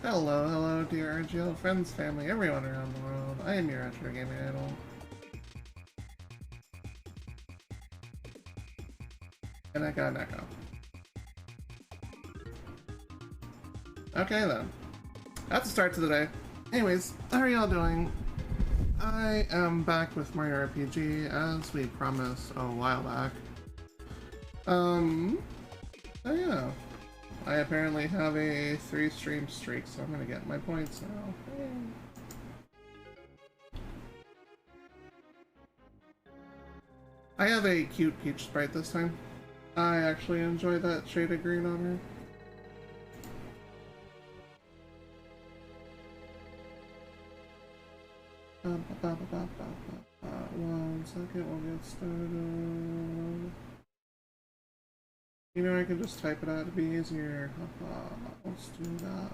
Hello, hello, dear RGL friends, family, everyone around the world. I am your Retrogaming Idol. And I got an echo. Okay then. That's the start to the day. Anyways, how are y'all doing? I am back with Mario RPG as we promised a while back. Oh yeah. I apparently have a 3-stream streak, so I'm gonna get my points now. I have a cute peach sprite this time. I actually enjoy that shade of green on her. 1 second, we'll get started. You know, I can just type it out to be easier. Let's do that.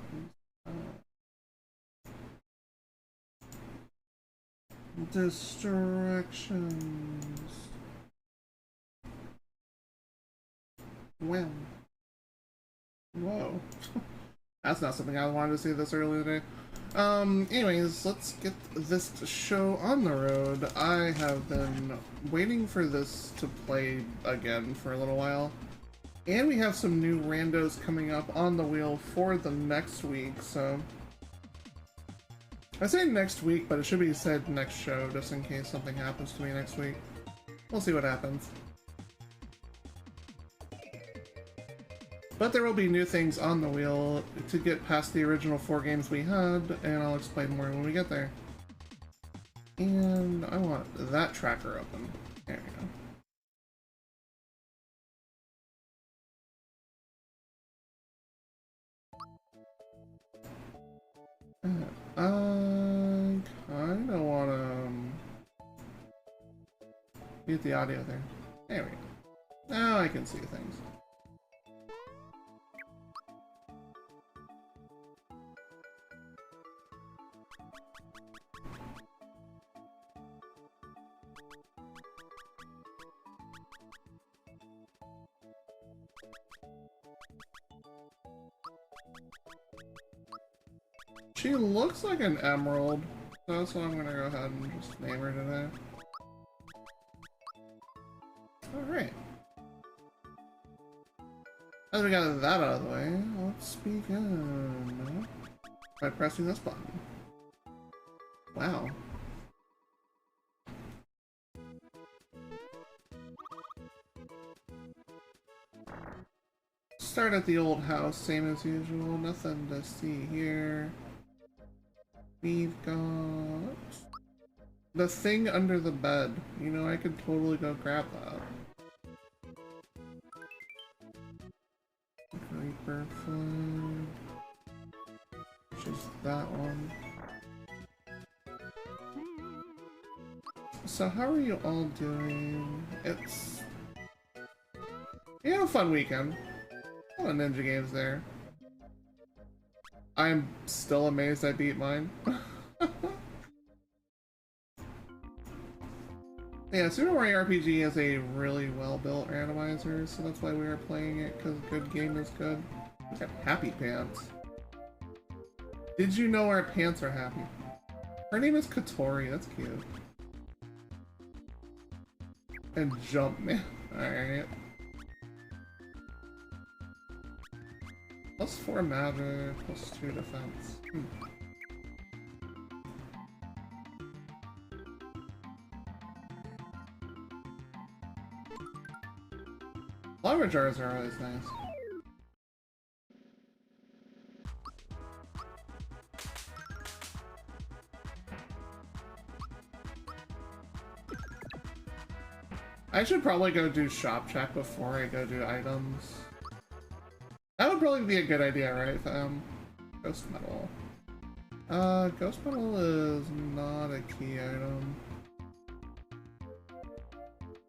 Distractions. When? Whoa. That's not something I wanted to see this early today. Anyways, let's get this show on the road. I have been waiting for this to play again for a little while. And we have some new randos coming up on the wheel for the next week, so... I say next week, but it should be said next show, just in case something happens to me next week. We'll see what happens. But there will be new things on the wheel to get past the original 4 games we had, and I'll explain more when we get there. And I want that tracker open. There we go. I kinda wanna mute the audio there. There we go. Now I can see things. She looks like an emerald, so that's why I'm gonna go ahead and just name her today. Alright. As we got that out of the way, let's begin by pressing this button. Wow. Start at the old house, same as usual, nothing to see here. We've got the thing under the bed. You know, I could totally go grab that. Creeper flag. Which is that one. So how are you all doing? You had a fun weekend. A lot of ninja games there. I'm still amazed I beat mine. Yeah, Super Mario RPG is a really well-built randomizer, so that's why we are playing it, because good game is good. We got Happy Pants. Did you know our pants are happy? Her name is Katori, that's cute. And Jumpman. Alright. +4 magic, +2 defense. Lava jars are always nice. I should probably go do shop check before I go do items. That would probably be a good idea, right? Ghost metal. Ghost metal is not a key item.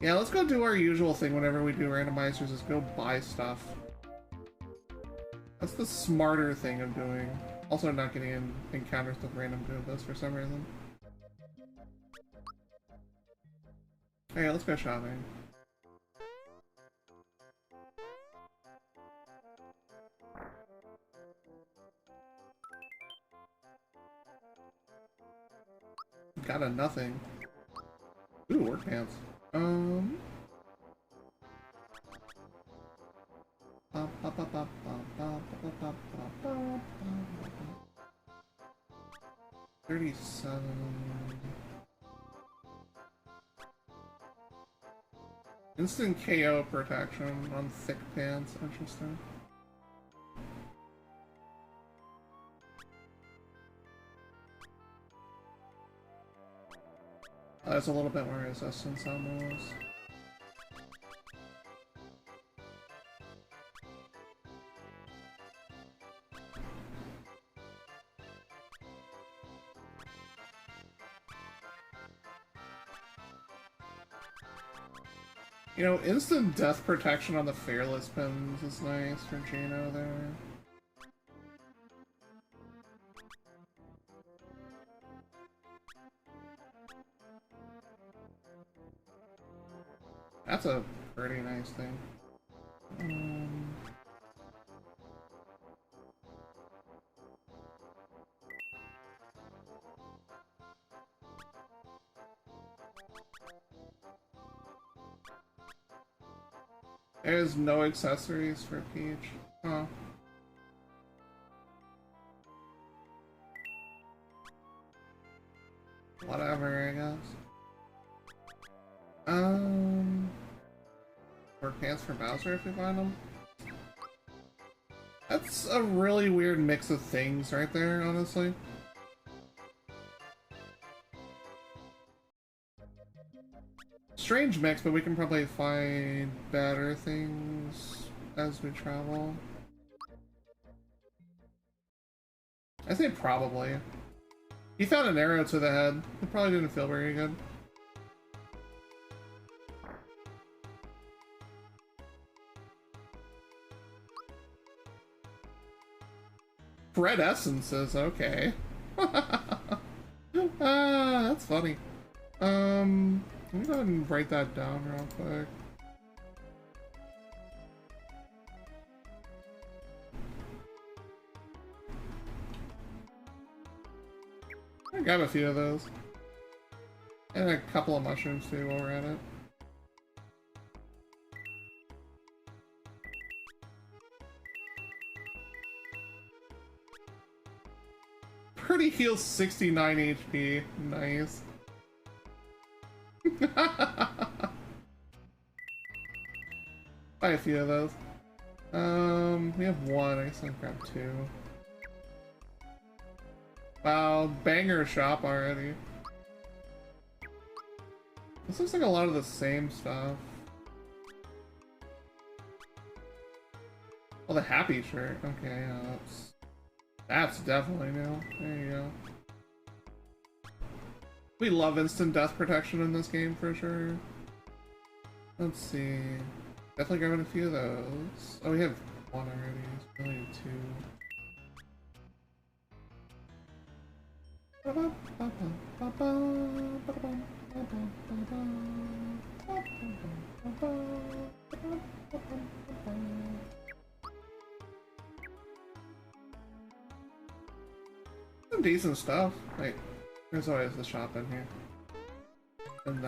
Yeah, let's go do our usual thing whenever we do randomizers, is go buy stuff. That's the smarter thing of doing. Also not getting in encounters with random Goombas for some reason. Okay, let's go shopping. got a nothing. Ooh, work pants. $37. Instant KO protection on thick pants. Interesting. That's a little bit more resistance almost. You know, instant death protection on the fearless pins is nice for Gino there. That's a pretty nice thing. There's no accessories for Peach. Huh. Whatever, I guess. Or pants for Bowser if we find them. That's a really weird mix of things right there, honestly. Strange mix, but we can probably find better things as we travel. I say probably. He found an arrow to the head. It probably didn't feel very good. Red essences, okay. That's funny. Let me go ahead and write that down real quick. I got a few of those. And a couple of mushrooms too while we're at it. Pretty heals 69 HP. Nice. Buy a few of those. We have one. I guess I'll grab two. Wow, banger shop already. This looks like a lot of the same stuff. Oh, the happy shirt. Okay, yeah, that's definitely new. There you go. We love instant death protection in this game for sure. Let's see. Definitely grabbing a few of those. Oh, we have one already. We only need two. Some decent stuff. Wait, there's always the shop in here. And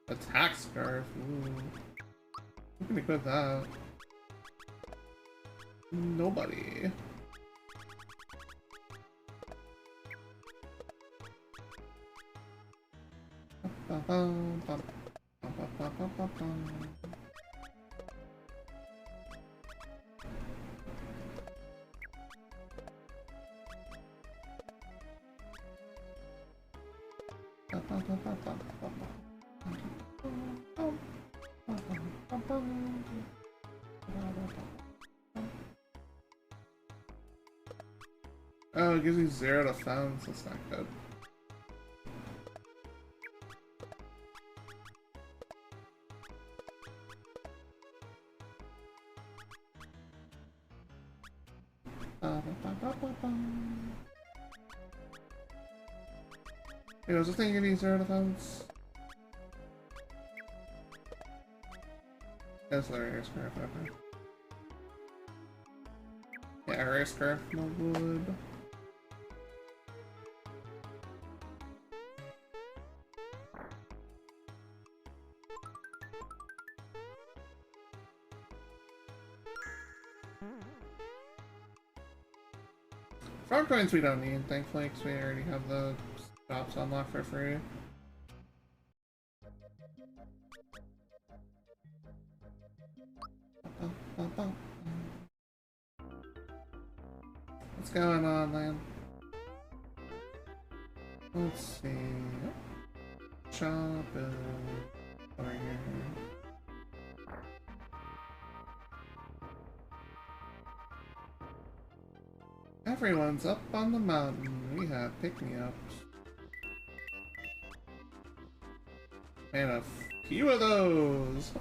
attack scarf. Ooh. Who can equip that? Nobody. Oh, it gives me 0 defense. That's not good. Hey, was this thing giving 0 defense? That's the rare scarf, okay. Yeah, rare scarf, no wood. Frog coins we don't need, thankfully, because we already have the shops unlocked for free. What's going on, man? Let's see. Shop is over here. Everyone's up on the mountain. We have pick-me-ups. And a few of those.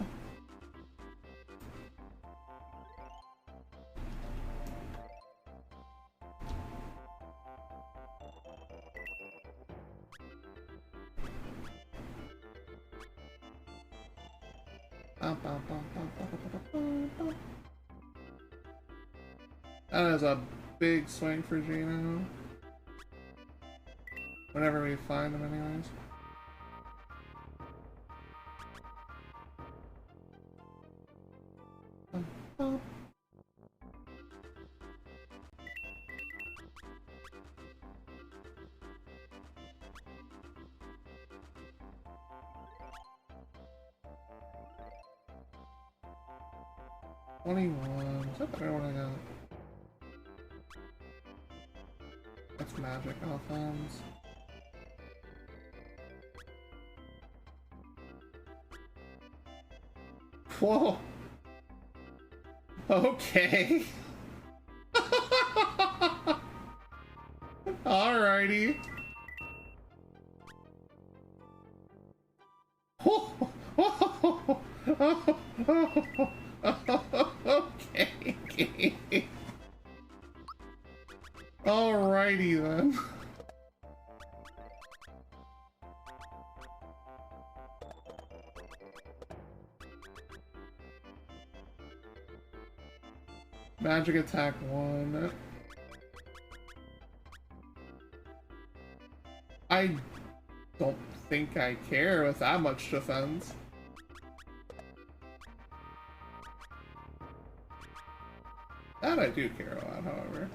That is a big swing for Gino. Whenever we find him, anyways. $21. Is that better what I got? That's magic offense. Whoa! Okay. Alrighty. Okay. Alrighty then. Magic attack 1. I don't think I care with that much defense. That I do care about, however.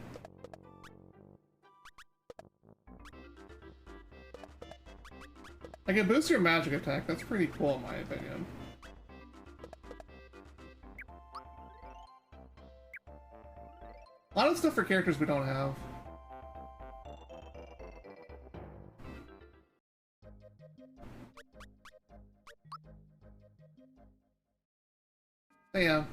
I can boost your magic attack, that's pretty cool in my opinion. A lot of stuff for characters we don't have. But yeah.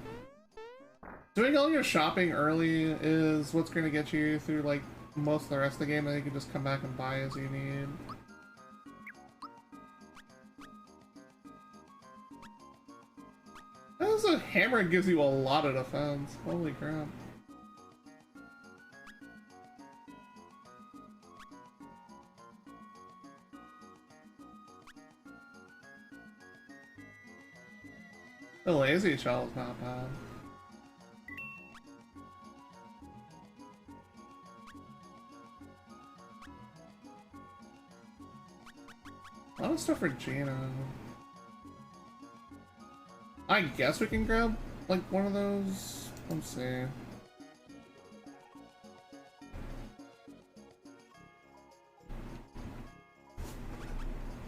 Doing all your shopping early is what's going to get you through like most of the rest of the game, and you can just come back and buy as you need. That is a hammer, gives you a lot of defense. Holy crap. The lazy shell is not bad. A lot of stuff for Gina. I guess we can grab, like, one of those. Let's see.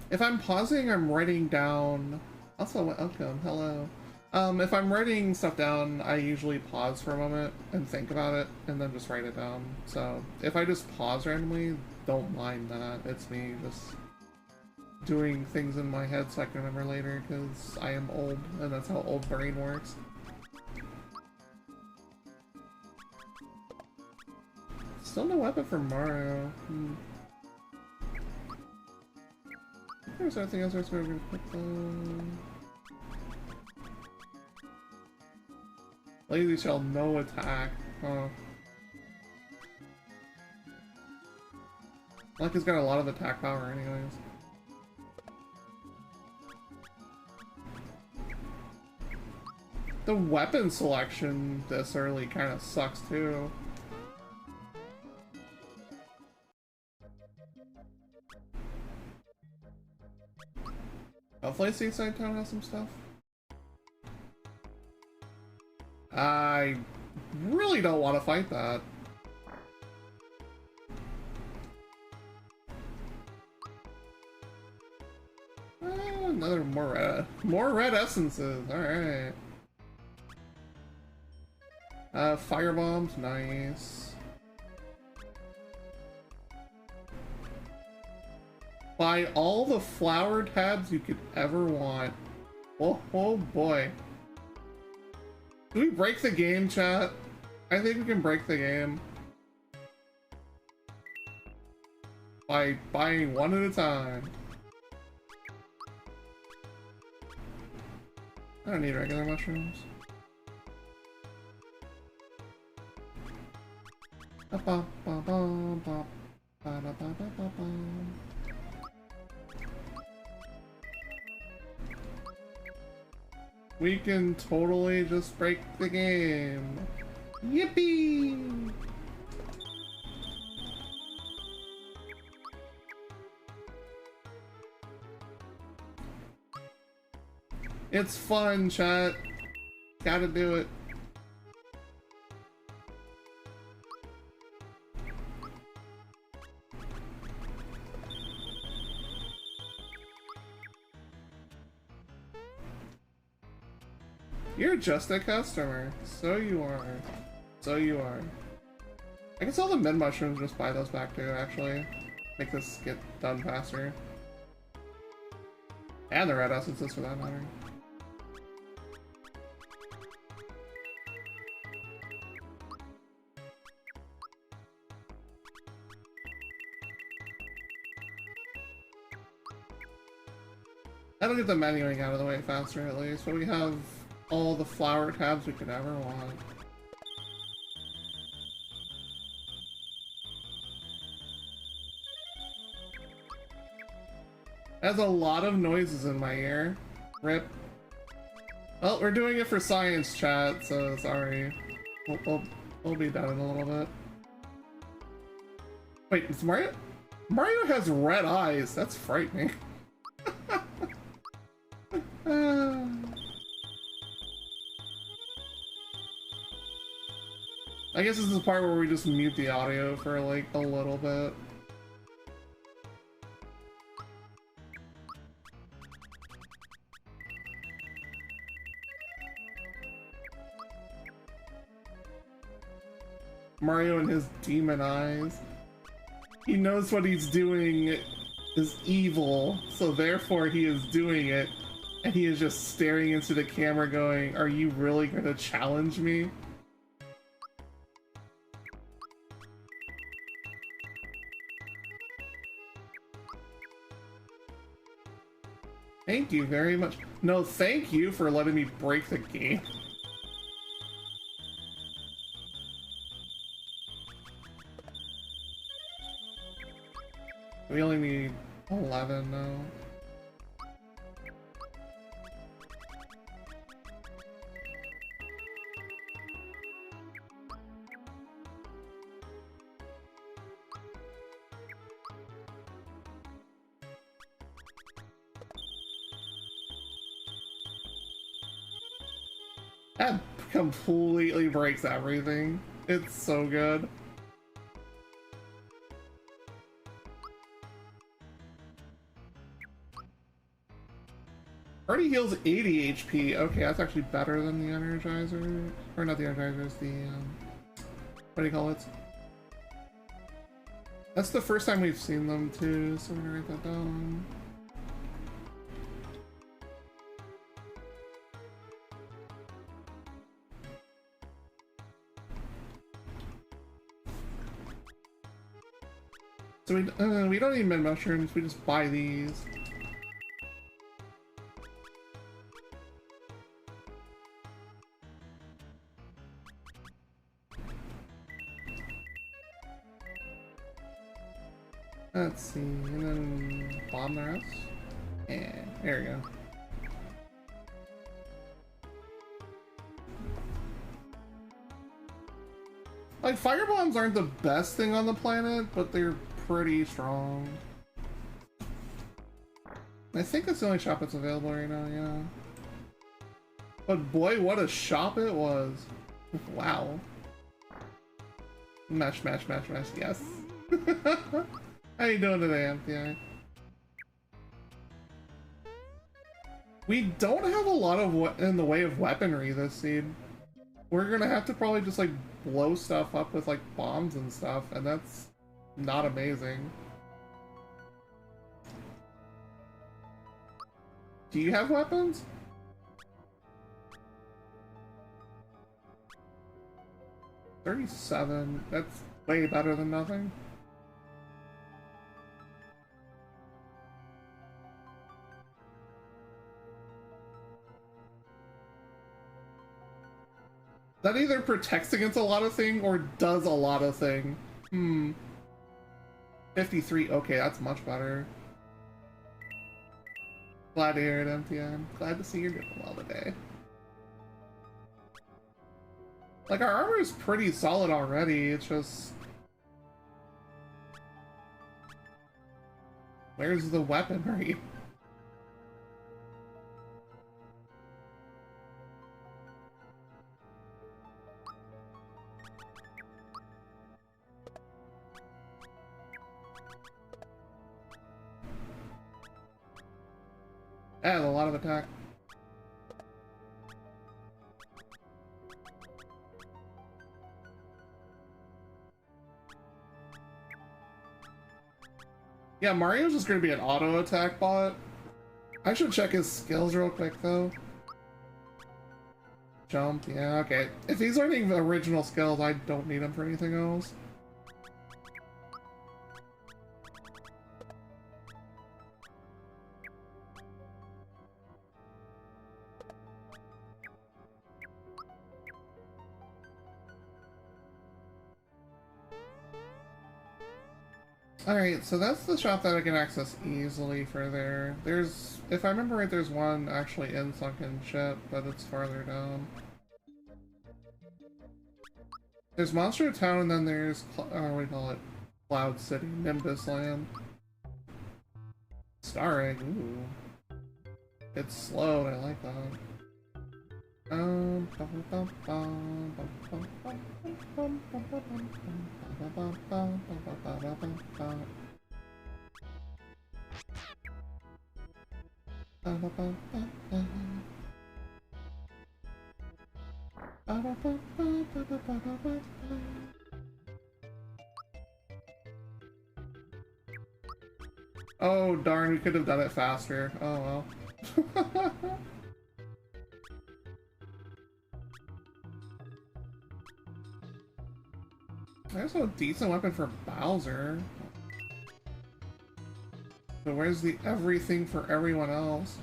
If I'm pausing, I'm writing down... Also, welcome, hello. If I'm writing stuff down, I usually pause for a moment and think about it, and then just write it down. So, if I just pause randomly, don't mind that. It's me just doing things in my head so I can remember later, because I am old, and that's how old brain works. Still no weapon for Mario. There's anything else we're going to put them. Lazy Shell, no attack. Huh. Like he's got a lot of attack power anyways. The weapon selection this early kind of sucks too. Hopefully Seaside Town has some stuff. I really don't want to fight that. another more red essences. All right. Fire bombs, nice. Buy all the flower tabs you could ever want. Oh boy. Do we break the game, chat? I think we can break the game. By buying one at a time. I don't need regular mushrooms. We can totally just break the game. Yippee! It's fun, chat. Gotta do it. You're just a customer. So you are. So you are. I can sell the mid mushrooms, just buy those back too, actually. Make this get done faster. And the red essences for that matter. That'll get the menuing out of the way faster at least, but we have all the flower tabs we could ever want. Has a lot of noises in my ear. Rip. Well, we're doing it for science, chat, so sorry. We'll be done in a little bit. Wait, is Mario? Mario has red eyes. That's frightening. I guess this is the part where we just mute the audio for like a little bit. Mario and his demon eyes. He knows what he's doing is evil, so therefore he is doing it, and he is just staring into the camera going, "Are you really gonna challenge me?" Thank you very much. No, thank you for letting me break the game. We only need 11 now. That completely breaks everything. It's so good. Already heals 80 HP. Okay, that's actually better than the Energizer. Or not the Energizers, the, what do you call it? That's the first time we've seen them too, so we're gonna write that down. So we don't need mid mushrooms, we just buy these. Let's see, and then bomb the rest. Yeah, there we go. Like, fire bombs aren't the best thing on the planet, but they're pretty strong. I think that's the only shop that's available right now, yeah. But boy, what a shop it was. Wow. Mesh, mesh, mesh, mesh, yes. How you doing today, MPI? We don't have a lot of in the way of weaponry this seed. We're gonna have to probably just like blow stuff up with like bombs and stuff, and that's not amazing. Do you have weapons? $37. That's way better than nothing. That either protects against a lot of thing or does a lot of thing. 53. Okay, that's much better. Glad to hear it, MTN. Glad to see you're doing well today. Like, our armor is pretty solid already, it's just... Where's the weaponry? Adds a lot of attack. Yeah, Mario's just gonna be an auto attack bot. I should check his skills real quick though. Jump, yeah, okay. If he's learning the original skills, I don't need him for anything else. Alright, so that's the shop that I can access easily for there. There's, if I remember right, there's one actually in Sunken Ship, but it's farther down. There's Monster Town, and then there's, what do you call it? Cloud City, Nimbus Land. Starring, ooh. It's slow, and I like that. Oh darn, we could have done it faster. Oh well. There's a decent weapon for Bowser. But where's the everything for everyone else?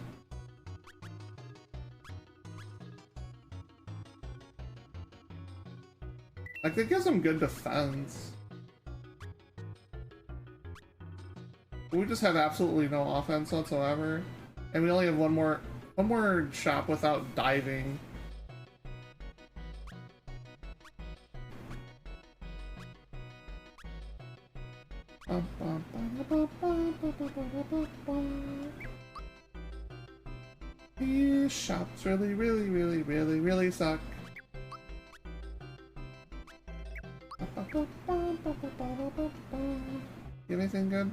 Like, that gives him good defense. But we just have absolutely no offense whatsoever. And we only have one more shop without diving. These shops really suck. Anything good?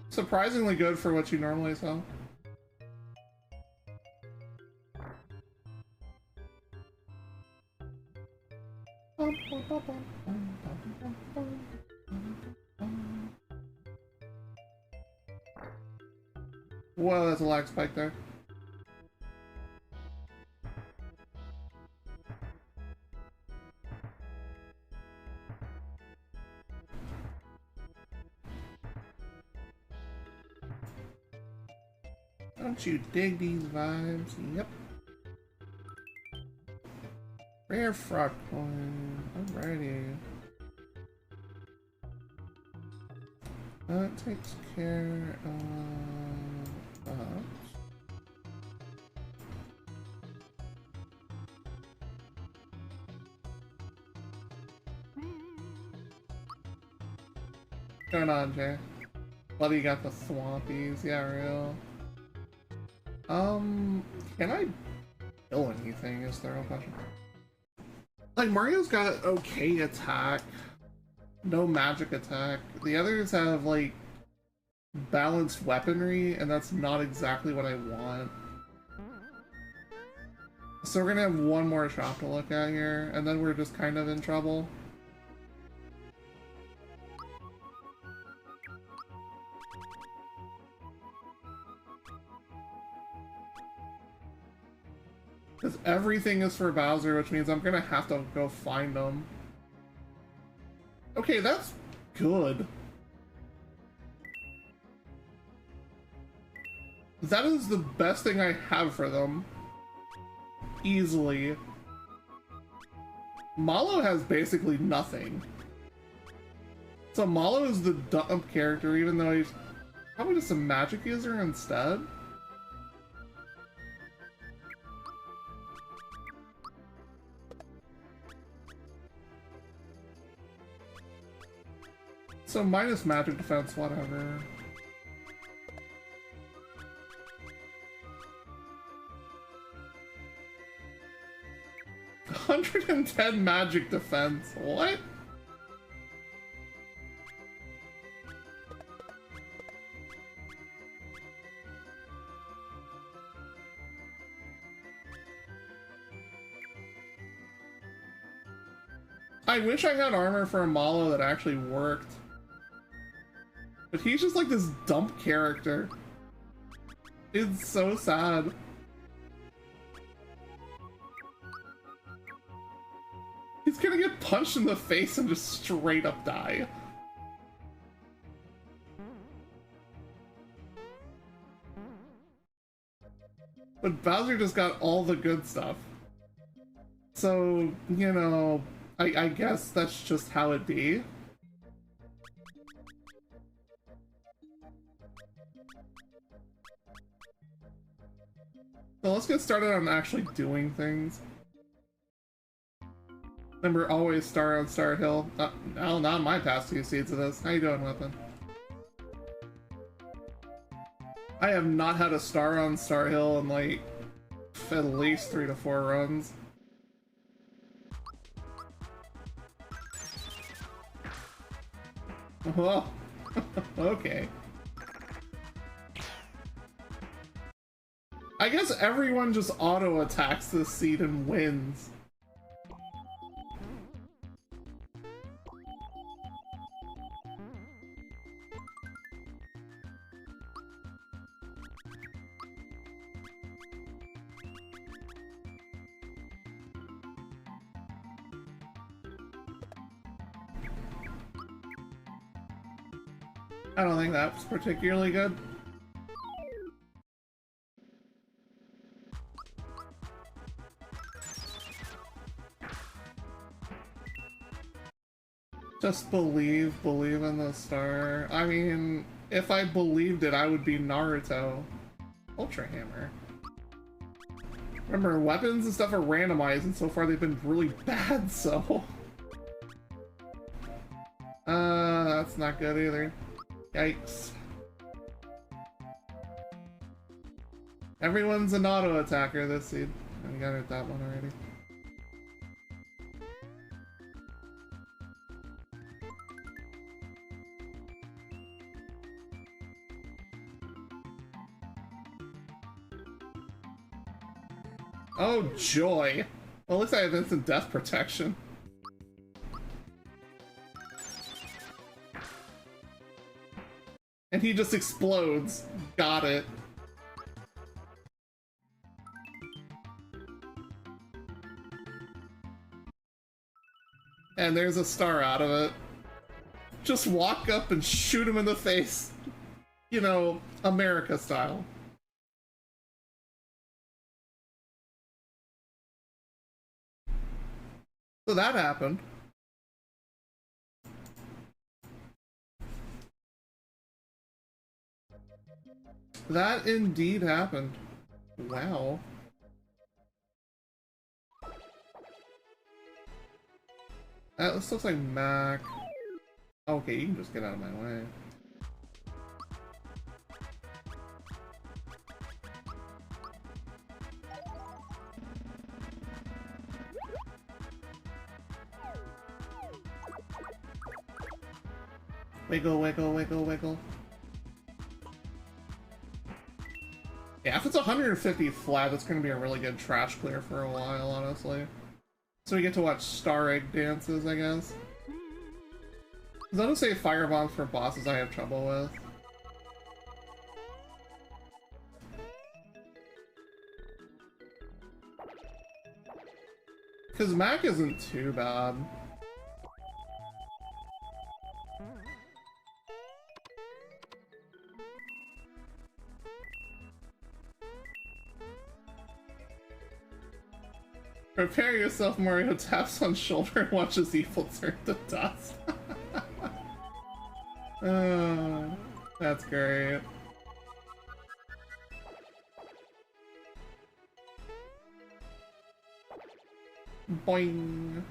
Surprisingly good for what you normally sell. Whoa, that's a lag spike there. Don't you dig these vibes? Yep. Rare frog coin. Alrighty. That takes care of that. What's going on, Jay? Well, you got the swampies, yeah, real. Can I kill anything is the real question. Like, Mario's got okay attack, no magic attack. The others have, like, balanced weaponry, and that's not exactly what I want. So we're gonna have one more shop to look at here, and then we're just kind of in trouble. Because everything is for Bowser, which means I'm gonna have to go find them. Okay, that's good. That is the best thing I have for them. Easily. Malo has basically nothing. So Malo is the dumb character, even though he's probably just a magic user instead. So minus magic defense, whatever. $110 magic defense. What? I wish I had armor for a Malo that actually worked. But he's just like this dump character. It's so sad. He's gonna get punched in the face and just straight up die. But Bowser just got all the good stuff. So, you know, I guess that's just how it be. So let's get started on actually doing things. Remember, always star on Star Hill. No, not my past 2 seeds of this. How you doing, Weapon? I have not had a star on Star Hill in like at least 3 to 4 runs. Oh, okay. I guess everyone just auto-attacks this seed and wins. I don't think that's particularly good. Just believe in the star. I mean, if I believed it, I would be Naruto. Ultra Hammer. Remember, weapons and stuff are randomized, and so far they've been really bad, so... that's not good either. Yikes. Everyone's an auto-attacker this seed. I got it that one already. Oh, joy. Well, at least I have instant death protection. And he just explodes. Got it. And there's a star out of it. Just walk up and shoot him in the face. You know, America style. So that happened. That indeed happened. Wow. This looks like Mac. Okay, you can just get out of my way. Wiggle, wiggle, wiggle, wiggle. Yeah, if it's 150 flat, that's going to be a really good trash clear for a while, honestly. So we get to watch Star Egg dances, I guess. Because I don't say fire bombs for bosses I have trouble with. Because Mac isn't too bad. Prepare yourself, Mario taps on shoulder and watches evil turn to dust. Oh, that's great. Boing.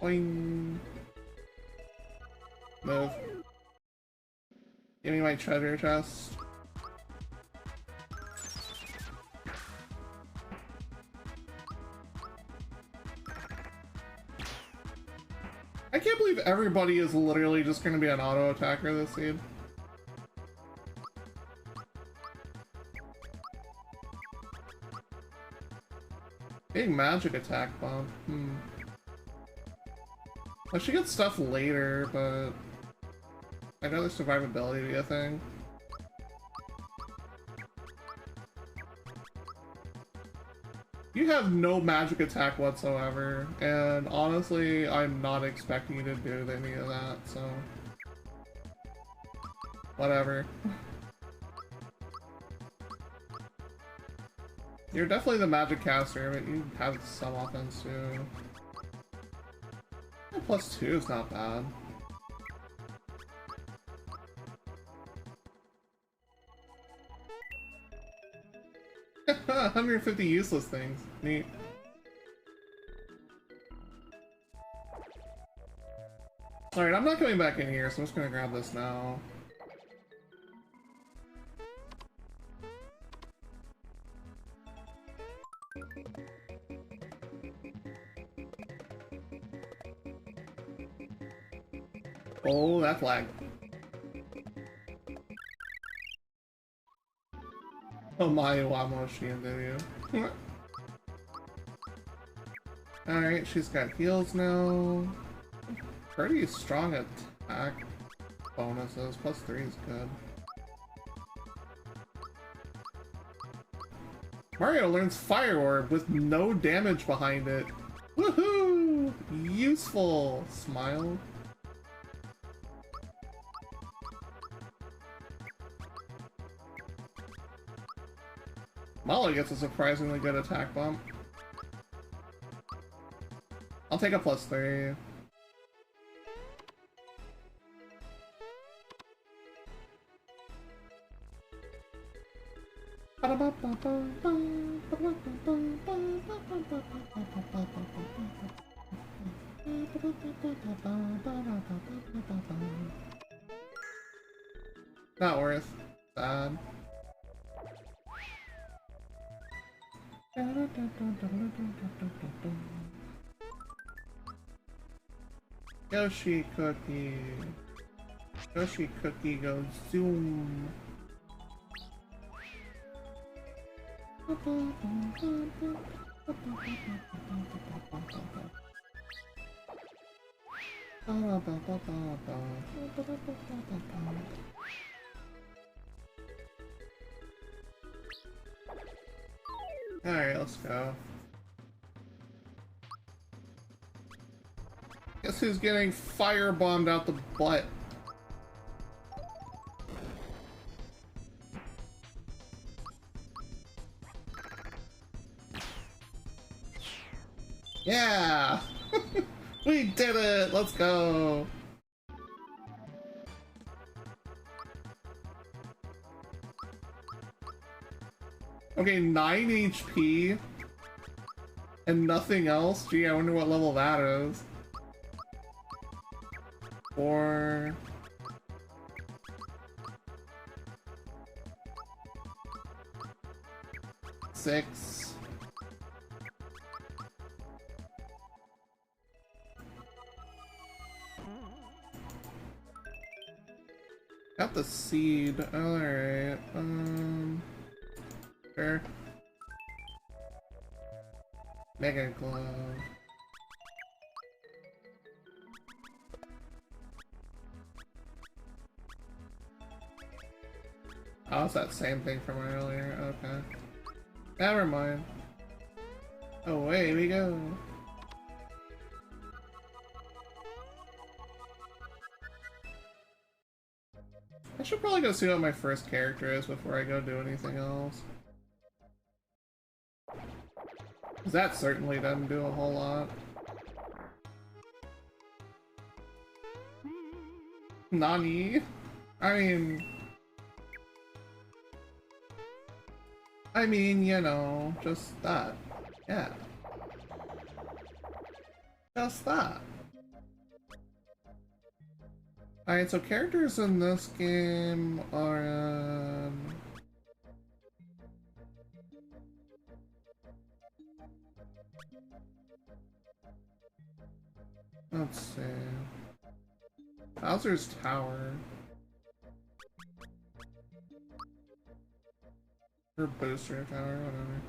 Boing. Move. Give me my treasure chest. I can't believe everybody is literally just going to be an auto attacker this seed. Big magic attack bomb. I should get stuff later, but I'd rather survivability be a thing. You have no magic attack whatsoever, and honestly, I'm not expecting you to do any of that, so... whatever. You're definitely the magic caster, but you have some offense too. +2 is not bad. $150 useless things. Neat. Alright, I'm not coming back in here, so I'm just gonna grab this now. Oh, that flag. Oh my, Wamoshi and you. Alright, she's got heals now. Pretty strong attack bonuses. +3 is good. Mario learns Fire Orb with no damage behind it. Woohoo! Useful! Smile. Molly gets a surprisingly good attack bump. I'll take a +3. Not worth. Sad. Yoshi Cookie. Yoshi Cookie goes zoom. Alright, let's go. Guess who's getting firebombed out the butt? Yeah! We did it! Let's go! Okay, 9 HP and nothing else? Gee, I wonder what level that is. 4... 6... Got the seed. Alright. Sure. Mega glove. Oh, it's that same thing from earlier. Okay. Never mind. Away we go. I should probably go see what my first character is before I go do anything else. 'Cause that certainly doesn't do a whole lot. Nani? I mean, you know, just that. Yeah. Just that. Alright, so characters in this game are, let's see. Bowser's Tower. Or Booster Tower, whatever.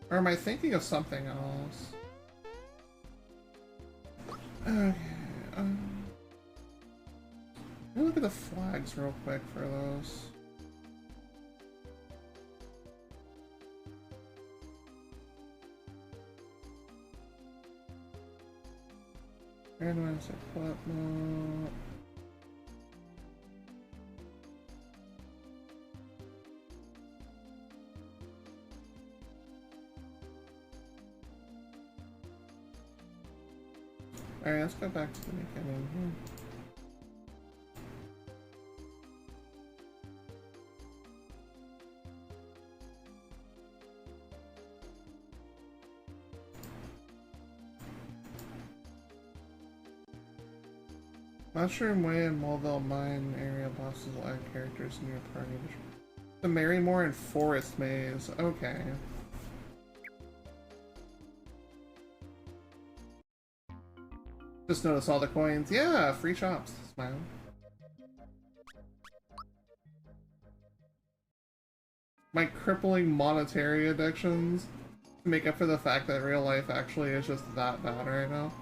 Or am I thinking of something else? Okay, let me look at the flags real quick for those. Randomized equipment. Alright, let's go back to the beginning here. Mushroom Way and Mulville Mine area bosses will add characters in your party. The Marymore and Forest Maze. Okay. Just notice all the coins. Yeah, free shops. Smile. My crippling monetary addictions to make up for the fact that real life actually is just that bad right now.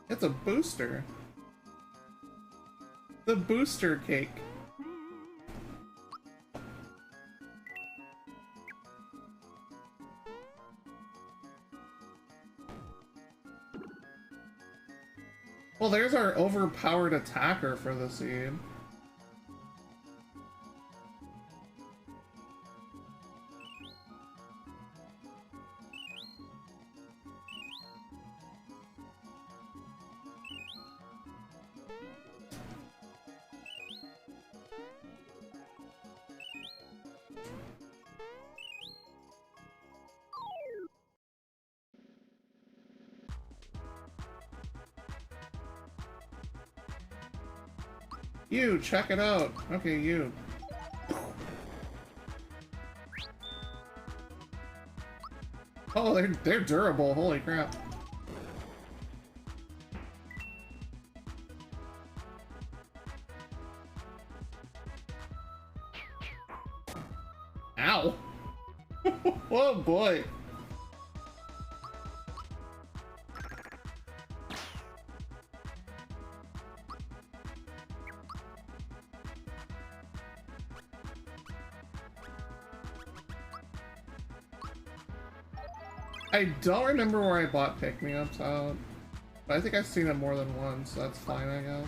It's a booster. The booster cake. Well, there's our overpowered attacker for the seed. You, check it out. Okay, you. Oh, they're durable. Holy crap. Ow. Oh boy. I don't remember where I bought pick-me-ups out, but I think I've seen it more than once, so that's fine, I guess.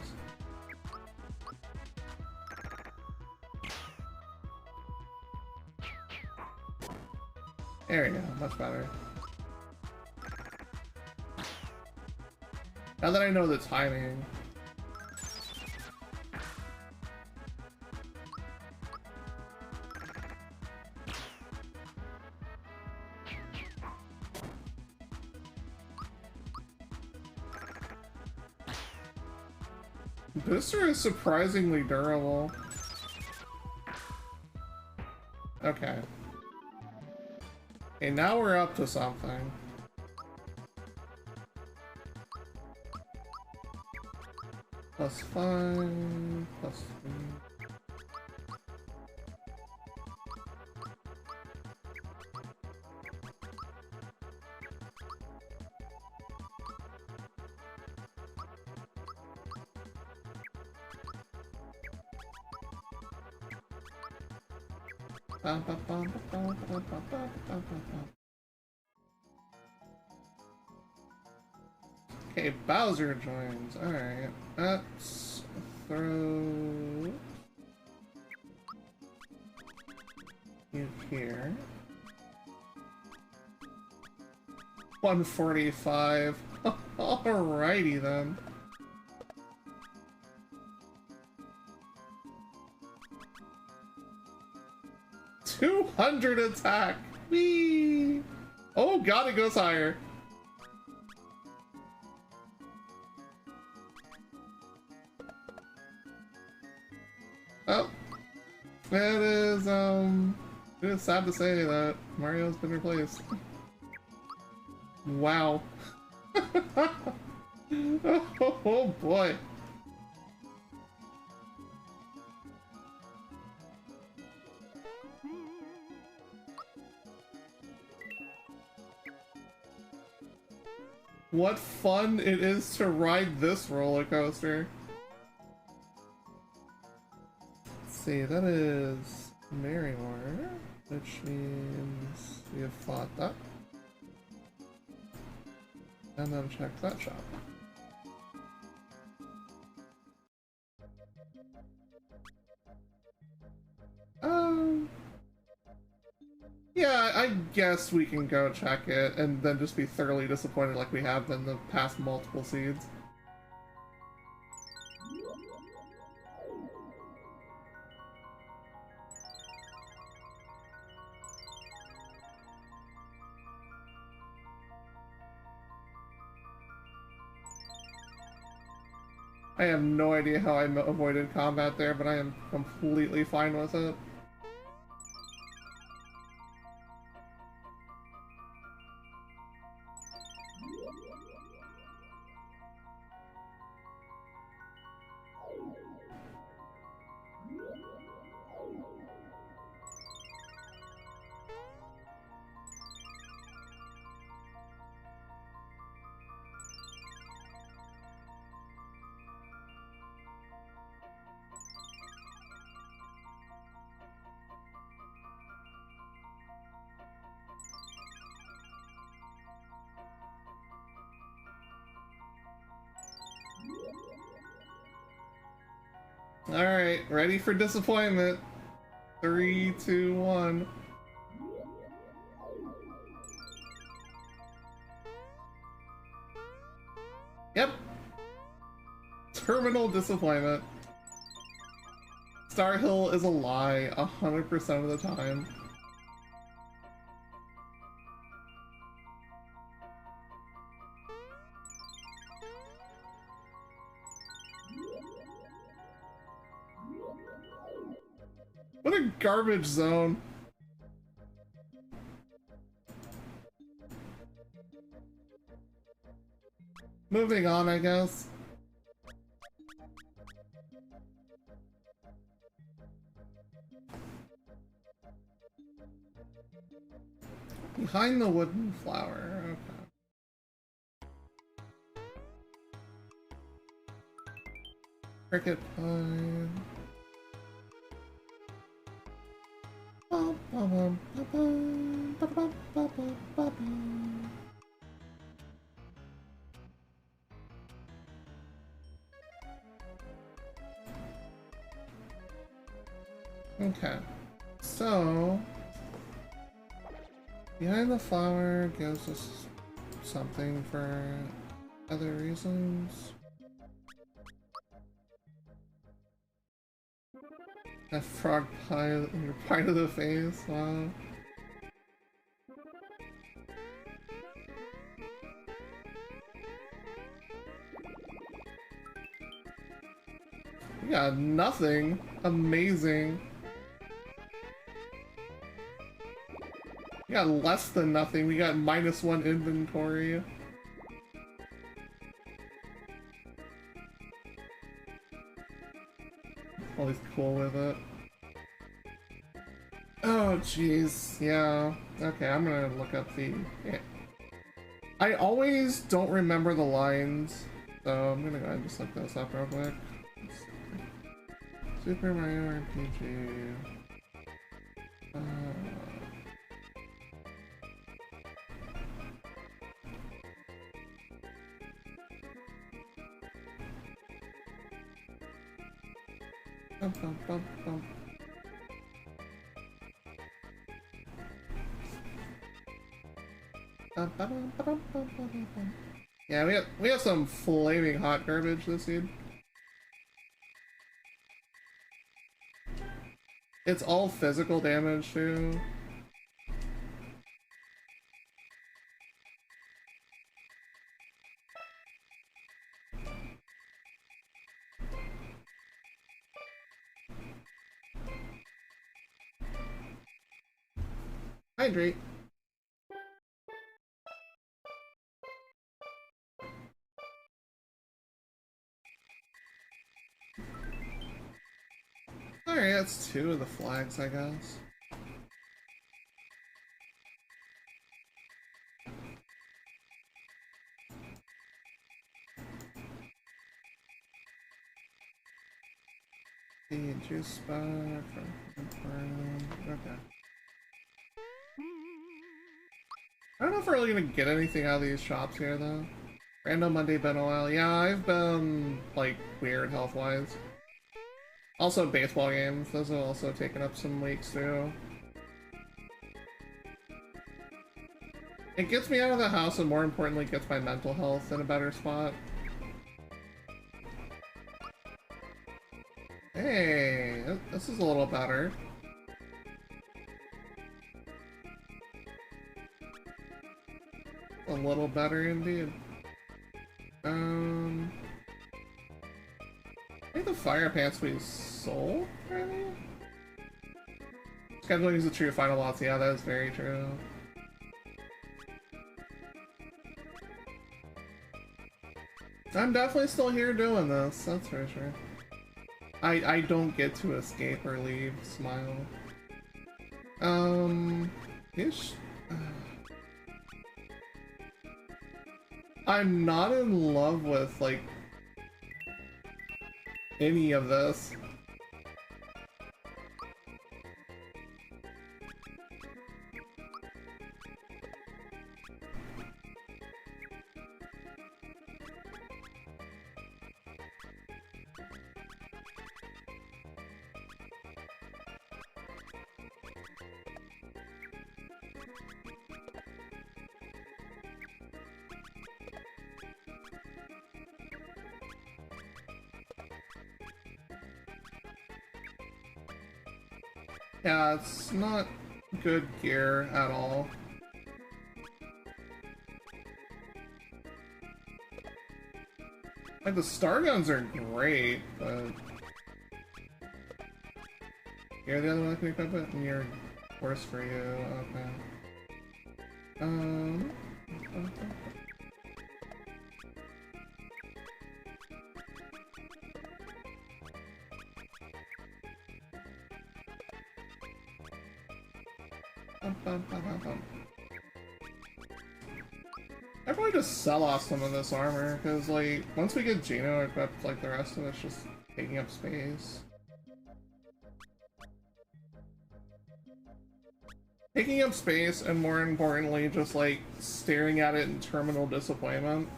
There we go, much better. Now that I know the timing. Booster is surprisingly durable. Okay. Okay, now we're up to something. +5, +3. Okay, Bowser joins. Alright, let's throw you here. 145. Alrighty then. $200 attack! Whee! Oh god, it goes higher. Oh. It is sad to say that Mario's been replaced. Wow. Oh boy. What fun it is to ride this roller coaster. Let's see, that is Marymore, which means we have fought that. And then check that shop. Yeah, I guess we can go check it and then just be thoroughly disappointed like we have in the past multiple seeds. I have no idea how I avoided combat there, but I am completely fine with it. Alright, ready for disappointment. 3, 2, 1. Yep. Terminal disappointment. Star Hill is a lie 100% of the time. What a garbage zone. Moving on, I guess. Behind the wooden flower, okay. Cricket pine. Okay, so behind the flower gives us something for other reasons. That frog pie in your pie to the face, wow. We got nothing. Amazing. We got less than nothing. We got -1 inventory. Always cool with it. Oh, jeez. Yeah. Okay, I'm gonna look up the... Yeah. I always don't remember the lines, so I'm gonna go ahead and just look those up real quick. Super Mario RPG. Bum, bum, bum. Yeah, we have some flaming hot garbage this seed. It's all physical damage too. Hydrate. Alright, that's 2 of the flags, I guess. The juice bar from... Okay. I don't know if we're really gonna get anything out of these shops here, though. Rando Monday been a while. Yeah, I've been, like, weird health-wise. Also, baseball games. Those have also taken up some weeks, too. It gets me out of the house, and more importantly, gets my mental health in a better spot. Hey, this is a little better. A little better, indeed. I think the fire pants we sold, really? Scheduling is the true final lots. Yeah, that is very true. I'm definitely still here doing this, that's for sure. I don't get to escape or leave. Smile. Ish. I'm not in love with, like, any of this. Yeah, it's not good gear at all. Like, the star guns are great, but... You're the other one that can equip it? And you're worse for you, okay. I'd probably just sell off some of this armor, because, like, once we get Geno equipped, like, the rest of it's just taking up space. Taking up space, and more importantly, just, like, staring at it in terminal disappointment.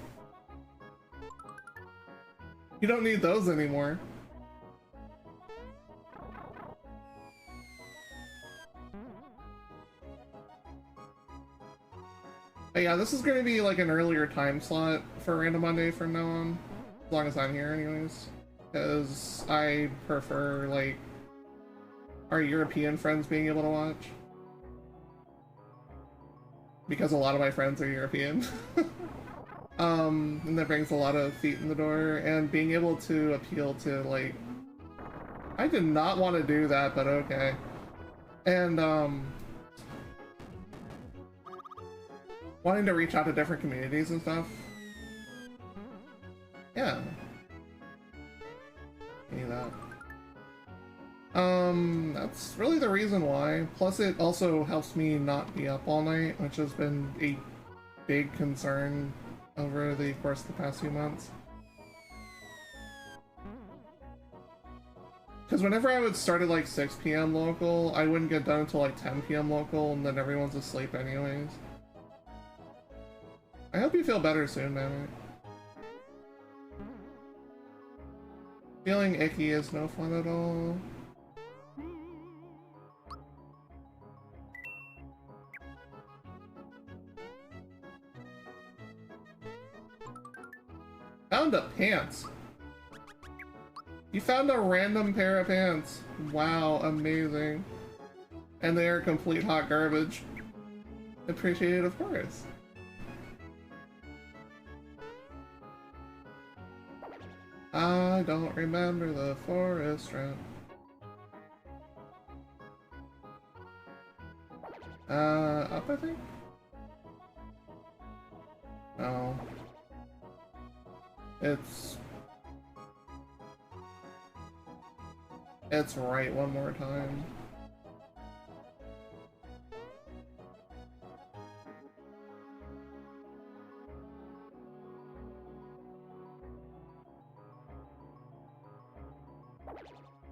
You don't need those anymore. But yeah, this is going to be like an earlier time slot for Random Monday from now on. As long as I'm here anyways. Because I prefer, like, our European friends being able to watch. Because a lot of my friends are European. And that brings a lot of feet in the door. And being able to appeal to, like... I did not want to do that, but okay. And, wanting to reach out to different communities and stuff. Yeah. Need that. That's really the reason why. Plus it also helps me not be up all night, which has been a big concern over the course of the past few months. Because whenever I would start at like 6 p.m. local, I wouldn't get done until like 10 p.m. local, and then everyone's asleep anyways. I hope you feel better soon, man. Feeling icky is no fun at all. Found a pants. You found a random pair of pants. Wow, amazing. And they are complete hot garbage. Appreciated, of course. I don't remember the forest ramp. Up, I think? No. It's right one more time.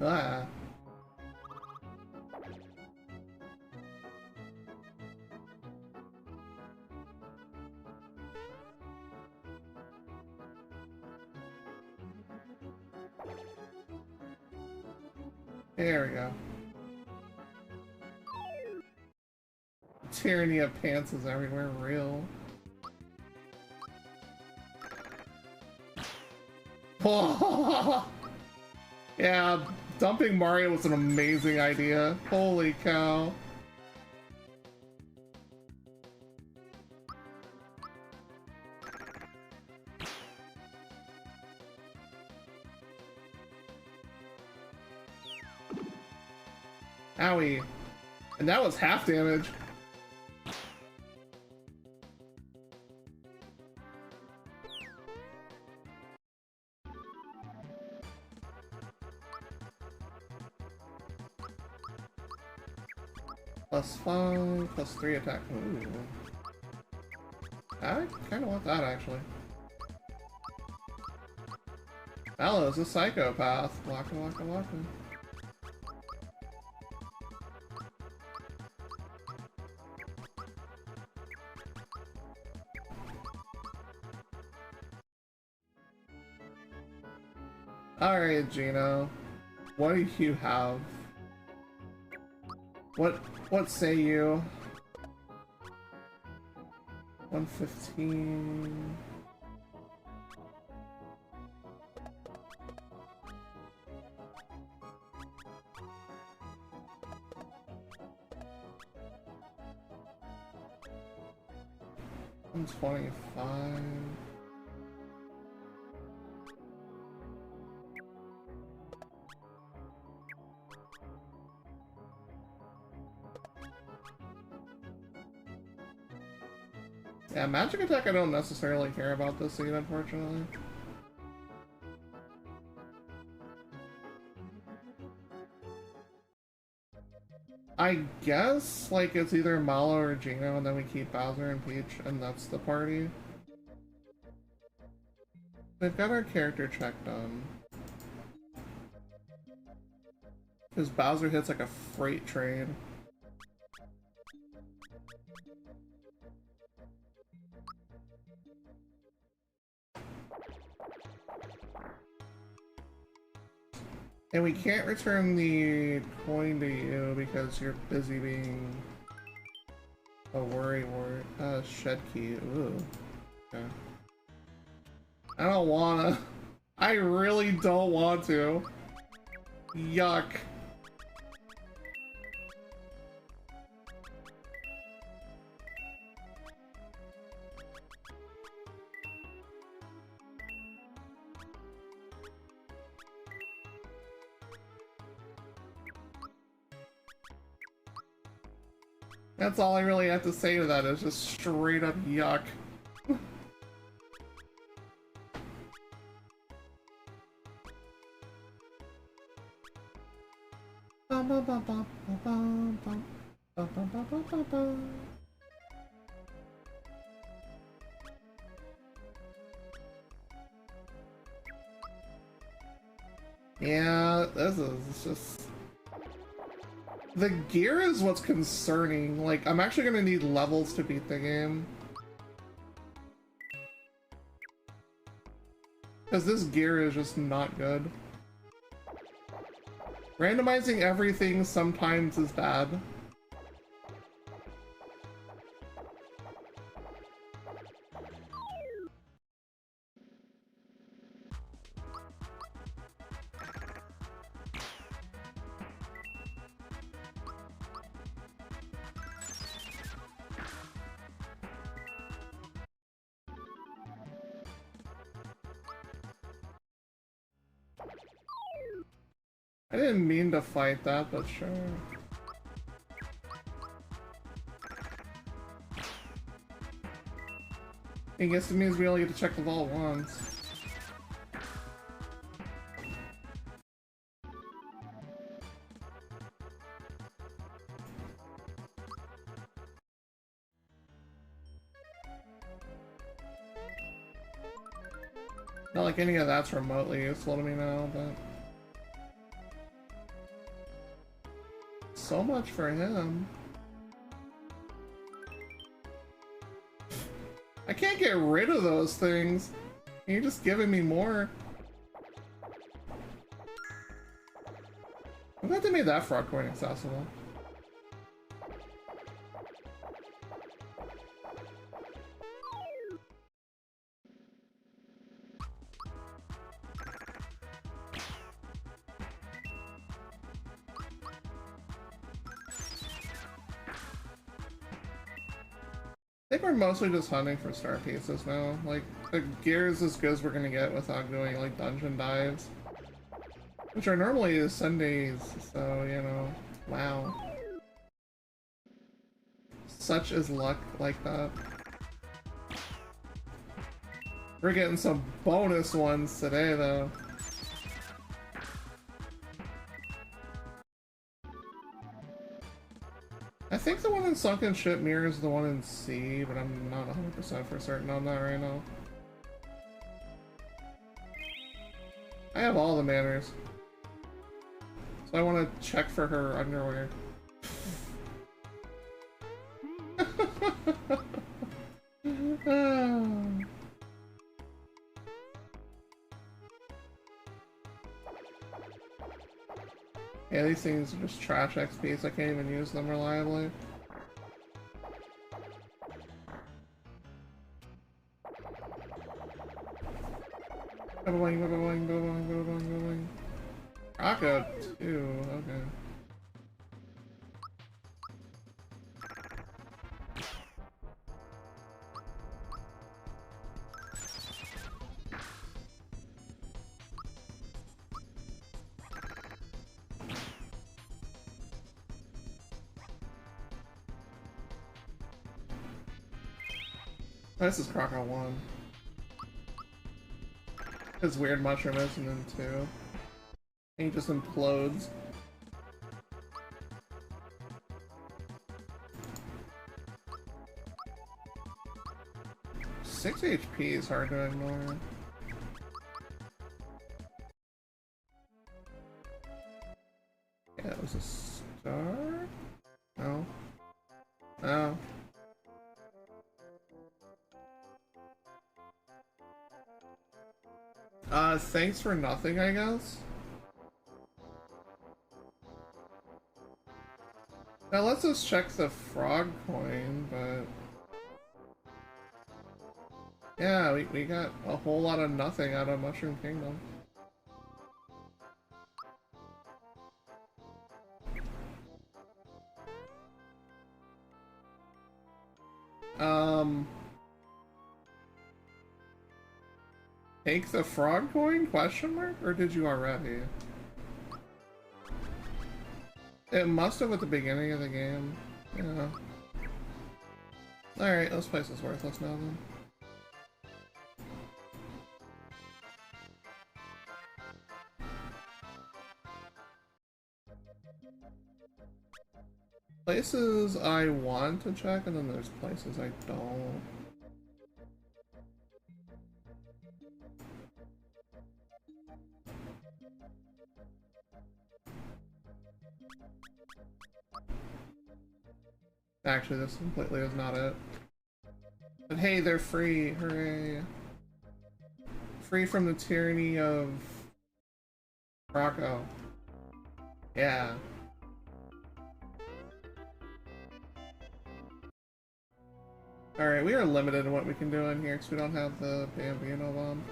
Ah. There we go. Tyranny of pants is everywhere, real. Yeah, dumping Mario was an amazing idea. Holy cow. Owie. And that was half damage. +5, +3 attack. Ooh. I kinda want that, actually. Mallow's a psychopath. Waka waka waka. Alright, Gino. What do you have? What say you? 115. $125. Yeah, magic attack I don't necessarily care about this scene, unfortunately. I guess, like, it's either Mallow or Gino, and then we keep Bowser and Peach, and that's the party. We've got our character check done. Because Bowser hits like a freight train. And we can't return the coin to you because you're busy being a worry wart. Shed key. Ooh. Okay. I don't wanna. I really don't want to. Yuck. That's all I really have to say to that, is just straight up yuck. Yeah, this is just... The gear is what's concerning. Like, I'm actually gonna need levels to beat the game. Because this gear is just not good. Randomizing everything sometimes is bad. I didn't mean to fight that, but sure. I guess it means we only get to check the vault once. Not like any of that's remotely useful to me now, but... So much for him. I can't get rid of those things. You're just giving me more. I'm glad they made that frog coin accessible. I think we're mostly just hunting for star pieces now. Like, the gear is as good as we're gonna get without doing, like, dungeon dives. Which are normally Sundays, so, you know, wow. Such is luck like that. We're getting some bonus ones today, though. I think the one in Sunken Ship mirrors the one in C, but I'm not 100% for certain on that right now. I have all the manners. So I want to check for her underwear. Yeah, these things are just trash XP, so I can't even use them reliably. Boing, boing, boing, boing, boing, boing. Rocco, too, okay. This is Crocodile 1. His weird mushroom is in him too. And he just implodes. Six HP is hard to ignore. Yeah, it was a star? No. No. Thanks for nothing, I guess? Now let's just check the frog coin, but... Yeah, we got a whole lot of nothing out of Mushroom Kingdom. Take the frog coin? Question mark? Or did you already? It must have at the beginning of the game. Yeah. Alright, this place is worthless now then. Places I want to check, and then there's places I don't. Actually, this completely is not it. But hey, they're free! Hooray! Free from the tyranny of Rocco. Yeah. Alright, we are limited in what we can do in here because we don't have the Bambino bomb.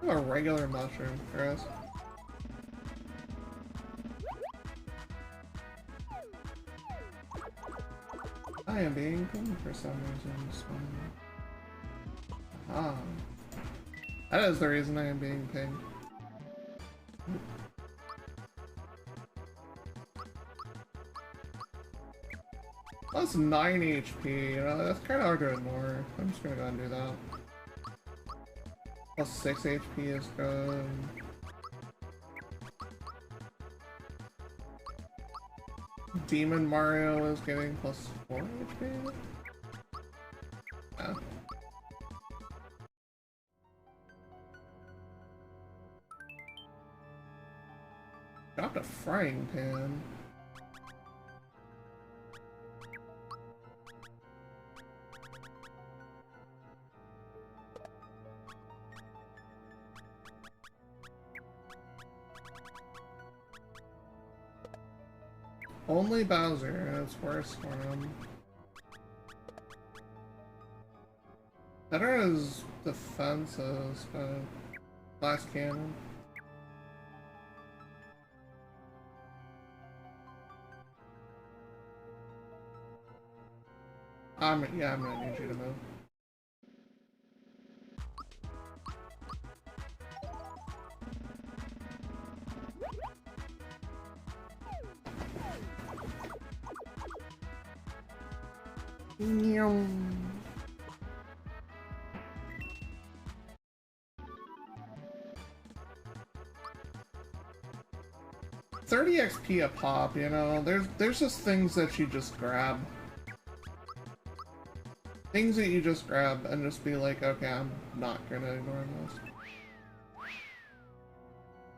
A regular mushroom for us. I am being pinged for some reason. Ah. That is the reason I am being pinged. That's 9 HP, you know, that's kind of hard to ignore. I'm just gonna go and do that. Plus 6 HP is good. Demon Mario is getting plus 4 HP? Yeah. Dropped a frying pan. Only Bowser, that's worse for him. Better his defenses, but glass cannon. Yeah, I'm gonna need you to move. Meow. 30 XP a pop, you know, there's just things that you just grab. Things that you just grab and just be like, okay, I'm not gonna ignore this.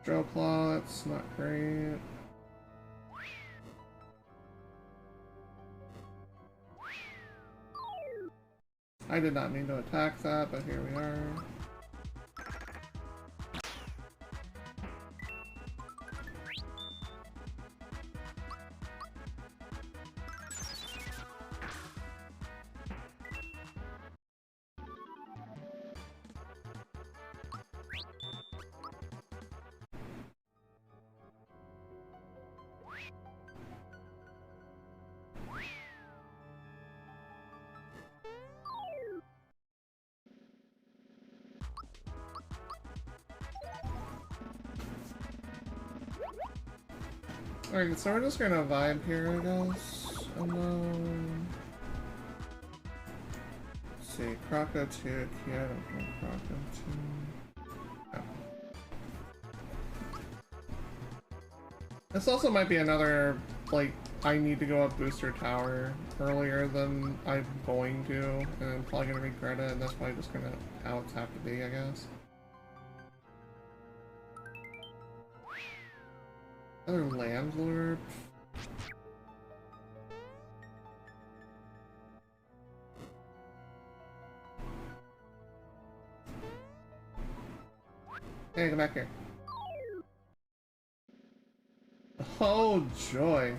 Drill Claw, that's not great. I did not mean to attack that, but here we are. Alright, so we're just gonna vibe here, I guess. And then... let's see, Croco 2, I don't know, Croco 2... Oh. This also might be another, like, I need to go up Booster Tower earlier than I'm going to, and I'm probably gonna regret it, and that's probably just gonna how it's have to be, I guess. Another landlord. Hey, come back here. Oh, joy.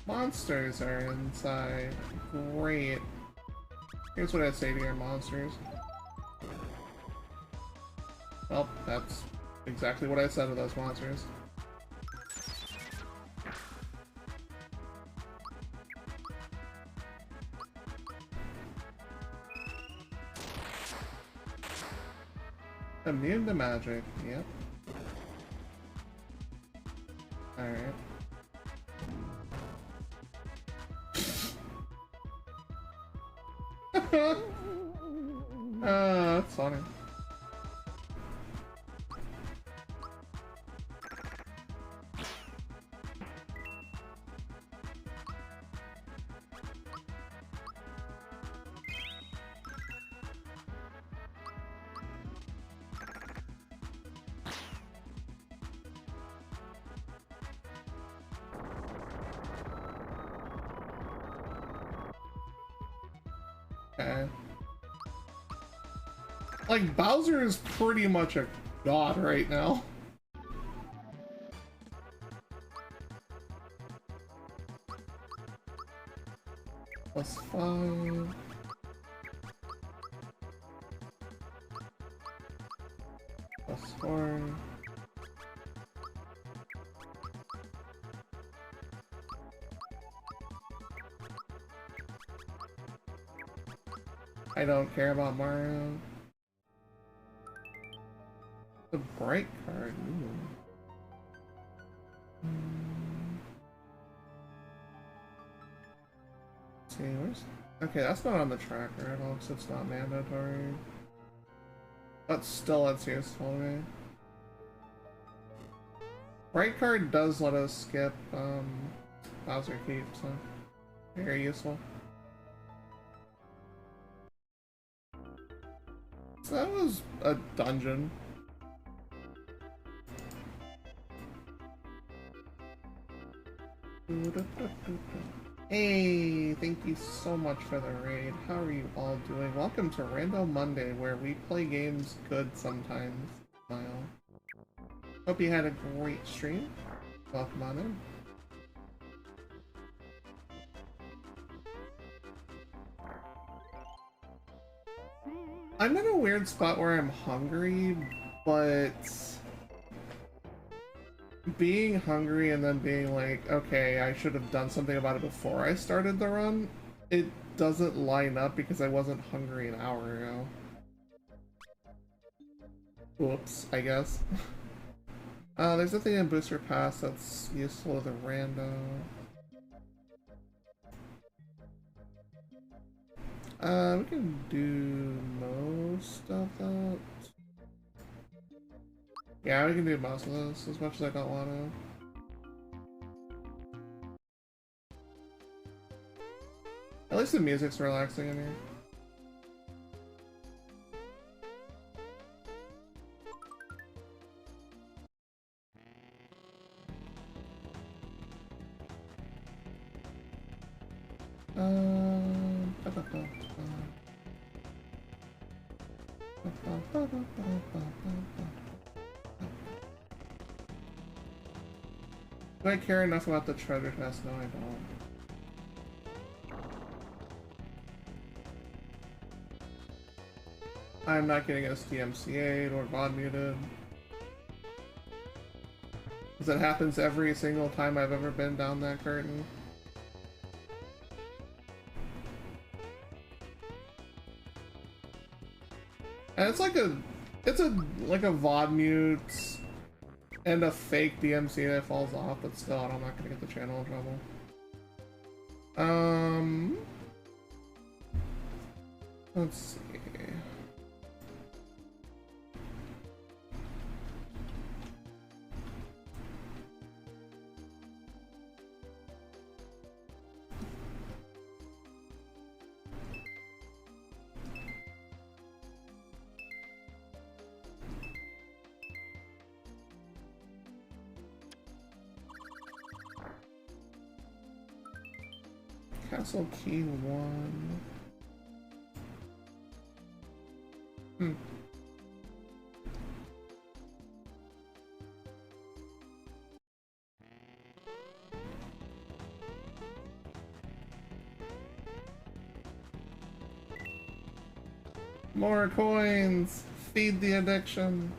Monsters are inside. Great. Here's what I say to your monsters. Well, that's exactly what I said to those monsters. Immune to magic, yep. Alright. That's funny. Okay. Like, Bowser is pretty much a god right now. +5. +4. I don't care about Mario. The bright card. Ooh. See, where's... Okay, that's not on the tracker at all, because it's not mandatory. But still, it's useful to me. Bright card does let us skip Bowser Keep, so very useful. So that was a dungeon. Hey, thank you so much for the raid. How are you all doing? Welcome to Rando Monday, where we play games good sometimes. Smile. Hope you had a great stream. Welcome on in. I'm in a weird spot where I'm hungry, but being hungry and then being like, okay, I should have done something about it before I started the run, it doesn't line up because I wasn't hungry an hour ago. Whoops, I guess. There's nothing in Booster Pass that's useful with a rando. We can do most of that. Yeah, we can do most of this, as much as I don't want to. At least the music's relaxing in here. Do I care enough about the treasure chest? No, I don't. I'm not getting us DMCA'd or VOD muted. Because it happens every single time I've ever been down that curtain. And it's like a VOD mute and a fake DMC that falls off, but still, I'm not gonna get the channel in trouble. Let's see. Castle Key 1. More coins! Feed the addiction!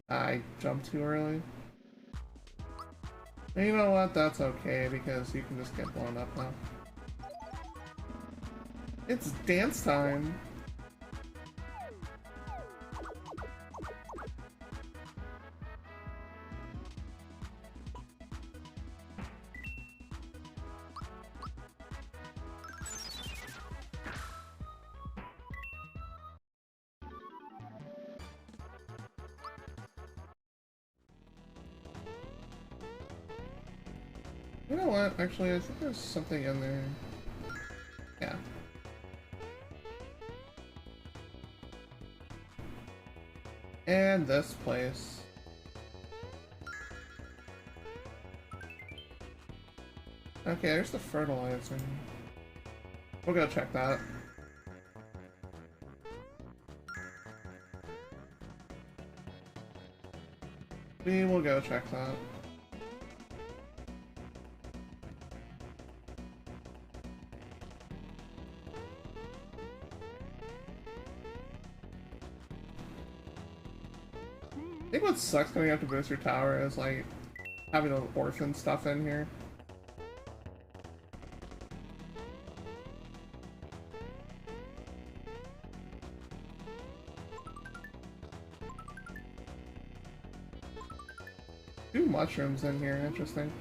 I jumped too early. And you know what? That's okay, because you can just get blown up now. It's dance time! You know what? Actually, I think there's something in there. Yeah. And this place. Okay, there's the fertilizer. We'll go check that. We will go check that. I think what sucks coming up to boost your tower is like having the orphan stuff in here. Two mushrooms in here, interesting.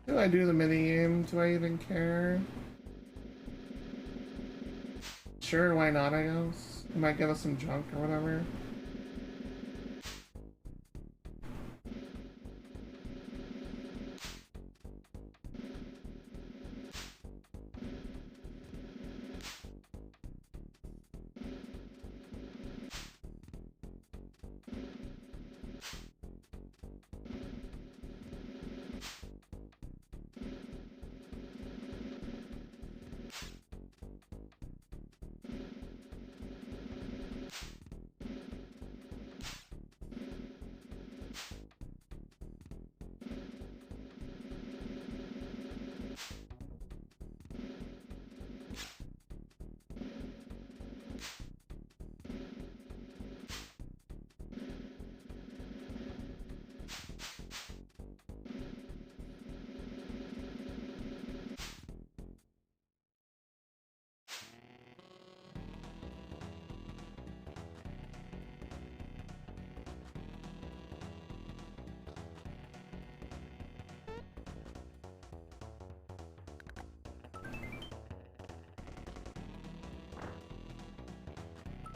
Do I do the minigame? Do I even care? Sure, why not, I guess? It might give us some junk or whatever.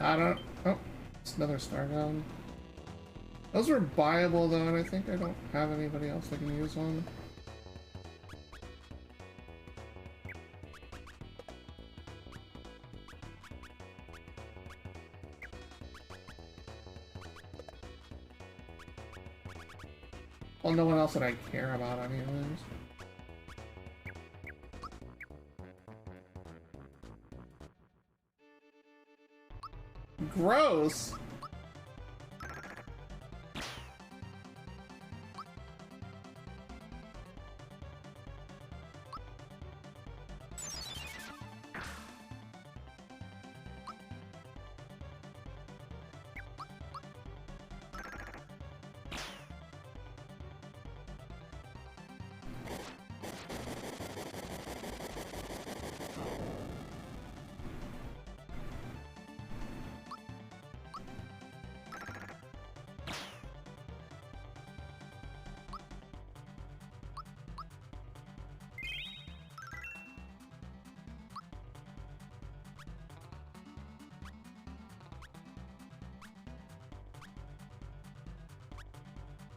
I don't... Oh, it's another star gun. Those were buyable though, and I think I don't have anybody else that can use one. Well, no one else that I care about anyways. Gross!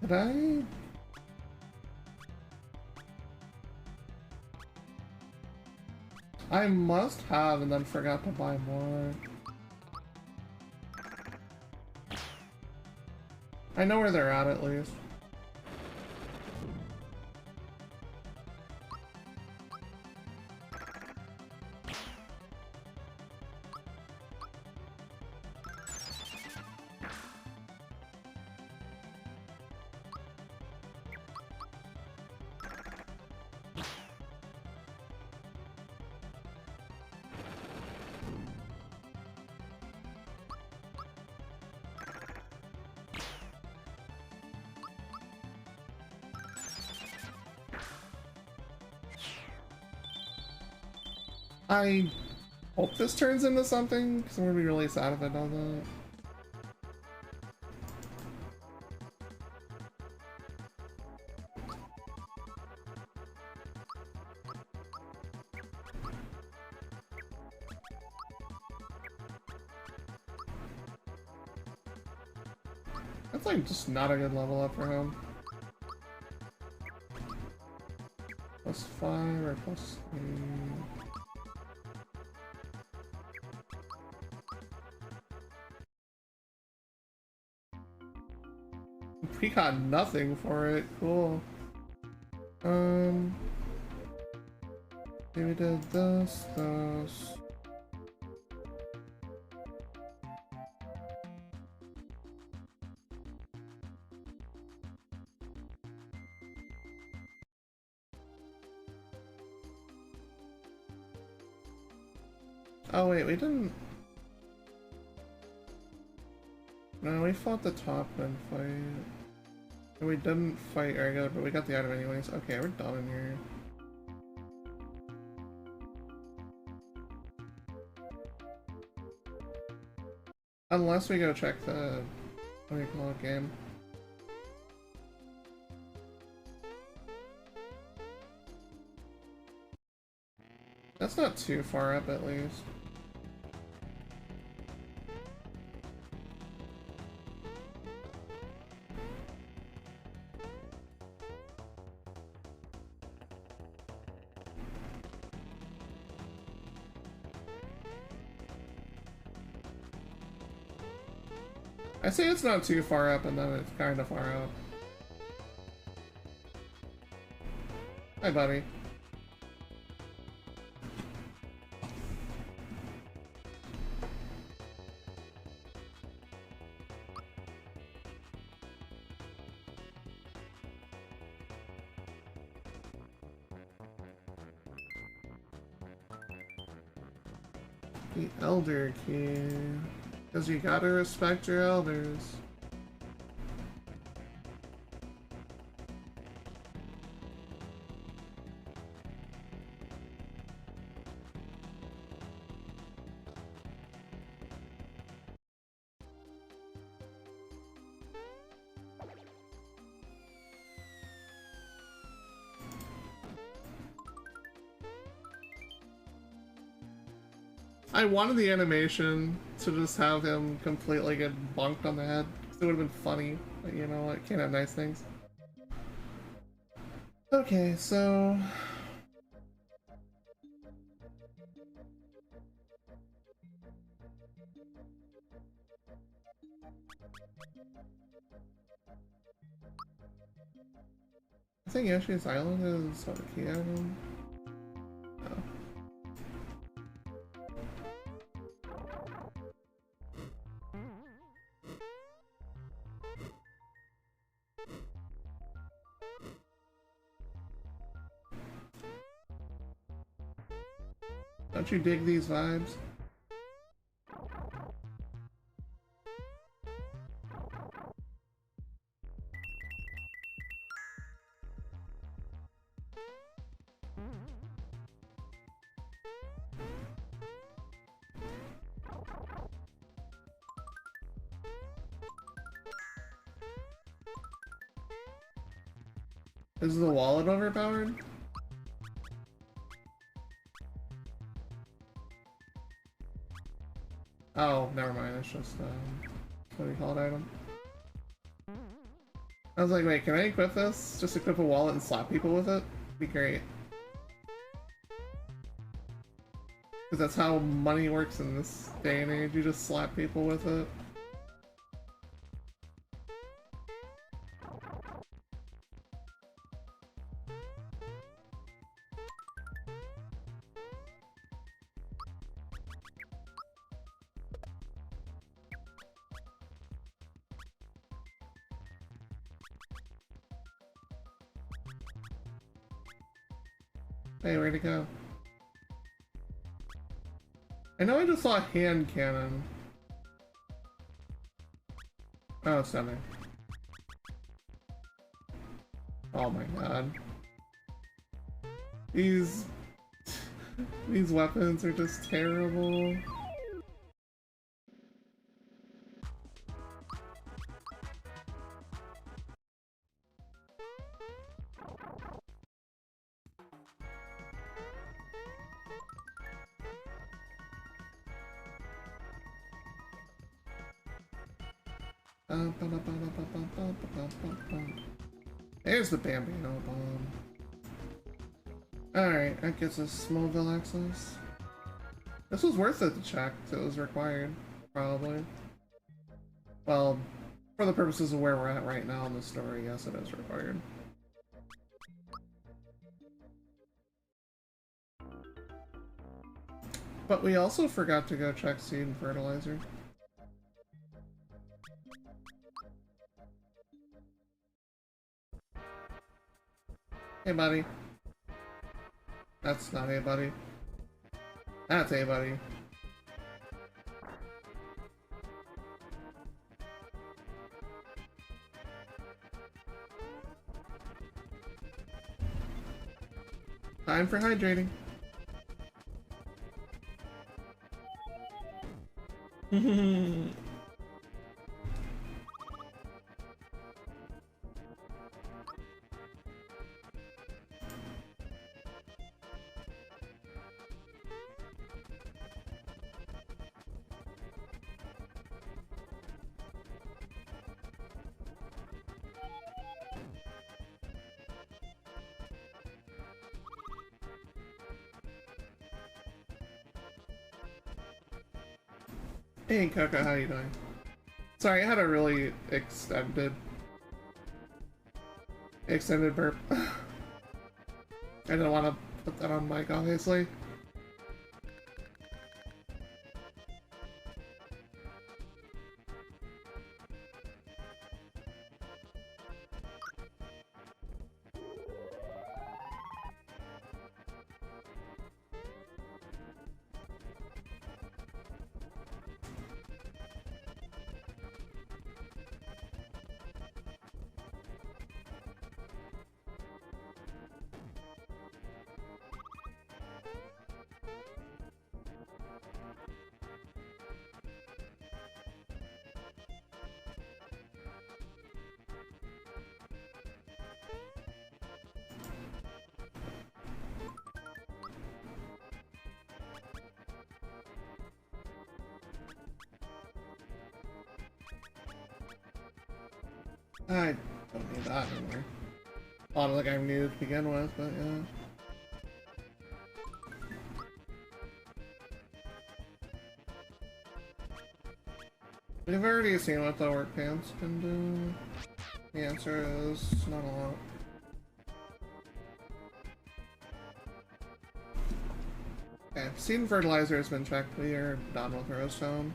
Did I? I must have and then forgot to buy more. I know where they're at least. I hope this turns into something, because I'm gonna be really sad if it doesn't. That's like just not a good level up for him. +5 or +3. We got nothing for it. Cool. Maybe we did this. Oh wait, we didn't. No, we fought the top gun fight. We didn't fight Argo, but we got the item anyways. Okay, we're done in here. Unless we go check the, what do you call it, game. That's not too far up at least. I say it's not too far up, and then it's kind of far up. Hi, buddy. The Elder Key. Because you gotta respect your elders. I wanted the animation to just have him completely get bonked on the head. It would have been funny, but you know what? Can't have nice things. Okay, so... I think Yoshi's Island is what, a key item? Oh. Don't you dig these vibes? Is the wallet overpowered? Oh, never mind. It's just what do you call it, item? I was like, wait, can I equip this? Just equip a wallet and slap people with it? Be great. Because that's how money works in this day and age. You just slap people with it. Hey, where'd it go? I know I just saw a hand cannon. Oh, it's down there. Oh my god. These weapons are just terrible. There's the Bambino bomb. Alright, that gets us Smallville access. This was worth it to check, so it was required, probably. Well, for the purposes of where we're at right now in the story, yes, it is required. But we also forgot to go check seed and fertilizer. Hey, buddy. That's not a buddy. That's a buddy. Time for hydrating. Hey Coco, how you doing? Sorry, I had a really extended burp. I didn't want to put that on mic, obviously. I don't need that anymore. I don't think I'm new to begin with, but yeah. We've already seen what the work pants can do. The answer is not a lot. Okay, seed and fertilizer has been checked. We are done with Rosestone.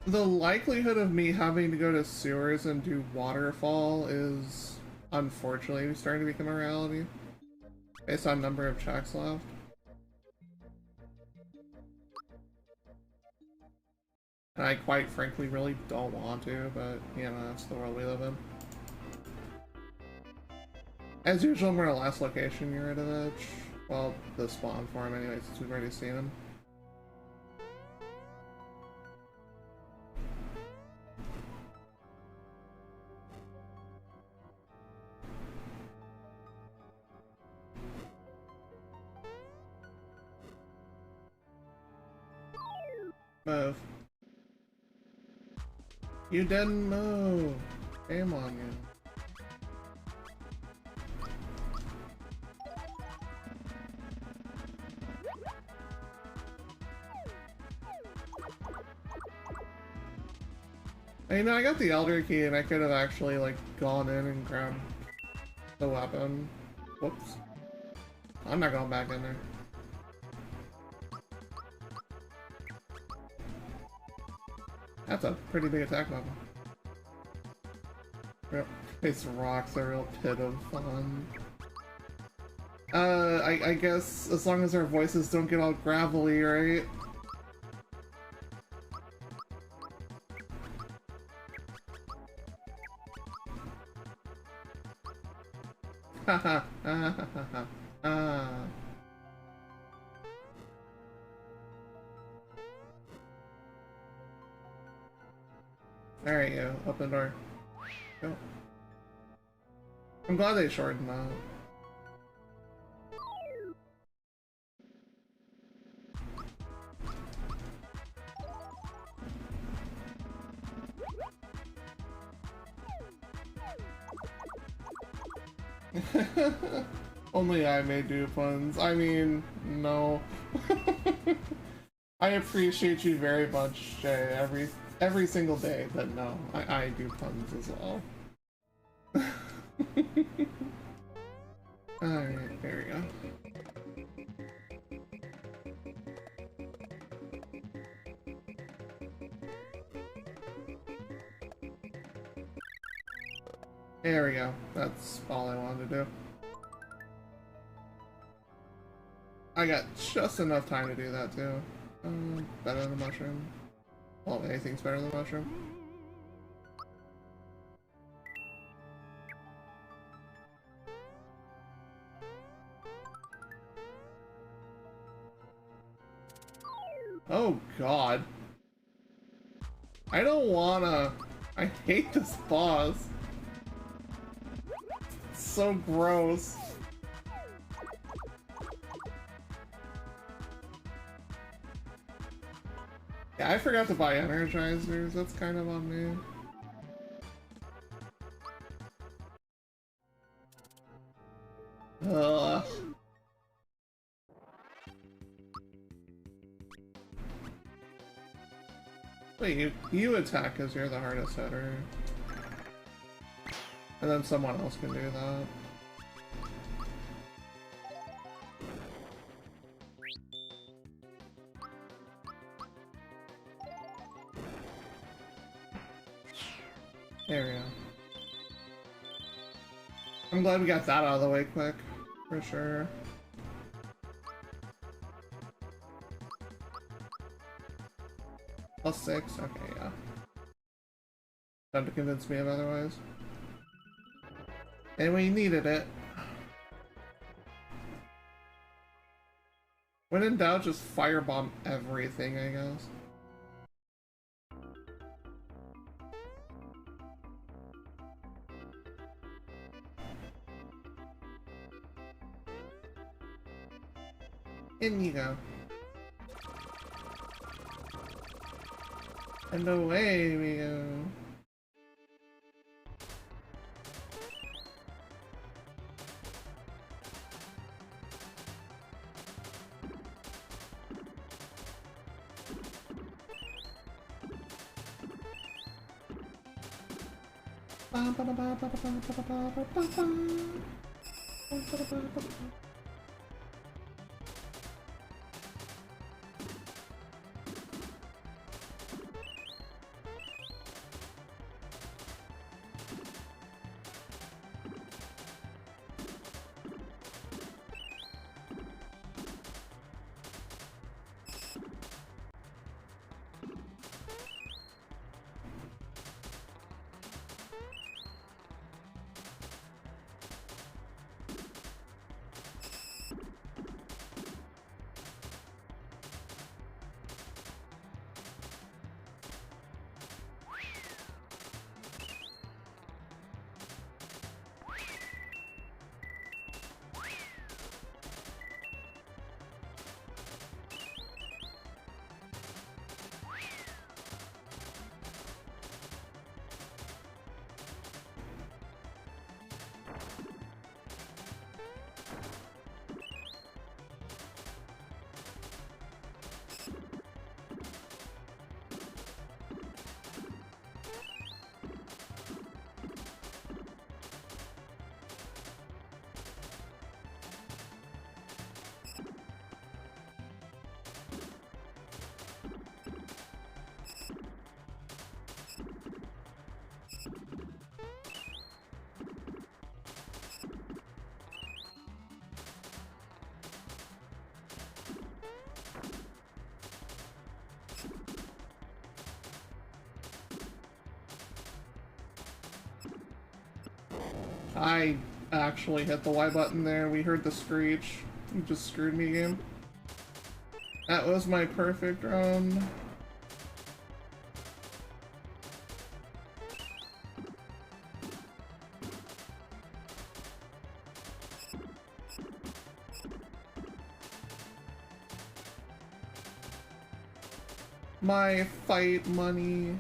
The likelihood of me having to go to sewers and do waterfall is unfortunately starting to become a reality based on number of checks left. And I quite frankly really don't want to, but you know, that's the world we live in. As usual, I'm our last location, Rando. Well, the spawn for him anyway, since we've already seen him. Move. You didn't move. Shame on you. I know I got the Elder Key and I could have actually like gone in and grabbed the weapon. Whoops. I'm not going back in there. That's a pretty big attack weapon. Yep. These rocks are a real pit of fun. I guess as long as our voices don't get all gravelly, right? Haha. There you go. Open the door. Go. I'm glad they shortened that. Only I may do puns. I mean, no. I appreciate you very much, Jay, every single day, but no, I do puns as well. Alright, there we go. There we go. That's all I wanted to do. I got just enough time to do that too. Better than the mushroom. Well, anything's better than the mushroom. Oh god. I don't wanna. I hate this boss. It's so gross. Yeah, I forgot to buy energizers. That's kind of on me. Ugh. Wait, you attack because you're the hardest hitter. And then someone else can do that. There we go. I'm glad we got that out of the way quick, for sure. +6? Okay, yeah. Time to convince me of otherwise. And we needed it. When in doubt, just firebomb everything, I guess. In you go. And away we go. I actually hit the Y button there. We heard the screech. You just screwed me, game. That was my perfect run. My fight money.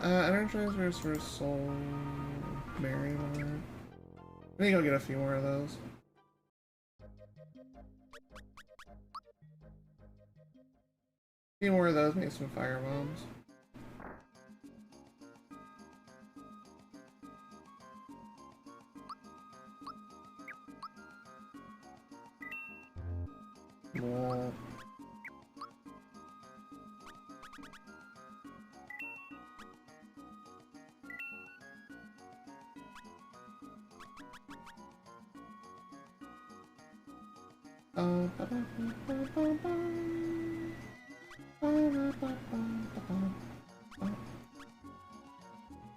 Energizers for Soul Merrymore. I think I'll get a few more of those. A few more of those, maybe some fire bombs. Well,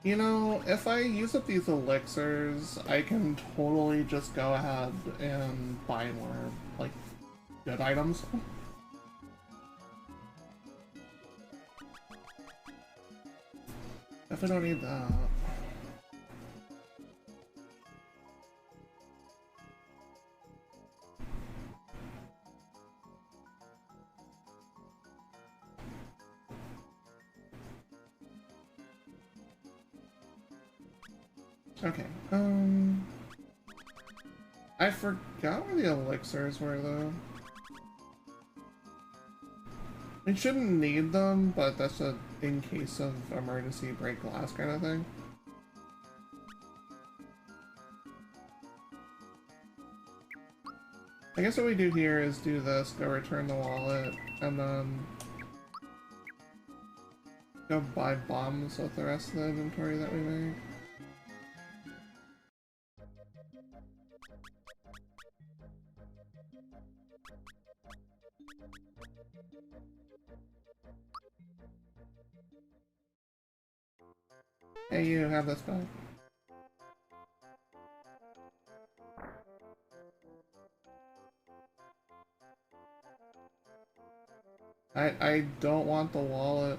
you know, if I use up these elixirs, I can totally just go ahead and buy more, like, good items. If I don't need that. Okay, I forgot where the elixirs were, though. We shouldn't need them, but that's a in case of emergency break glass kind of thing. I guess what we do here is do this, go return the wallet, and then go buy bombs with the rest of the inventory that we make. Hey, you have this back. I don't want the wallet.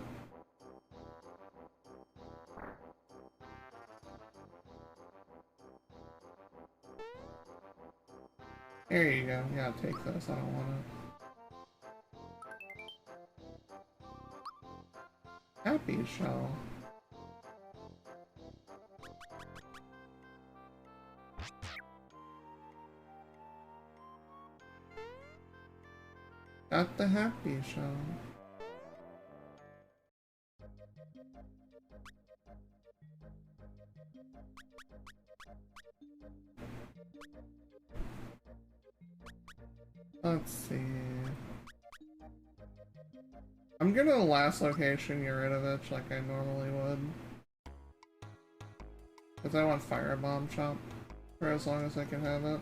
There you go. Yeah, take this. I don't want it. Happy shell. Got the happy shell. Let's see. I'm gonna last location get rid of it like I normally would. Because I want Firebomb Chop for as long as I can have it.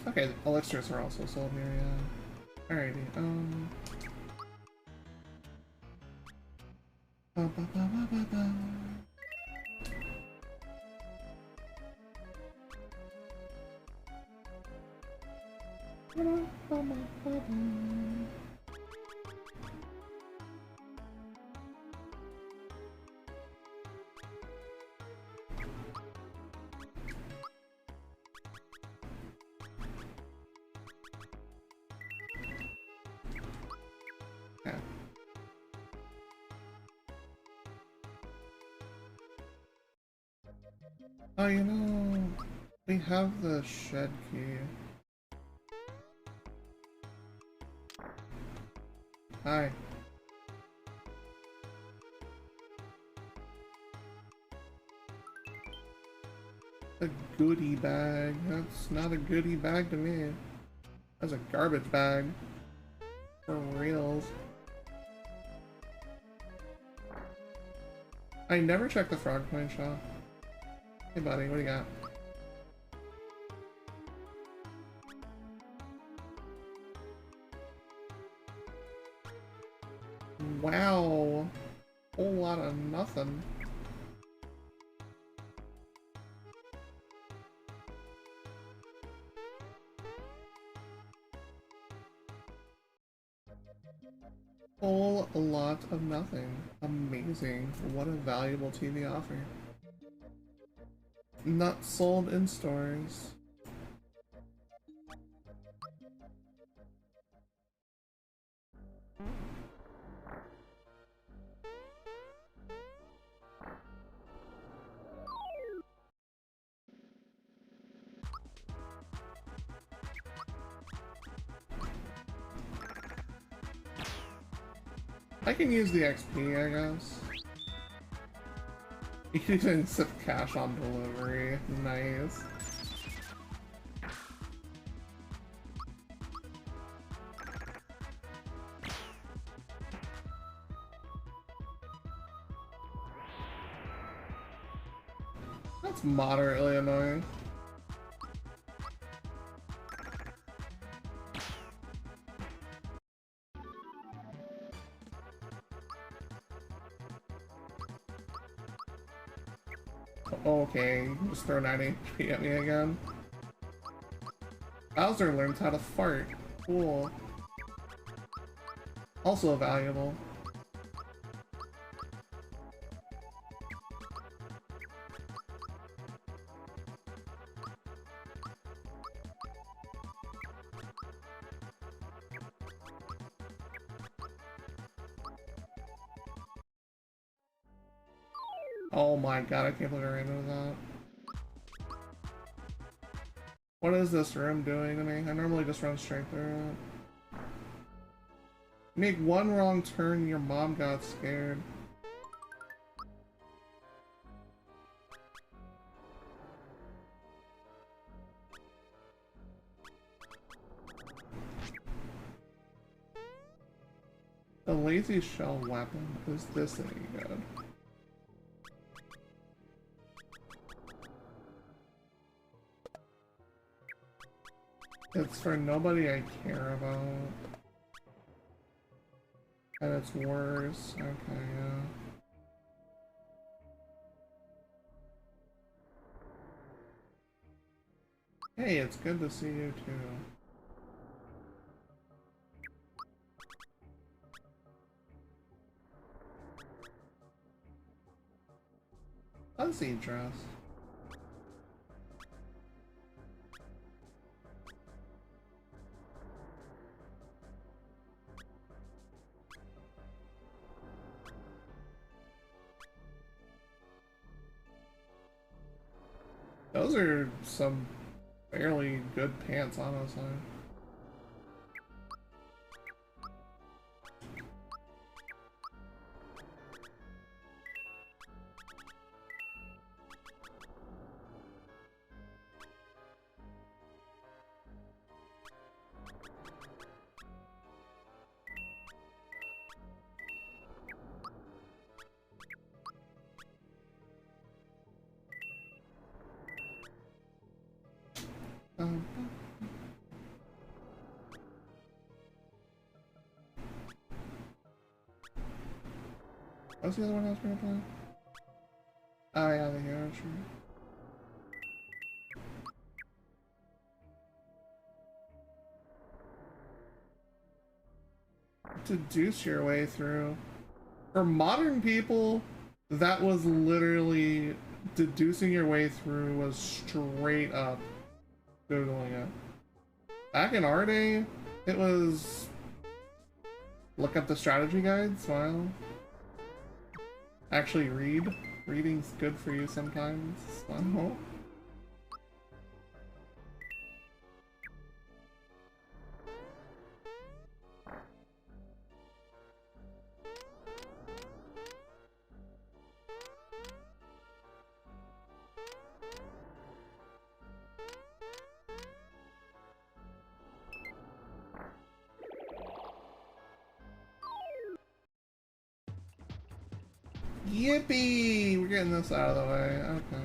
Okay, elixirs are also sold here, yeah. Alrighty, Ba, ba, ba, ba, ba, ba. Ba, ba, ba, ba, ba. Yeah. Oh, you know, we have the shed key. Hi. A goodie bag. That's not a goodie bag to me. That's a garbage bag. For reals. I never checked the frog coin shop. Hey buddy, what do you got? Wow. Whole lot of nothing. Whole lot of nothing. Amazing. What a valuable TV offer. Not sold in stores. I can use the XP, I guess. You can accept cash on delivery. Nice. That's moderately annoying. Okay, just throw 9 HP at me again. Bowser learns how to fart. Cool. Also valuable. Oh my god, I can't believe I ran into that. What is this room doing to me? I normally just run straight through it. Make one wrong turn, your mom got scared. The lazy shell weapon. Is this any good? It's for nobody I care about. And it's worse. Okay, yeah. Hey, it's good to see you too. Fuzzy dress. Those are some fairly good pants, honestly. What's the other one I was gonna play? Oh yeah, the hero tree. Deduce your way through. For modern people, that was literally deducing your way through was straight up Googling it. Back in our day, it was look up the strategy guide, smile. Actually read. Reading's good for you sometimes. Smile. Yippee! We're getting this out of the way. Okay.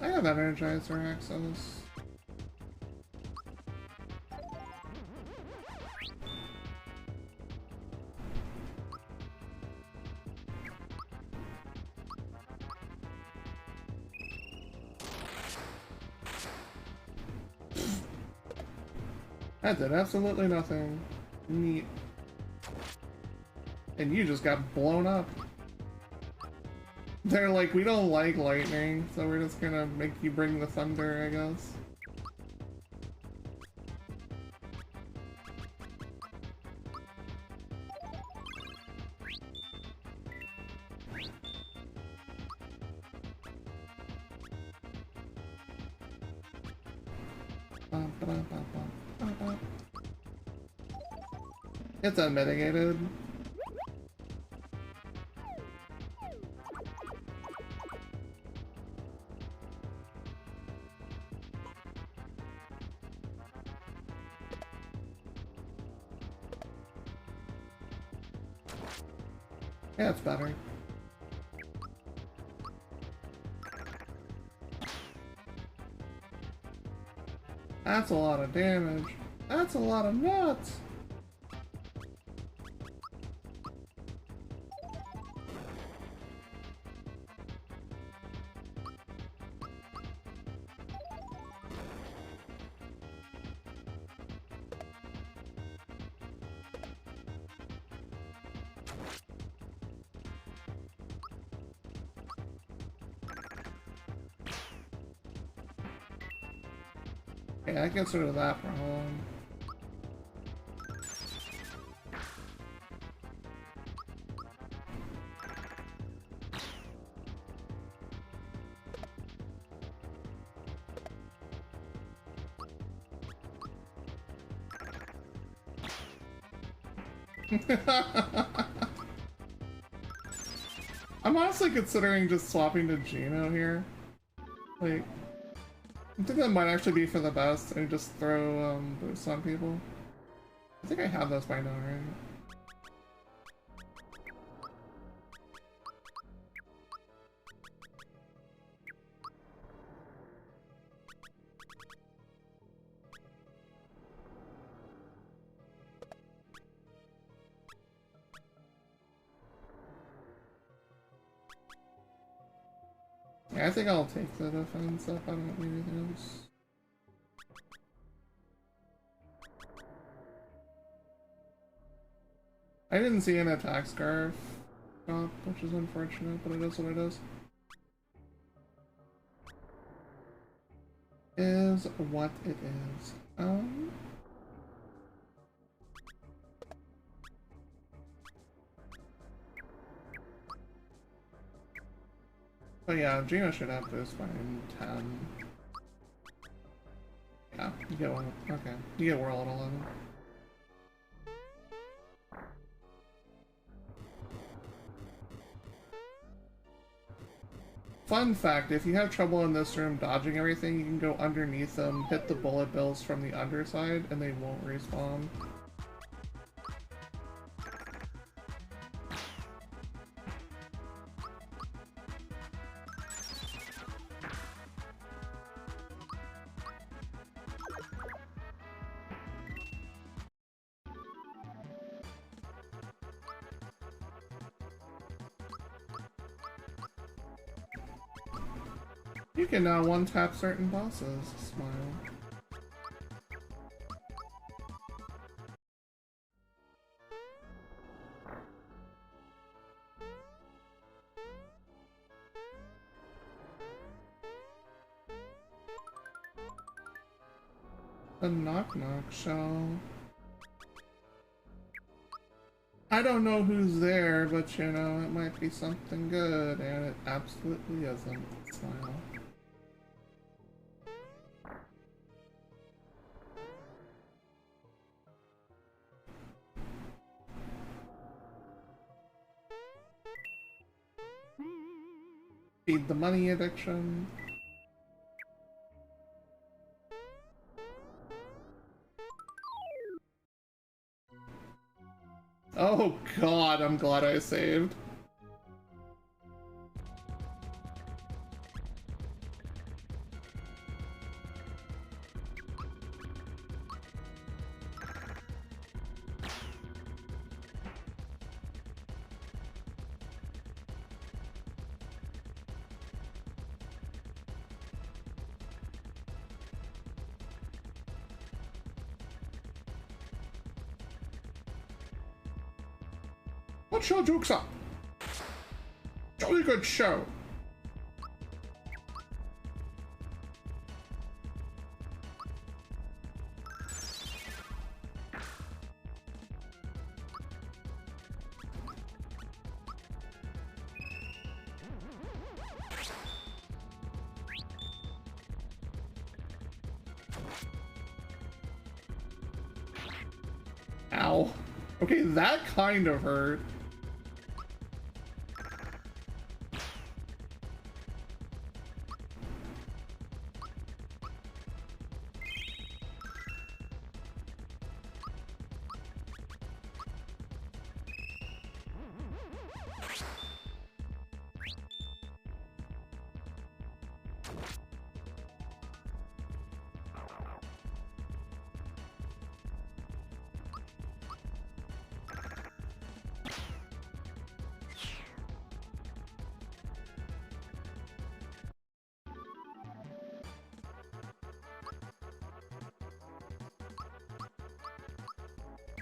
I have Energizer access. That did absolutely nothing. Neat. And you just got blown up. They're like, we don't like lightning, so we're just gonna make you bring the thunder, I guess. It's unmitigated. Yeah, it's better. That's a lot of damage. That's a lot of nuts. Yeah, I get rid of that problem. I'm honestly considering just swapping to Geno here. Like, I think that might actually be for the best, and just throw boosts on people. I think I have those by now, right? Yeah, I think I'll take the defense up. I don't need anything else. I didn't see an attack scarf drop, which is unfortunate, but it is what it is. Is what it is. But yeah, Geno should have boost by 10. Yeah, you get one. Okay, you get Whirl at 11. Fun fact, if you have trouble in this room dodging everything, you can go underneath them, hit the bullet bills from the underside, and they won't respawn. You can now one-tap certain bosses. Smile. The Knock Knock Shell. I don't know who's there, but you know, it might be something good, and it absolutely isn't. Smile. Feed the money addiction. Oh god, I'm glad I saved. What's your jokes up? Jolly good show. Ow. Okay, that kind of hurt.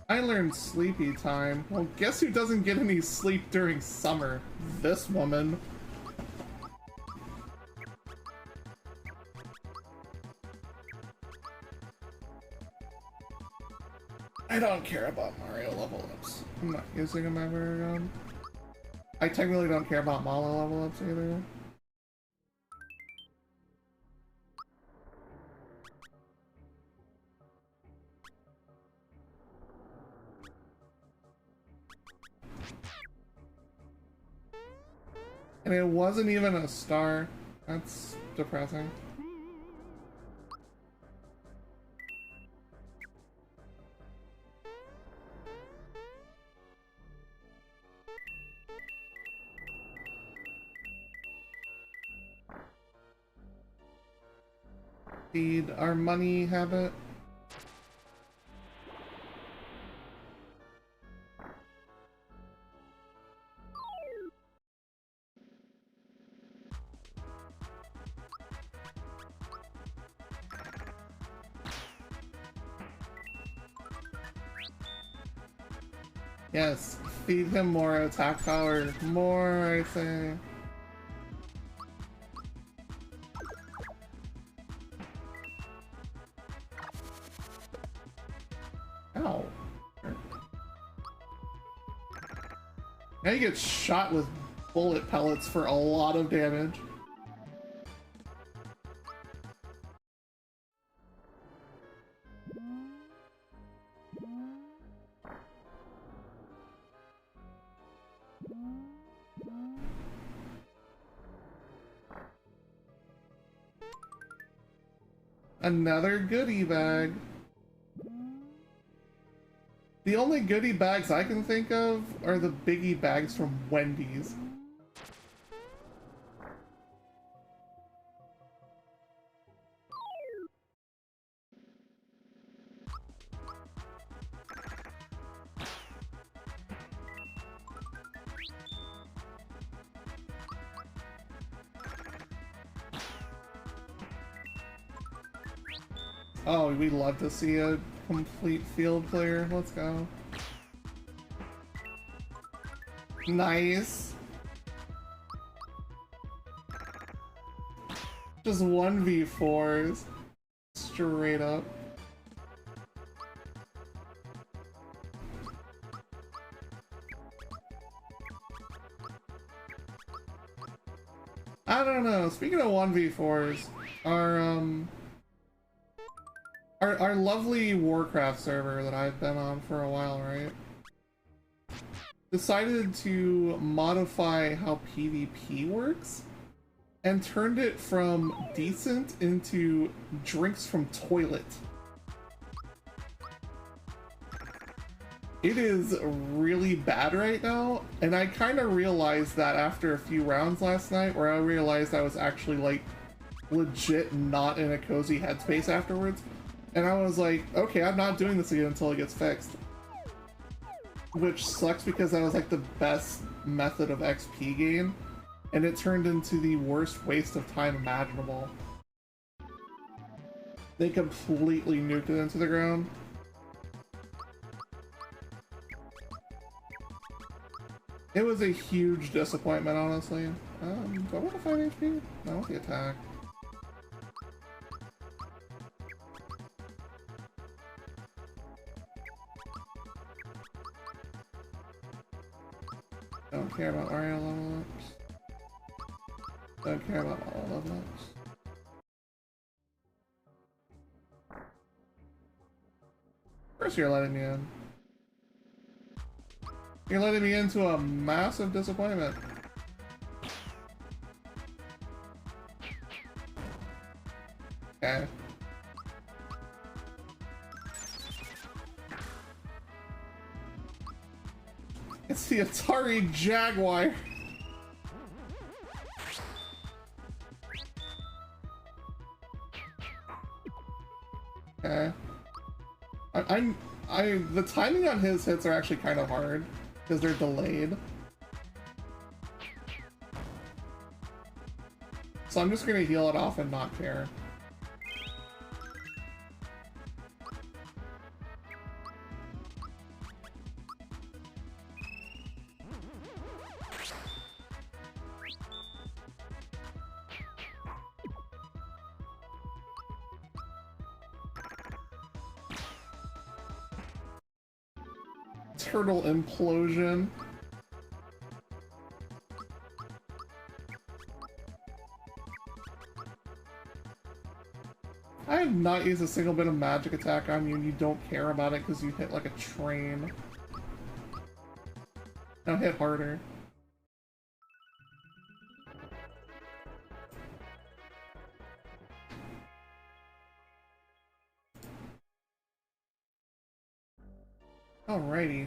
I learned sleepy time. Well, guess who doesn't get any sleep during summer? This woman. I don't care about Mario level ups. I'm not using them ever. I technically don't care about Malo level ups either. And it wasn't even a star. That's depressing. Feed our money habit. Yes, feed him more attack power. More, I say. Ow. Now he gets shot with bullet pellets for a lot of damage. Another goodie bag. The only goodie bags I can think of are the biggie bags from Wendy's. Oh, we'd love to see a complete field clear. Let's go. Nice. Just 1v4s. Straight up. I don't know. Speaking of 1v4s, our lovely Warcraft server that I've been on for a while, right? Decided to modify how PvP works. and turned it from decent into drinks from toilet. It is really bad right now, and I kind of realized that after a few rounds last night, where I realized I was actually, like, legit not in a cozy headspace afterwards, and I was like, okay, I'm not doing this again until it gets fixed. Which sucks because that was, like, the best method of XP gain, and it turned into the worst waste of time imaginable. They completely nuked it into the ground. It was a huge disappointment, honestly. Do I want to fight HP? No, I want the attack. Don't care about Aria level ups. Don't care about all level ups. First, you're letting me in. You're letting me into a massive disappointment. Okay. It's the Atari Jaguar. Okay. The timing on his hits are actually kind of hard because they're delayed. So I'm just gonna heal it off and not care. Turtle implosion. I have not used a single bit of magic attack on you and you don't care about it because you hit like a train. Now hit harder. Alrighty.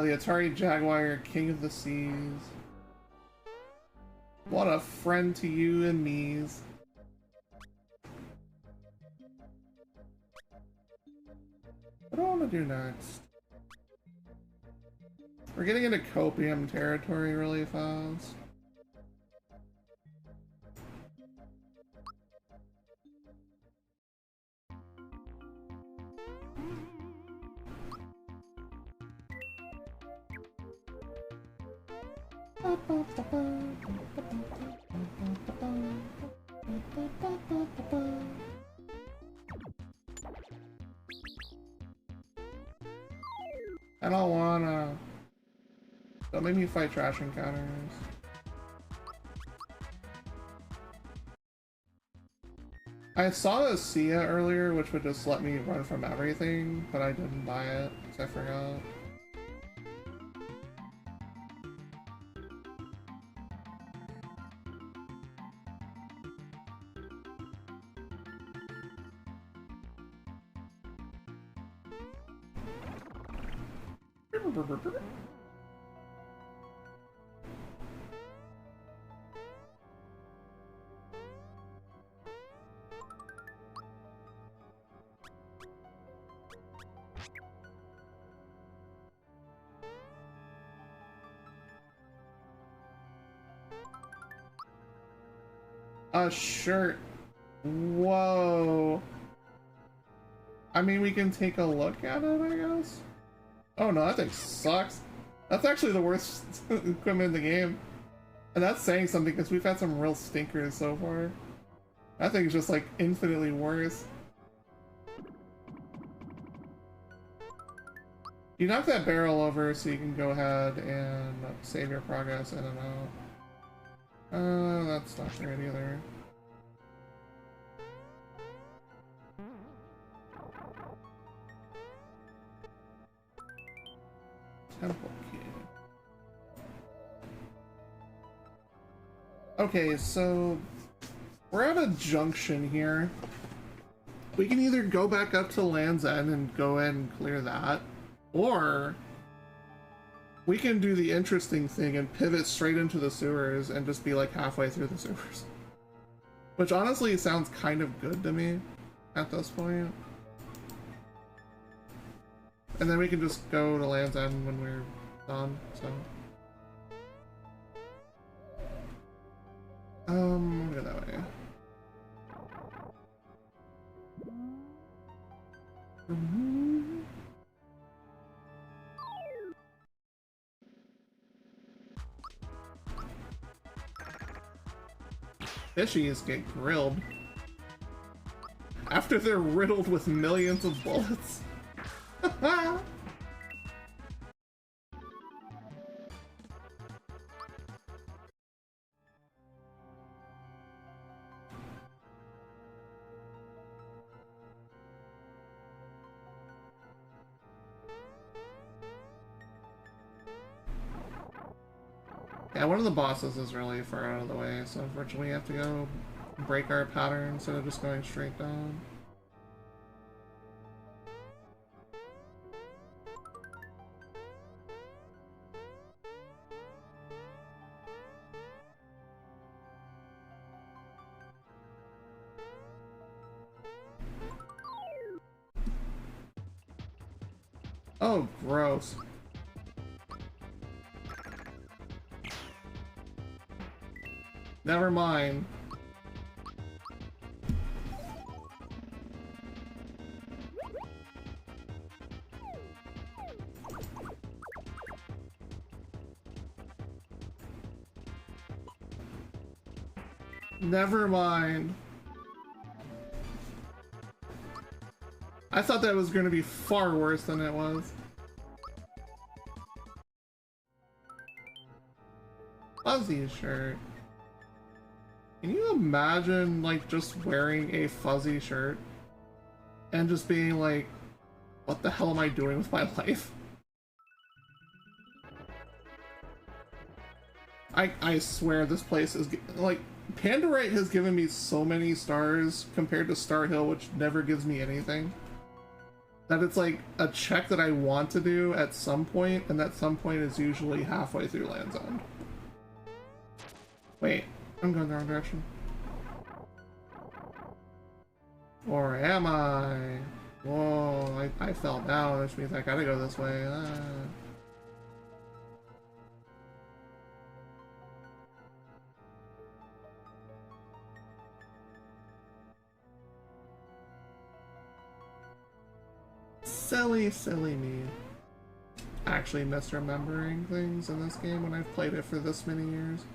The Atari Jaguar, King of the Seas. What a friend to you and me's. What do I want to do next? We're getting into copium territory really fast. I don't wanna. Don't make me fight trash encounters. I saw a Sia earlier, which would just let me run from everything, but I didn't buy it because I forgot. A shirt. Whoa. I mean, we can take a look at it, I guess. Oh no, that thing sucks. That's actually the worst equipment in the game. And that's saying something because we've had some real stinkers so far. That thing's just like infinitely worse. You knock that barrel over so you can go ahead and save your progress in and out. That's not great either. Temple key. Okay, so we're at a junction here. We can either go back up to Land's End and go ahead and clear that, or we can do the interesting thing and pivot straight into the sewers and just be like halfway through the sewers. Which honestly sounds kind of good to me at this point. And then we can just go to Land's End when we're done, so. We'll go that way. Fishies get grilled after they're riddled with millions of bullets. Yeah, one of the bosses is really far out of the way, so unfortunately we have to go break our pattern instead of just going straight down. Oh, gross. Never mind. Never mind. I thought that was going to be far worse than it was. Fuzzy shirt. Can you imagine, like, just wearing a fuzzy shirt and just being like, what the hell am I doing with my life? I swear this place is, like, Pandorite has given me so many stars compared to Star Hill, which never gives me anything, that it's like a check that I want to do at some point, and that some point is usually halfway through Land's End. Wait. I'm going the wrong direction. Or am I? Whoa, I fell down, which means I gotta go this way. Silly, silly me. Actually misremembering things in this game when I've played it for this many years.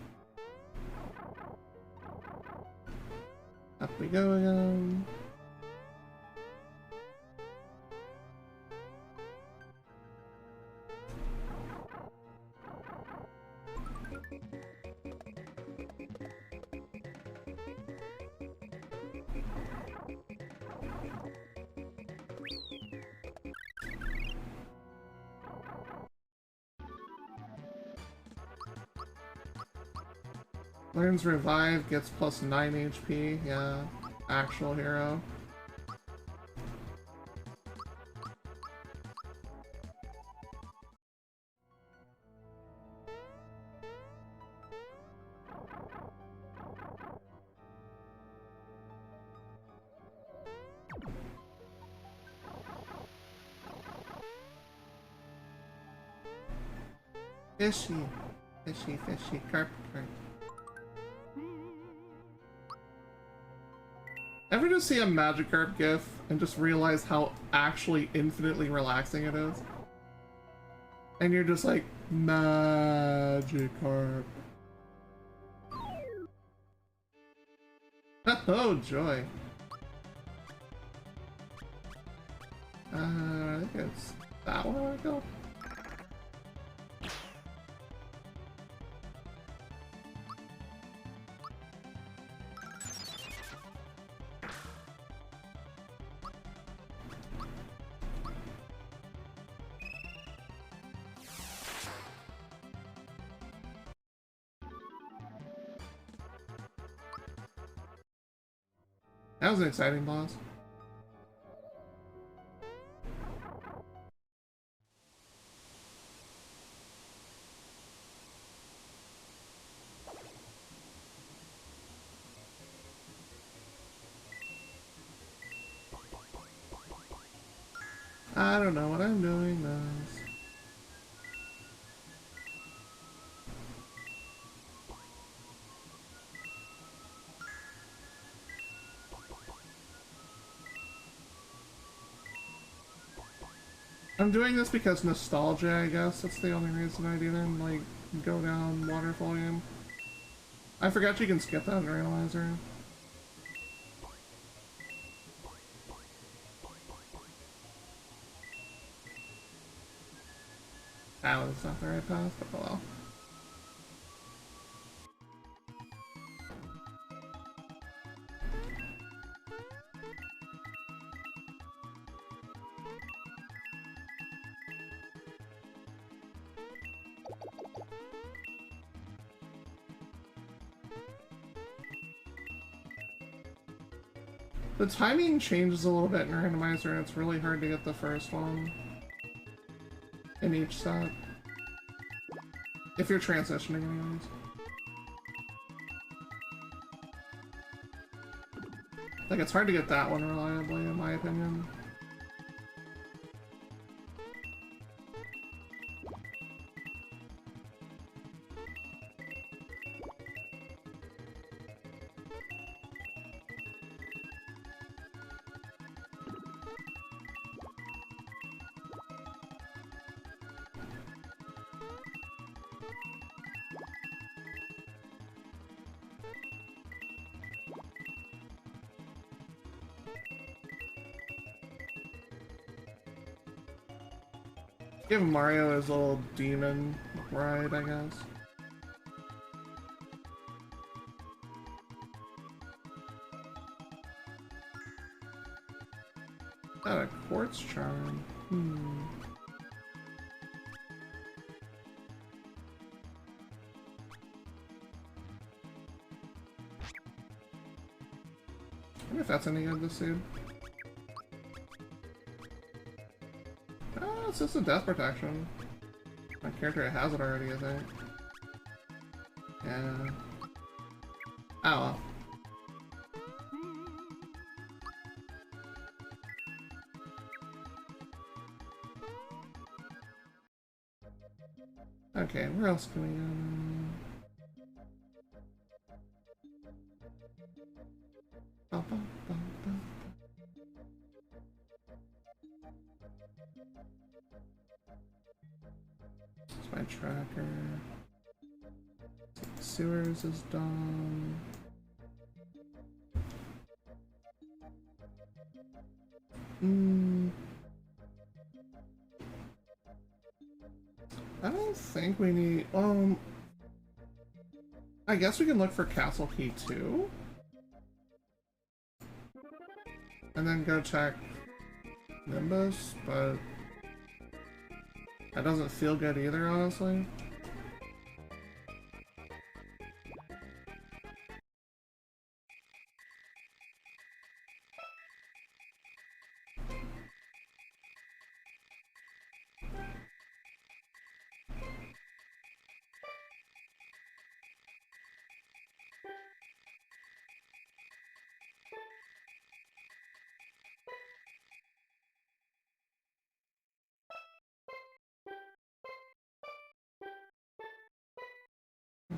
Up we go again. Learns revive, gets plus 9 HP, yeah. Actual hero. Fishy, fishy, fishy, carp, carp. Ever just see a Magikarp gif and just realize how actually infinitely relaxing it is? And you're just like, Magikarp. Oh, joy. I think it's that one I go. That was an exciting boss. I don't know what I'm doing this. I'm doing this because nostalgia, I guess. That's the only reason I didn't, like, go down waterfall game. I forgot you can skip that in Randomizer. That was not the right path, but oh well. The timing changes a little bit in Randomizer, and it's really hard to get the first one in each set. If you're transitioning anyways. Like, it's hard to get that one reliably, in my opinion. Give Mario his little demon ride, I guess. Got a quartz charm. I wonder if that's any good, this seed. Oh, it's just a death protection. My character has it already, I think. Yeah. Oh well. Okay, where else can we go? It's my tracker. Sewers is done. I don't think we need, I guess we can look for Castle Key 2. And then go check Nimbus, but that doesn't feel good either, honestly.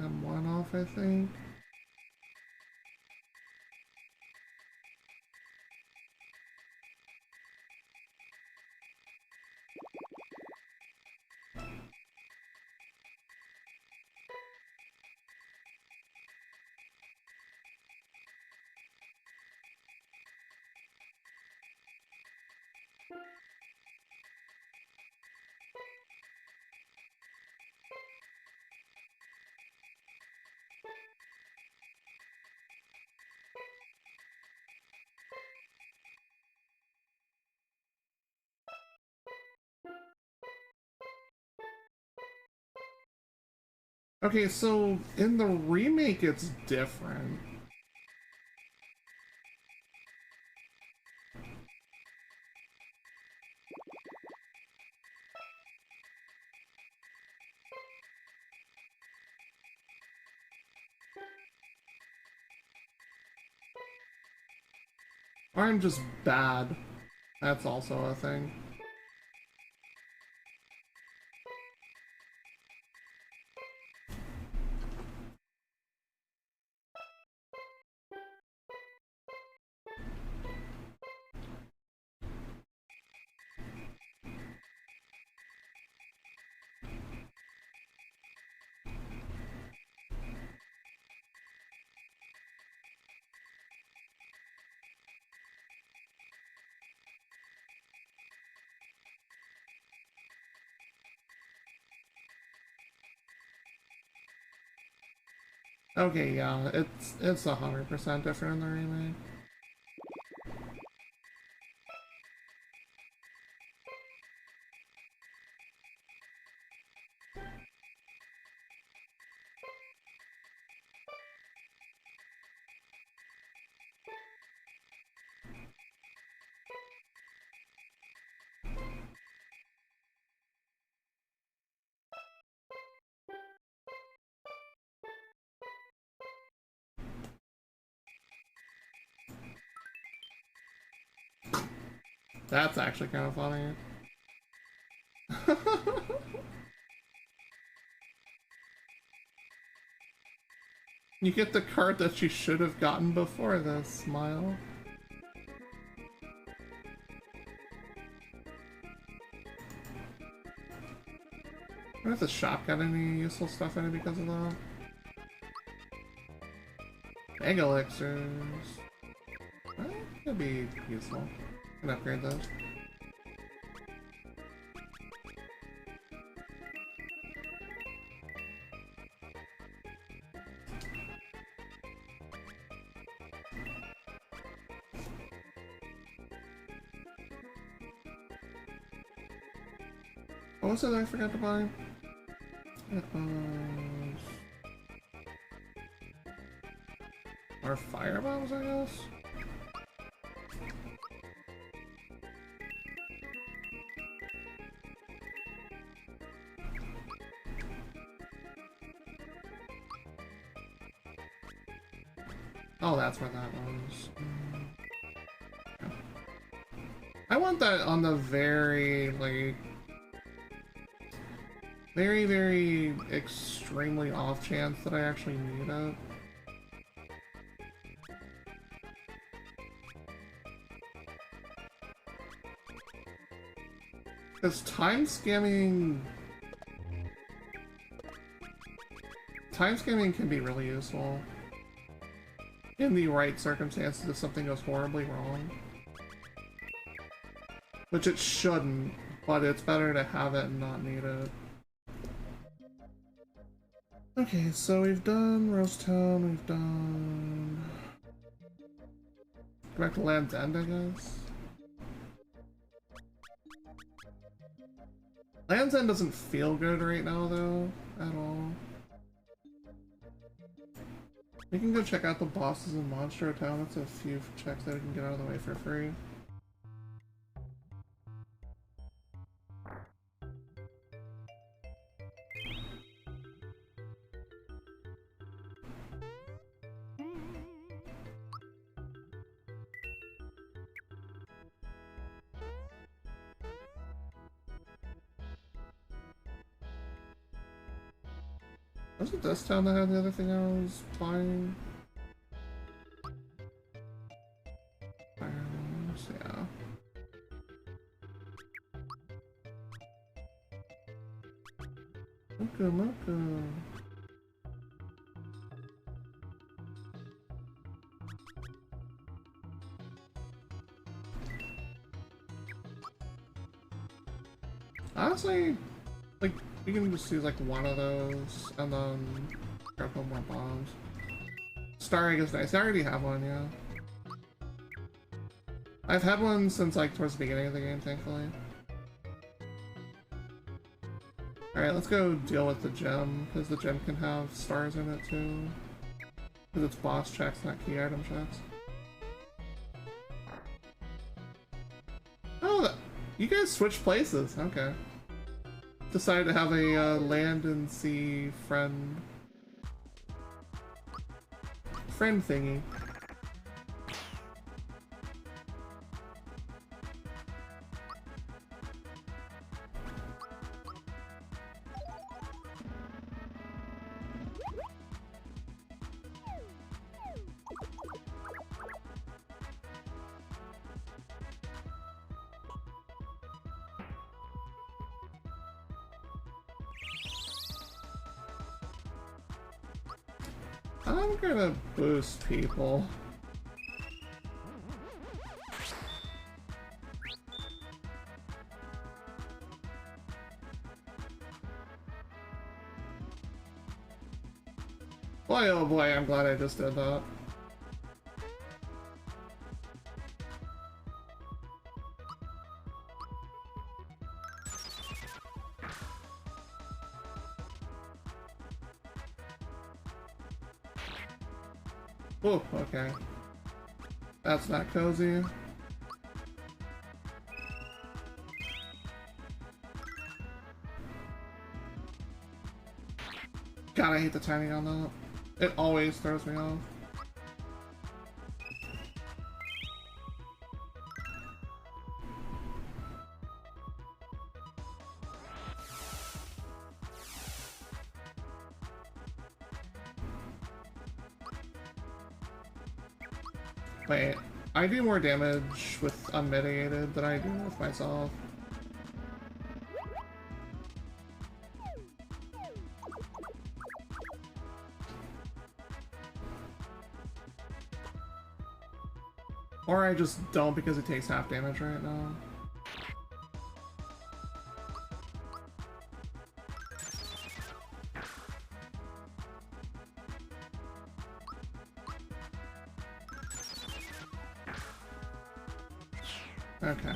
I'm one off, I think. Okay, so in the remake it's different. Or I'm just bad. That's also a thing. Okay, yeah, it's 100% different in the remake. That's actually kind of funny. You get the card that you should have gotten before this, smile. I wonder if the shop got any useful stuff in it because of that. Egg elixirs. That could be useful. Can upgrade those. What was it I forgot to buy? Headphones. Or firebombs, I guess? Oh, that's where that was. Yeah. I want that on the very, like... very extremely off chance that I actually need it. Because time scamming can be really useful in the right circumstances if something goes horribly wrong. Which it shouldn't, but it's better to have it and not need it. Okay, so we've done Rose Town, we've done... Go back to Land's End, I guess? Land's End doesn't feel good right now, though, at all. We can go check out the bosses in Monster Town. That's a few checks that we can get out of the way for free. Was it this town that had the other thing I was buying? Firearms, yeah. Mocha. Honestly, like, we can just use like one of those and then grab one more bombs. Star Egg is nice. I already have one, yeah. I've had one since like towards the beginning of the game, thankfully. Alright, let's go deal with the gem, because the gem can have stars in it too. Because it's boss checks, not key item checks. Oh, you guys switched places, okay. Decided to have a land and sea friend thingy. I'm gonna boost people. Boy, oh boy, I'm glad I just did that. Oh, okay. That's not cozy. God, I hate the timing on that. It always throws me off. Wait, I do more damage with unmitigated than I do with myself. Or I just don't because it takes half damage right now. Okay.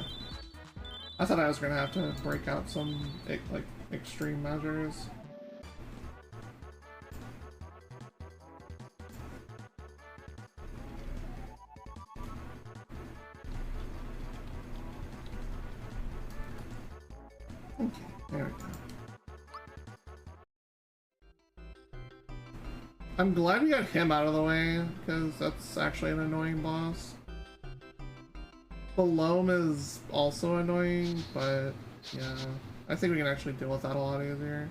I thought I was gonna have to break out some, like, extreme measures. Okay, there we go. I'm glad we got him out of the way, because that's actually an annoying boss. Belome is also annoying, but yeah, I think we can actually deal with that a lot easier.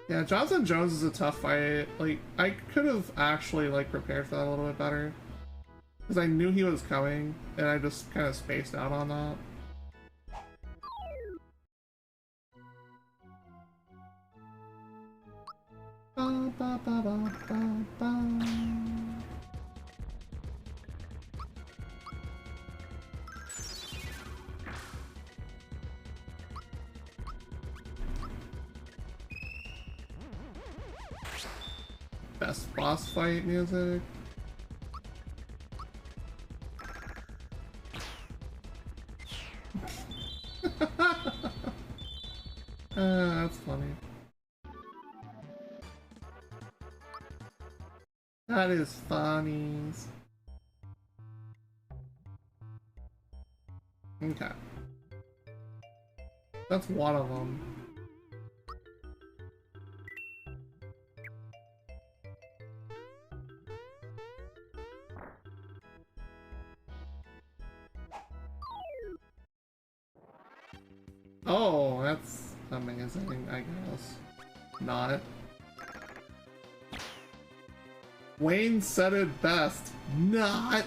Yeah, Johnson Jones is a tough fight. Like, I could have actually, like, prepared for that a little bit better. Because I knew he was coming, and I just kind of spaced out on that. Best boss fight music. That's funny. That is funny. Okay. That's one of them. Oh, that's amazing, I guess. Not. Wayne said it best. Not.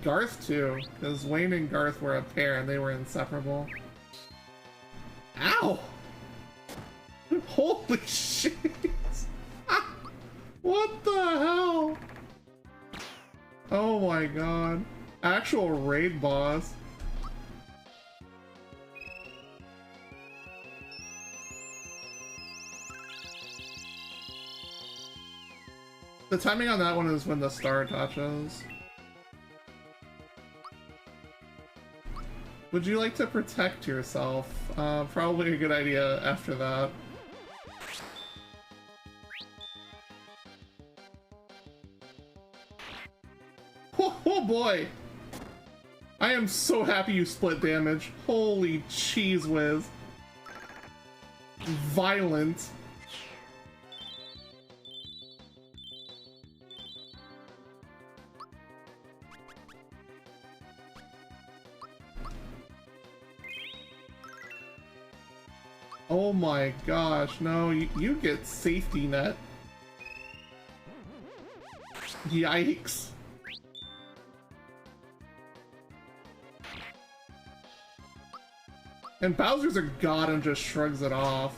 Garth too, because Wayne and Garth were a pair and they were inseparable. Ow! Holy shit! What the hell? Oh my god. Actual raid boss. The timing on that one is when the star touches. Would you like to protect yourself? Probably a good idea after that. Oh boy! I am so happy you split damage. Holy cheese whiz. Violent. Oh my gosh, no, you get safety net. Yikes. And Bowser's a god and just shrugs it off.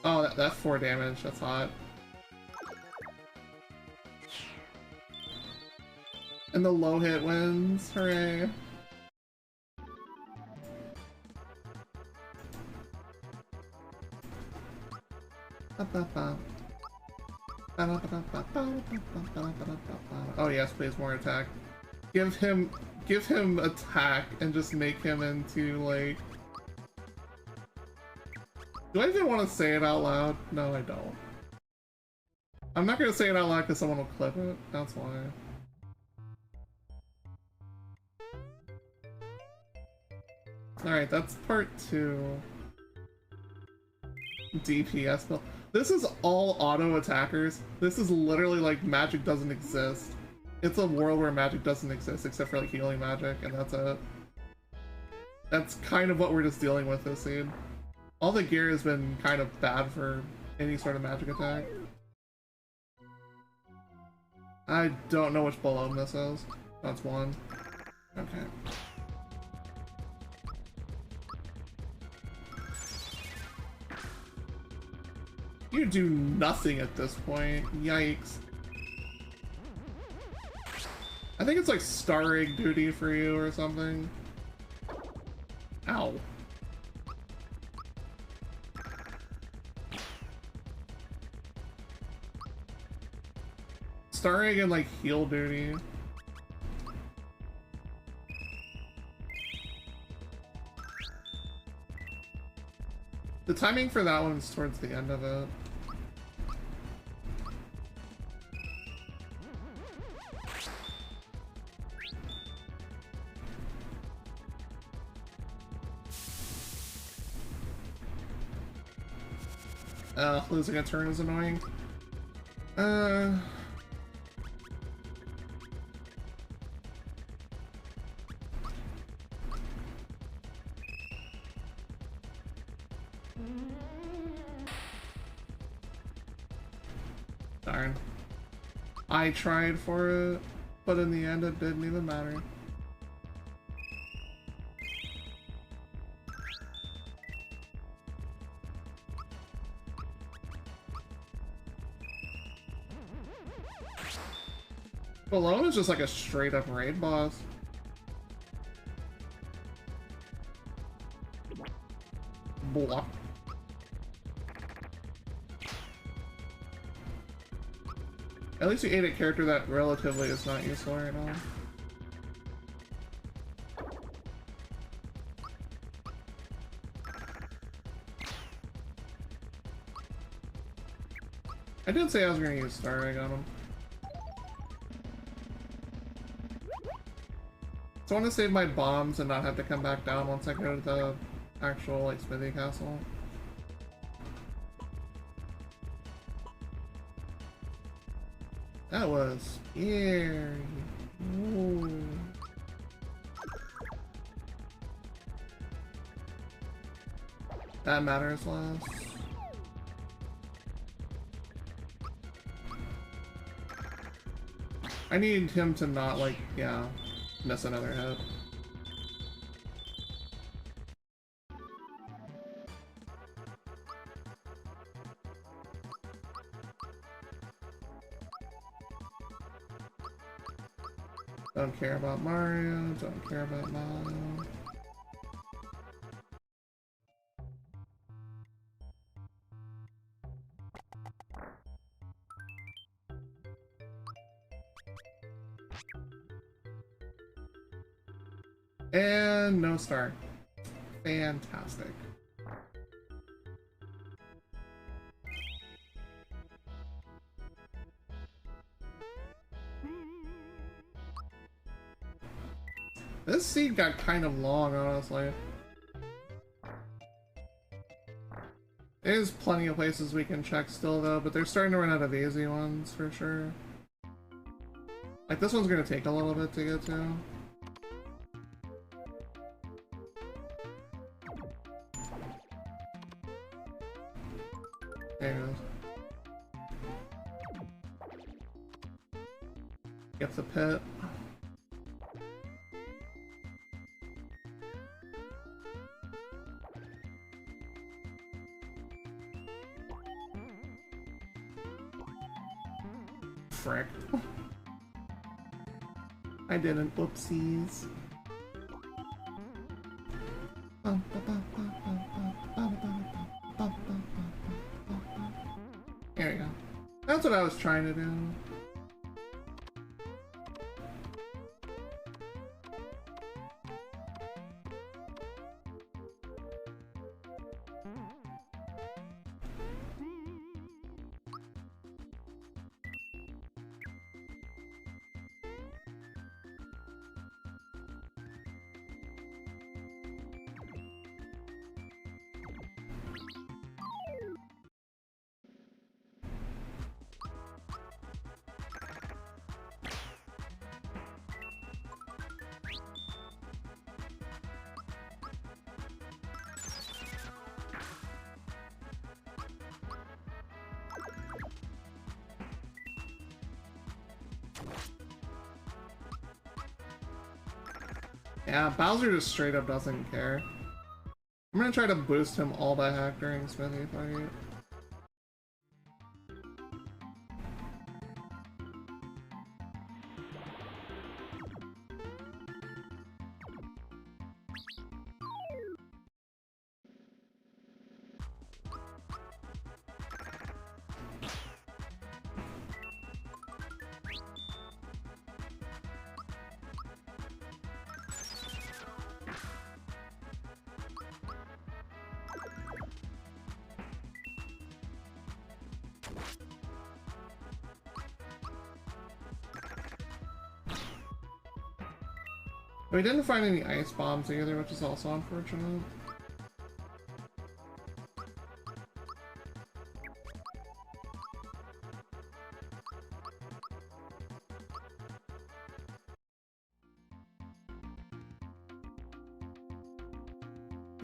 Oh, that's 4 damage, that's hot. And the low hit wins, hooray. Oh yes, please more attack. Give him attack and just make him into like... Do I even want to say it out loud? No, I don't. I'm not gonna say it out loud because someone will clip it, that's why. Alright, that's part 2. DPS build. This is all auto attackers. This is literally like magic doesn't exist. It's a world where magic doesn't exist except for like healing magic, and that's it. That's kind of what we're just dealing with this scene. All the gear has been kind of bad for any sort of magic attack. I don't know which Bologna this is. That's 1. Okay. You do nothing at this point. Yikes. I think it's like Star Egg duty for you or something. Ow. Star Egg and like heal duty. The timing for that one's towards the end of it. Losing a turn is annoying. Darn. I tried for it, but in the end it didn't even matter. Balone is just like a straight up raid boss. Blah. At least you ate a character that relatively is not useful right now. I did say I was gonna use Star Egg on him. So I want to save my bombs and not have to come back down once I go to the actual like Smithy Castle. That was scary. Ooh. That matters less. I need him to not like, yeah, miss another hit. Don't care about Mario, don't care about Mario. And no star. Fantastic. This seed got kind of long, honestly. There's plenty of places we can check still, though, but they're starting to run out of easy ones, for sure. Like, this one's gonna take a little bit to get to. the pit. Frick. I didn't. Whoopsies. There we go. That's what I was trying to do. Yeah, Bowser just straight up doesn't care. I'm gonna try to boost him all by hack during Smithy fight. We didn't find any ice bombs either, which is also unfortunate.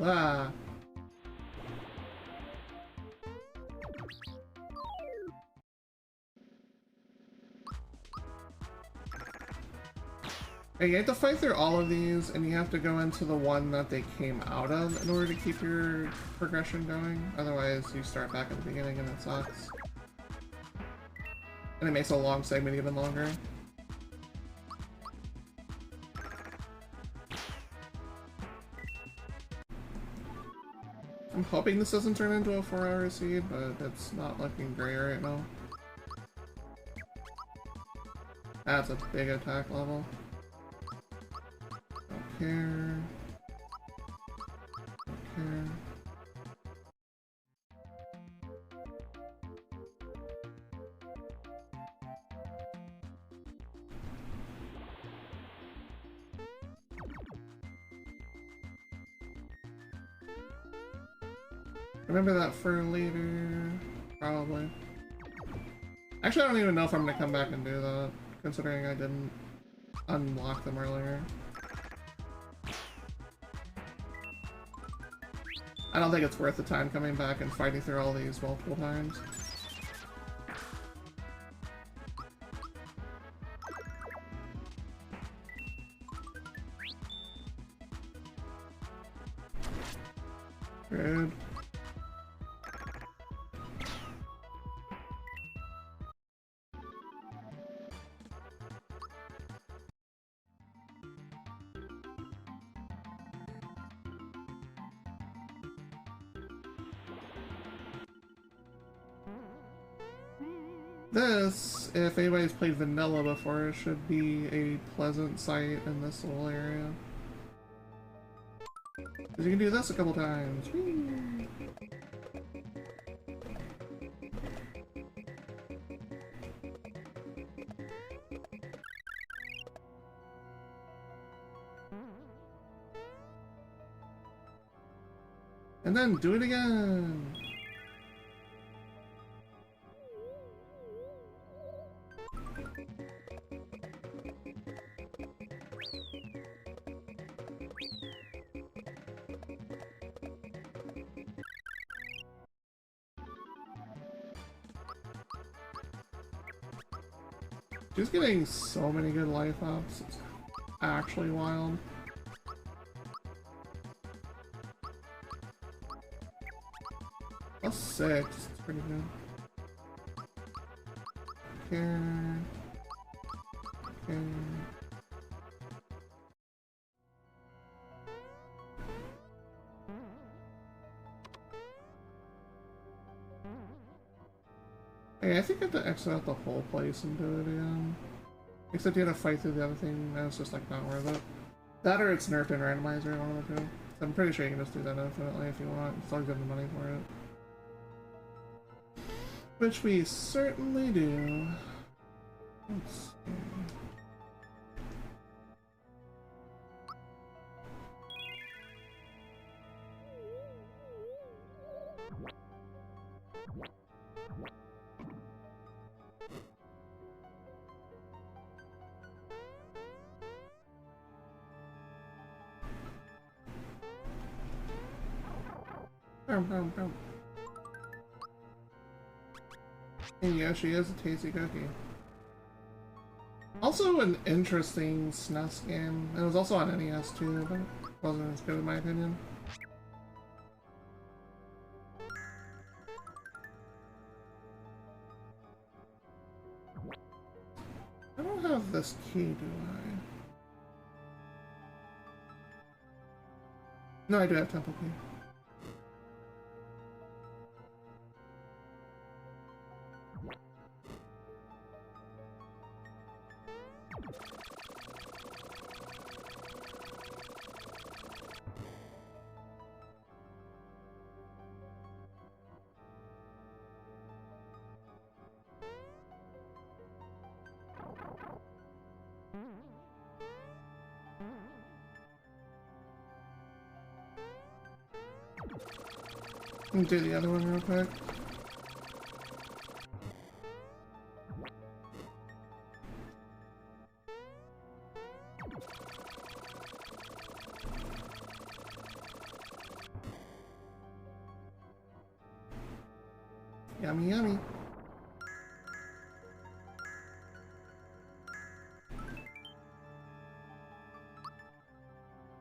Ah. You have to fight through all of these, and you have to go into the one that they came out of in order to keep your progression going. Otherwise, you start back at the beginning and it sucks. And it makes a long segment even longer. I'm hoping this doesn't turn into a 4-hour seed, but it's not looking great right now. That's a big attack level. Don't care. Don't care. Remember that for later, probably. Actually, I don't even know if I'm gonna come back and do that, considering I didn't unlock them earlier. I don't think it's worth the time coming back and fighting through all these multiple times. Good. This, if anybody's played vanilla before, should be a pleasant sight in this little area. Because you can do this a couple times. Whee! And then do it again! She's getting so many good life ups. It's actually wild. Plus 6. It's pretty good. Okay. Okay. Hey, I think I have to exit out the whole place and do it again. Except you had to fight through the other thing, and it's just like not worth it. That or it's nerfed and randomizer, one of the two. I'm pretty sure you can just do that infinitely if you want. It's all good the money for it. Which we certainly do. Let's see. And yeah, she is a tasty cookie. Also an interesting SNES game. It was also on NES too, but it wasn't as good in my opinion. I don't have this key, do I? No, I do have temple key. Let me do the other one real quick. Yummy, yummy.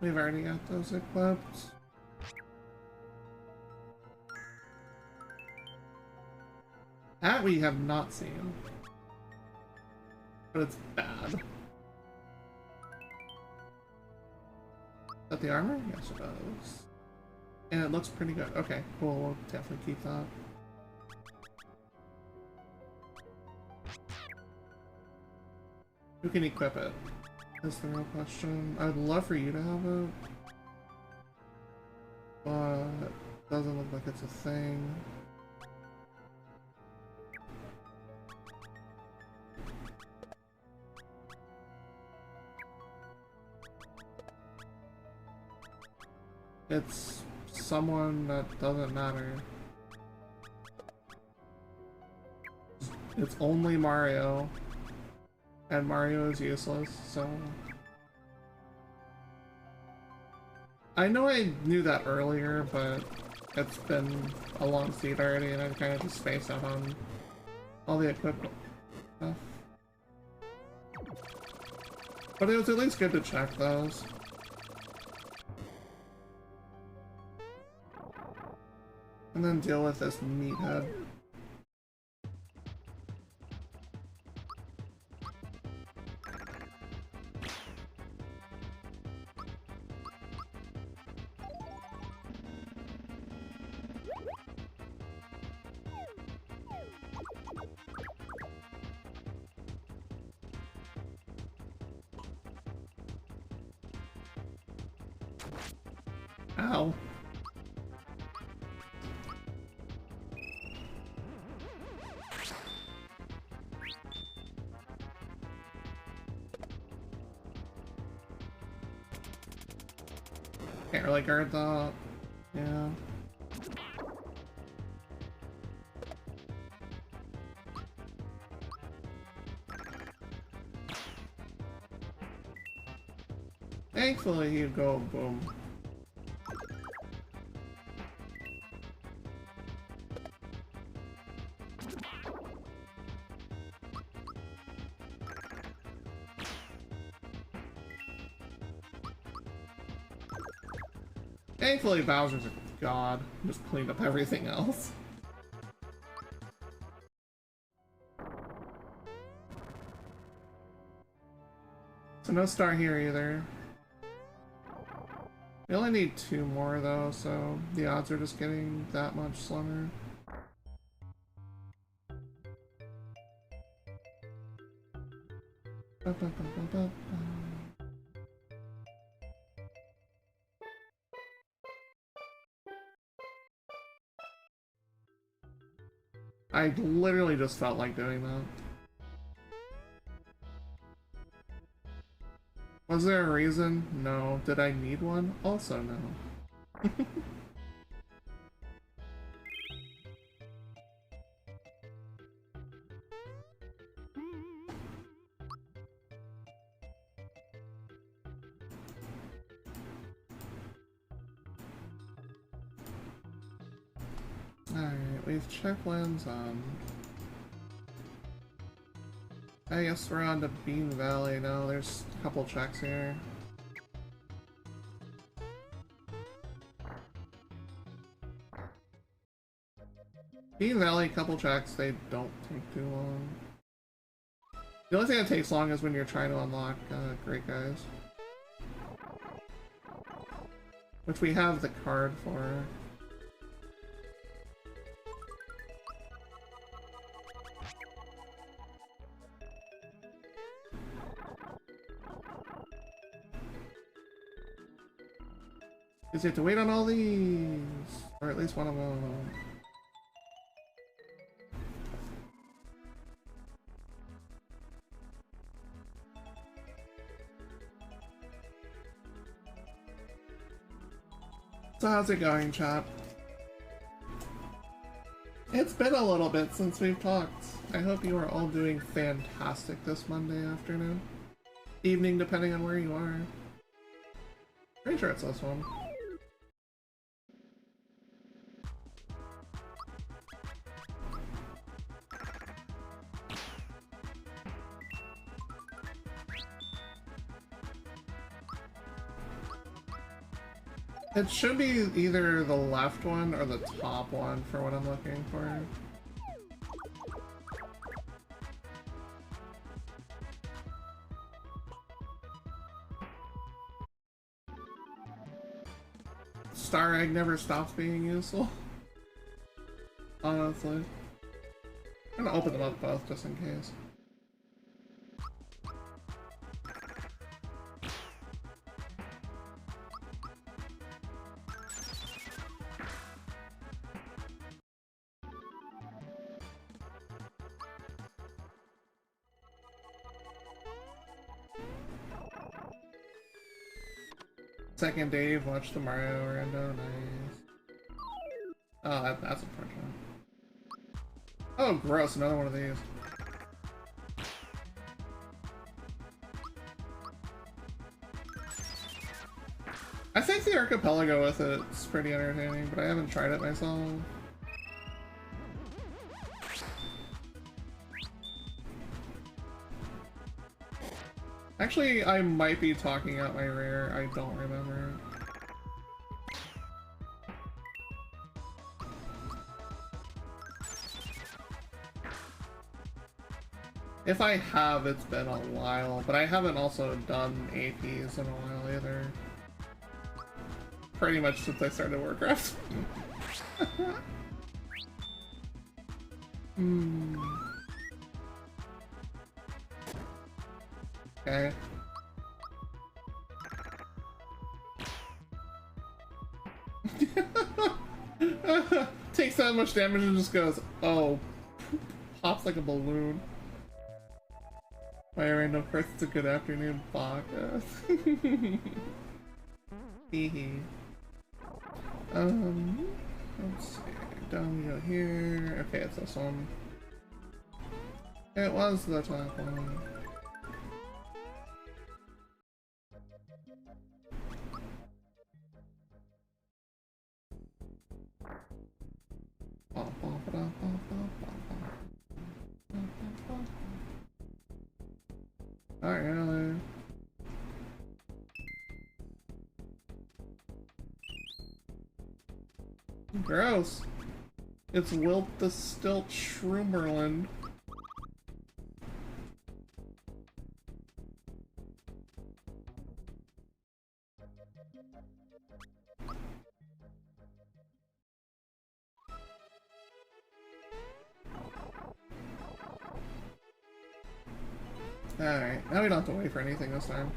We've already got those equipped. That we have not seen. But it's bad. Is that the armor? Yes, it does. And it looks pretty good. Okay, cool. We'll definitely keep that. Who can equip it? That's the real question. I'd love for you to have it. But it doesn't look like it's a thing. It's someone that doesn't matter. It's only Mario. And Mario is useless, so... I know I knew that earlier, but it's been a long seed already and I kind of just spaced out on all the equipment stuff. But it was at least good to check those. And then deal with this meathead. Ow. Can't really guard that. Yeah. Thankfully, you go boom. Thankfully, Bowser's a god. Just cleaned up everything else. So no star here either. We only need 2 more though, so the odds are just getting that much slimmer. I literally just felt like doing that. Was there a reason? No. Did I need one? Also no. Alright, we've checkpoints on. I guess we're on to Bean Valley now. There's a couple checks here. Bean Valley, couple checks, they don't take too long. The only thing that takes long is when you're trying to unlock Great Guys. Which we have the card for. Because you have to wait on all these, or at least one of them. So how's it going, chat? It's been a little bit since we've talked. I hope you are all doing fantastic this Monday afternoon. Evening, depending on where you are. Pretty sure it's this one. It should be either the left one or the top one for what I'm looking for. Star Egg never stops being useful. Honestly. I'm gonna open them up both just in case. Second Dave, watch the Mario Rando, nice. Oh, that's unfortunate. Oh, gross, another one of these. I think the archipelago with it's pretty entertaining, but I haven't tried it myself. Actually, I might be talking out my rear, I don't remember. If I have, it's been a while, but I haven't also done APs in a while either. Pretty much since I started Warcraft. Okay. Takes that much damage and just goes, oh, pops like a balloon. My random course, it's a good afternoon, Baka. Hehe. Let's see. Down we go here. Okay, it's this one. It was the top one. Alright. Gross. It's Wilt the Stilt Shroomerland. Alright, now we don't have to wait for anything this time.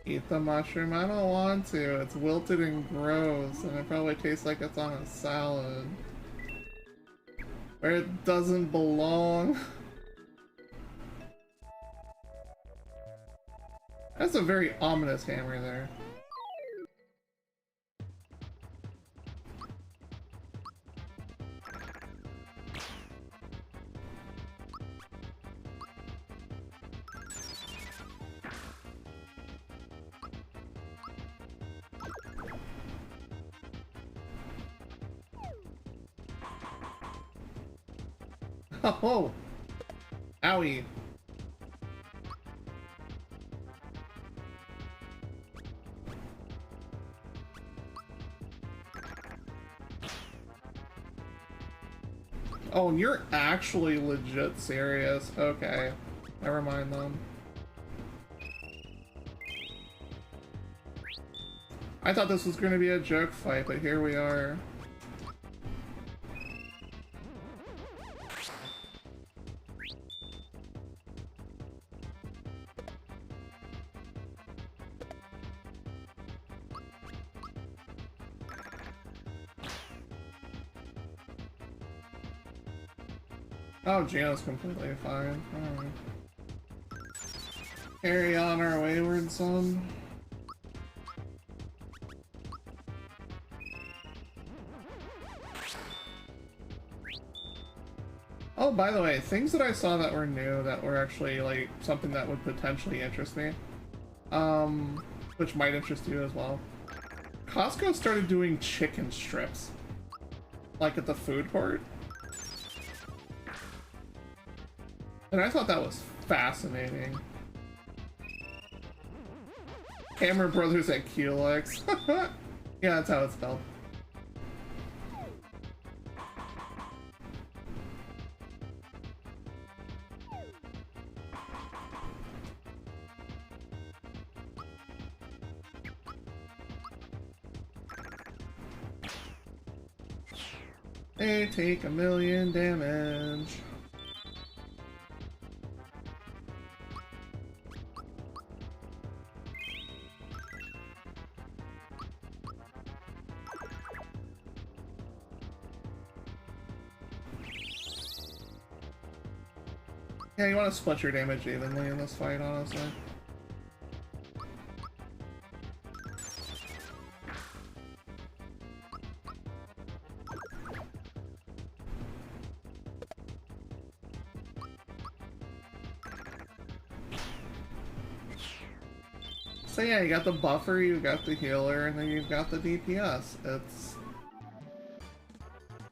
Eat the mushroom. I don't want to. It's wilted and gross, and it probably tastes like it's on a salad. Where it doesn't belong. That's a very ominous hammer there. Oh! Owie! Oh, and you're actually legit serious. Okay. Never mind then. I thought this was going to be a joke fight, but here we are. Oh, Gino's completely fine. Alright. Carry on our wayward son. Oh, by the way, things that I saw that were new, that were actually, like, something that would potentially interest me. Which might interest you as well. Costco started doing chicken strips. Like at the food court. And I thought that was fascinating. Hammer Brothers at Culex. Yeah, that's how it's spelled. They take 1,000,000 damage. Yeah, you want to split your damage evenly in this fight, honestly. So yeah, you got the buffer, you got the healer, and then you've got the DPS.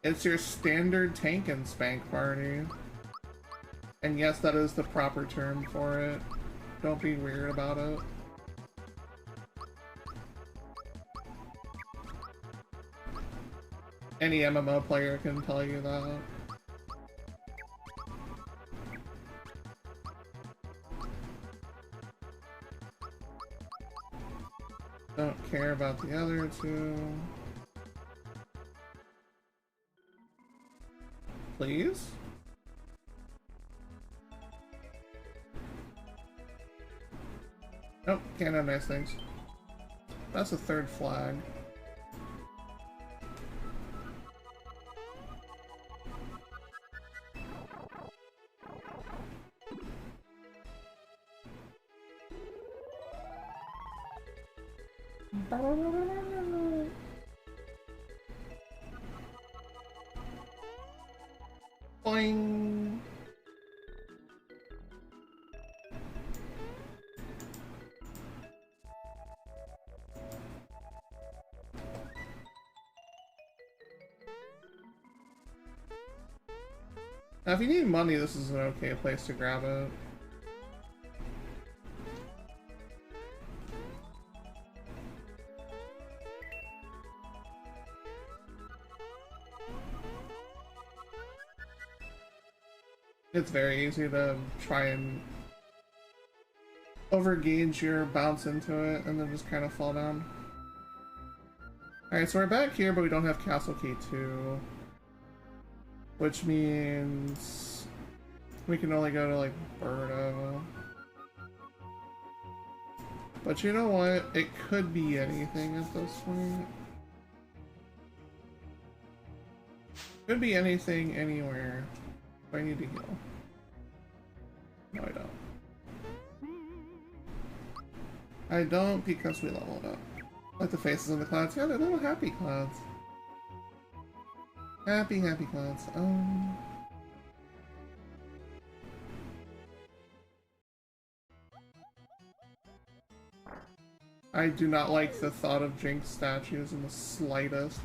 It's your standard tank and spank party. And yes, that is the proper term for it. Don't be weird about it. Any MMO player can tell you that. Don't care about the other two. Please? Nope, can't have nice things. That's a third flag. Boing. Now, if you need money, this is an okay place to grab it. It's very easy to try and overgauge your bounce into it and then just kind of fall down. Alright, so we're back here, but we don't have Castle Key 2. Which means we can only go to, like, Birdo. But you know what? It could be anything at this point. Could be anything, anywhere. Do I need to heal? No, I don't. I don't because we leveled up. Like the faces in the clouds. Yeah, they're little happy clouds. Happy, happy clouds. I do not like the thought of Jinx statues in the slightest.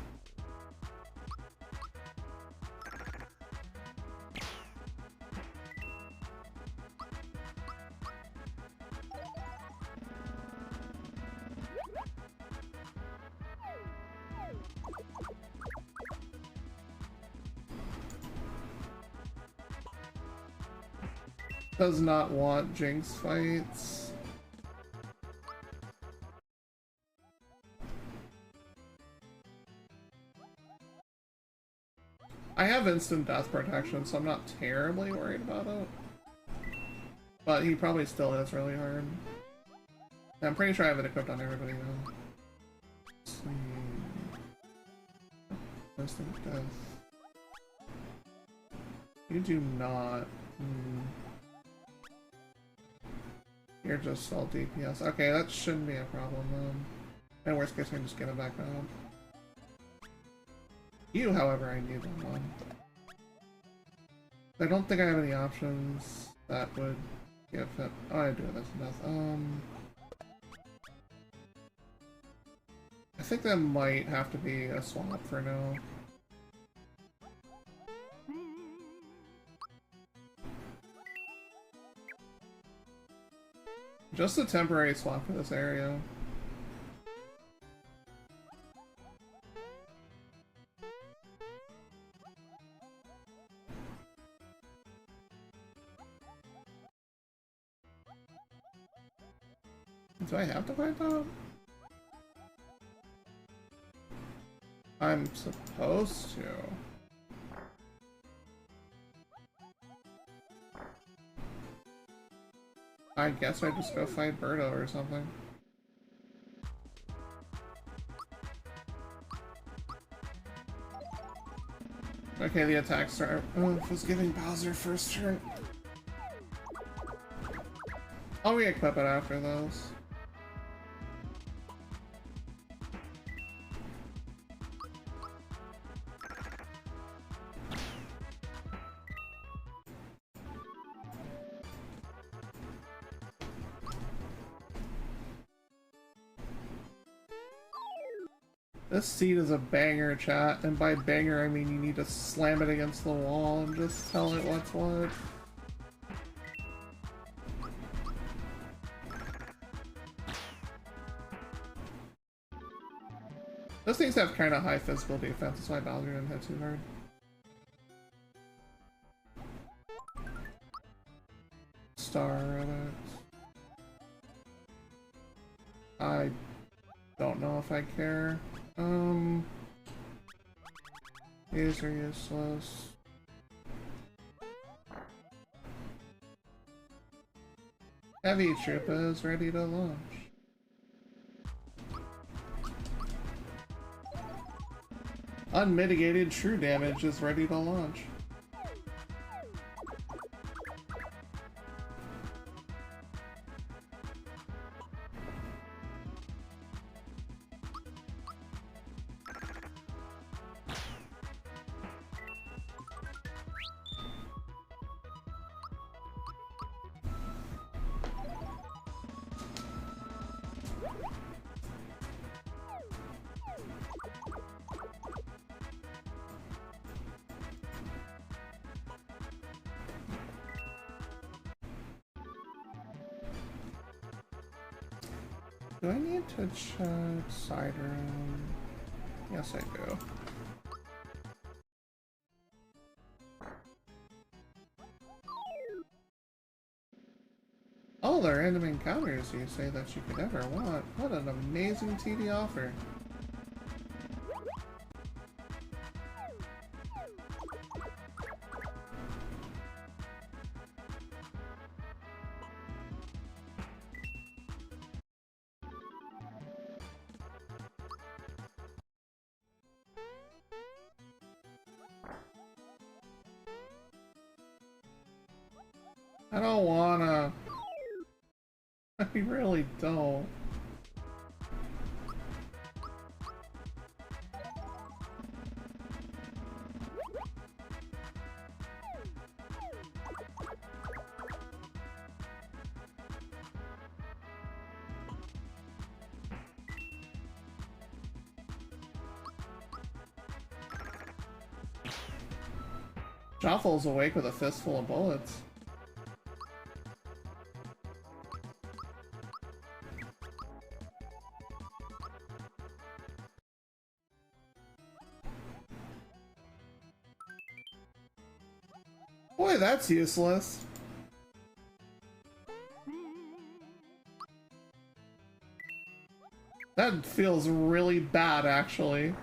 Does not want Jinx fights. I have instant death protection, so I'm not terribly worried about it. But he probably still is really hard. I'm pretty sure I have it equipped on everybody now. Let's see. Instant death. You do not. You're just all DPS. Okay, that shouldn't be a problem then. And worst case, I can just get it back up. You, however, I need one. I don't think I have any options that would give it. Oh, I do have this death. I think that might have to be a swap for now. Just a temporary swap for this area. Do I have to fight that? I'm supposed to. I guess I just go fight Birdo or something. Okay, the attack start. Oh, it was giving Bowser first turn. I'll re-equip it after those. This seed is a banger, chat, and by banger I mean you need to slam it against the wall and just tell it what's what. Those things have kind of high physical defense, that's why Bowser didn't hit too hard. Star of it. I don't know if I care. These are useless. Heavy Troopa is ready to launch. Unmitigated true damage is ready to launch. Do I need to check side room? Yes, I do. All the random encounters you say that you could ever want. What an amazing TD offer. I don't wanna. I really don't. Joffel's awake with a fistful of bullets. Boy, that's useless. That feels really bad, actually.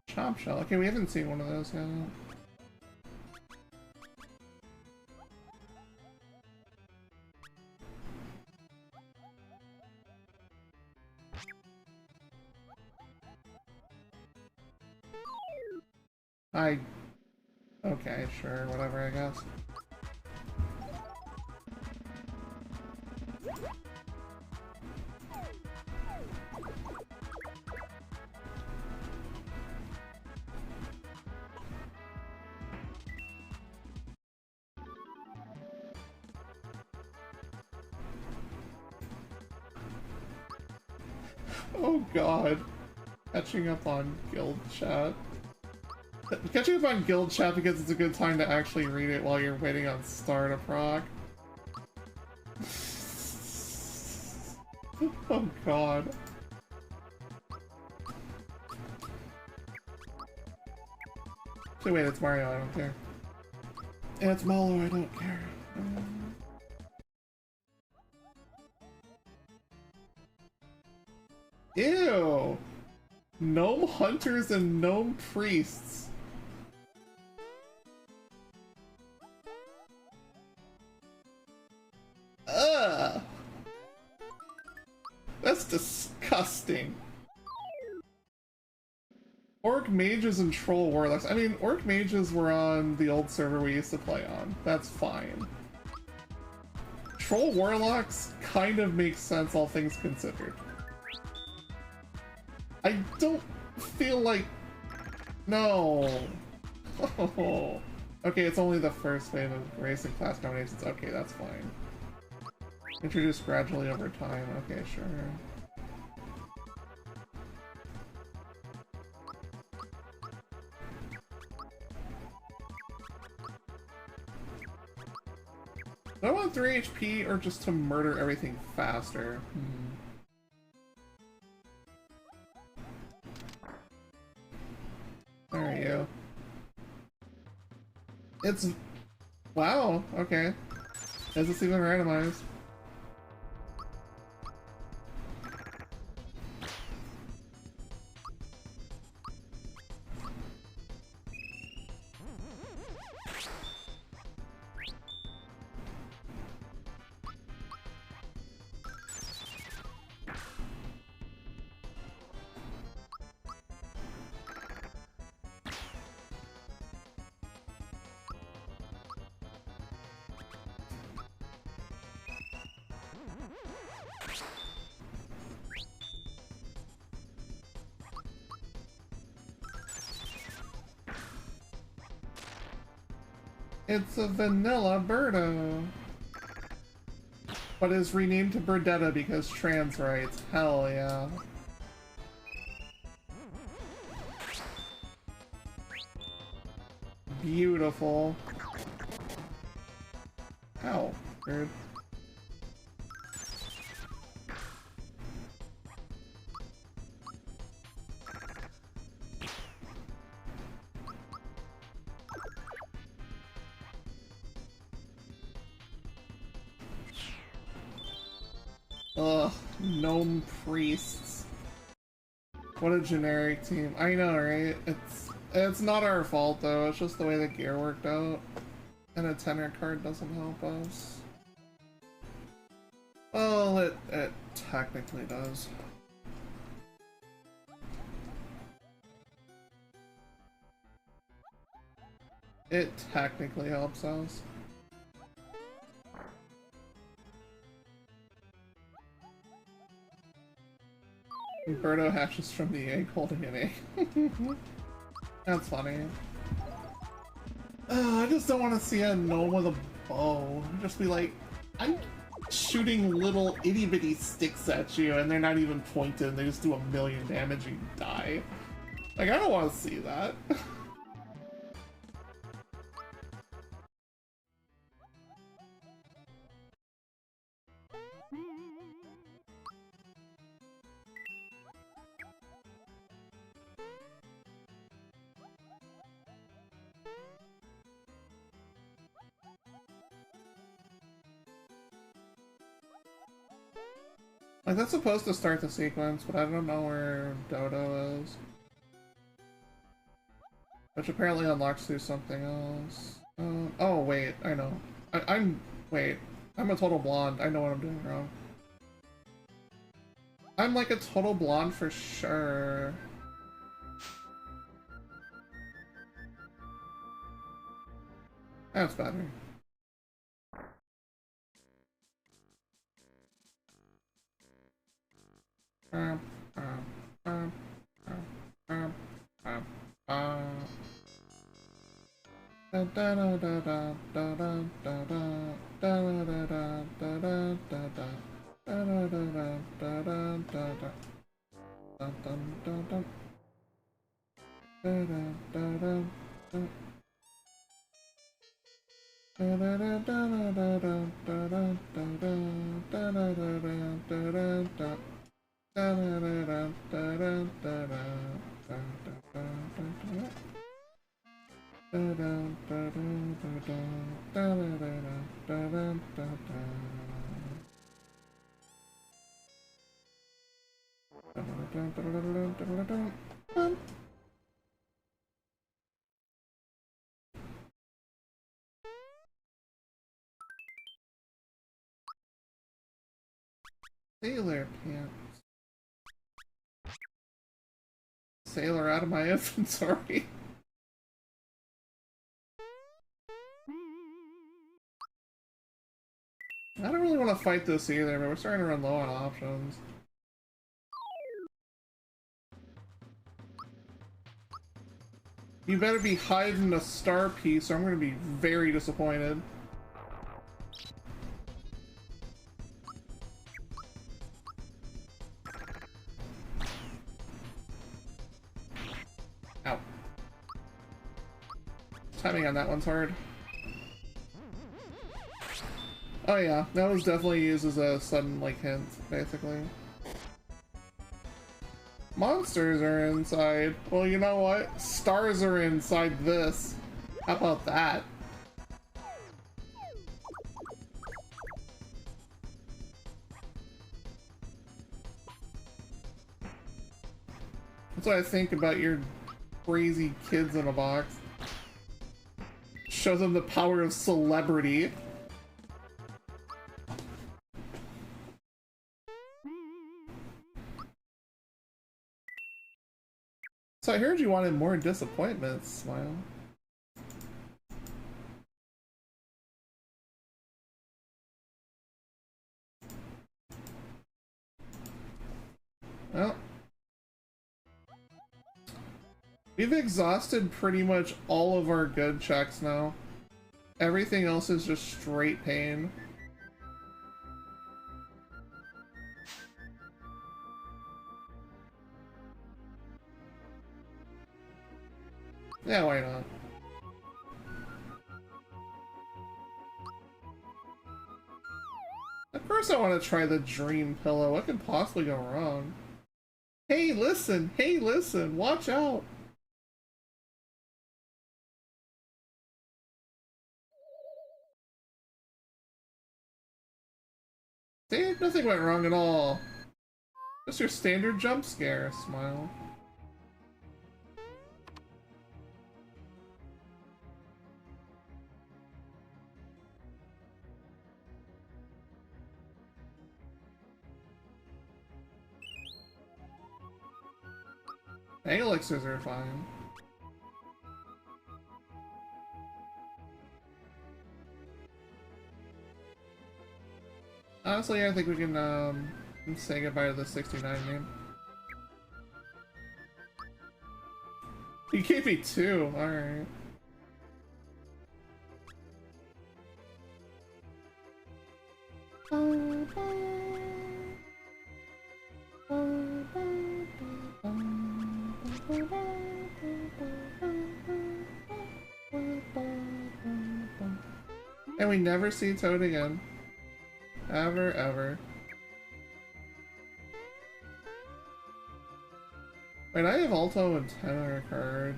Chomp shell. Okay, we haven't seen one of those yet. Okay, sure, whatever, I guess. Oh god. Catching up on guild chat. Catching up on guild chat because it's a good time to actually read it while you're waiting on Star to proc. Oh god. So wait, it's Mario, I don't care. Yeah, it's Malo, I don't care. Ew! Gnome hunters and gnome priests. Ugh! That's disgusting. Orc mages and troll warlocks. I mean, orc mages were on the old server we used to play on. That's fine. Troll warlocks kind of makes sense, all things considered. I don't feel like... No. Oh. Okay, it's only the first wave of race and class combinations. Okay, that's fine. Introduced gradually over time. Okay, sure. Do I want 3 HP or just to murder everything faster? There you go. It's... Wow, okay. Is this even randomized? It's a vanilla Birdo. But is renamed to Birdetta because trans rights. Hell yeah. Beautiful. Ow, bird. Ugh, gnome priests. What a generic team. I know, right? It's not our fault though, it's just the way the gear worked out. And a tenor card doesn't help us. Well, it technically does. It technically helps us. Birdo hatches from the egg holding an egg. That's funny. I just don't want to see a gnome with a bow. Just be like, I'm shooting little itty bitty sticks at you and they're not even pointed, they just do 1,000,000 damage and you die. Like, I don't want to see that. Like, that's supposed to start the sequence, but I don't know where Dodo is. Which apparently unlocks through something else. Oh, wait, I know. Wait, I'm a total blonde. I know what I'm doing wrong. I'm like a total blonde for sure. That's better. Sailor pants. Sailor out of my inventory. I don't really want to fight this either, but we're starting to run low on options. You better be hiding a star piece or I'm going to be very disappointed. Ow. Timing on that one's hard. Oh yeah, that was definitely used as a sudden, like, hint, basically. Monsters are inside. Well, you know what? Stars are inside this. How about that? That's what I think about your crazy kids in a box. Show them the power of celebrity. So I heard you wanted more disappointments, Smile. Well, we've exhausted pretty much all of our good checks now. Everything else is just straight pain. Yeah, why not? Of course I want to try the dream pillow. What could possibly go wrong? Hey, listen! Hey, listen! Watch out! See? Nothing went wrong at all. Just your standard jump scare. Smile. Egg elixirs are fine. Honestly, I think we can say goodbye to the 69 name. You gave me 2, alright. And we never see Toad again. Ever, ever. Wait, I have Alto and Tenor card.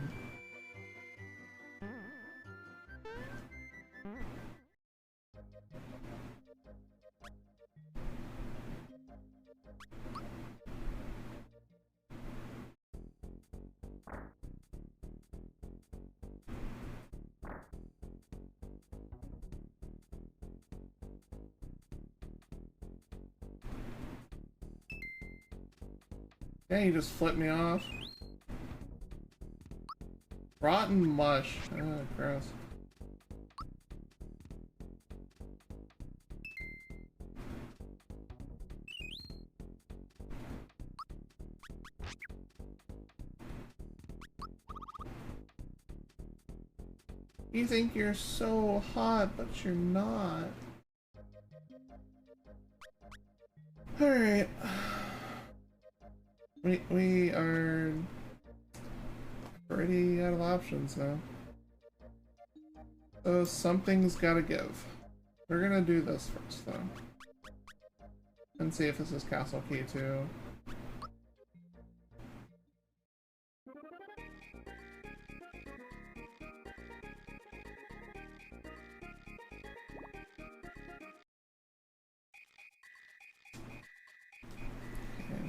Yeah, you just flipped me off. Rotten mush. Oh, gross. You think you're so hot, but you're not. Alright. We are pretty out of options now. So something's gotta give. We're gonna do this first, though. And see if this is Castle Key, too.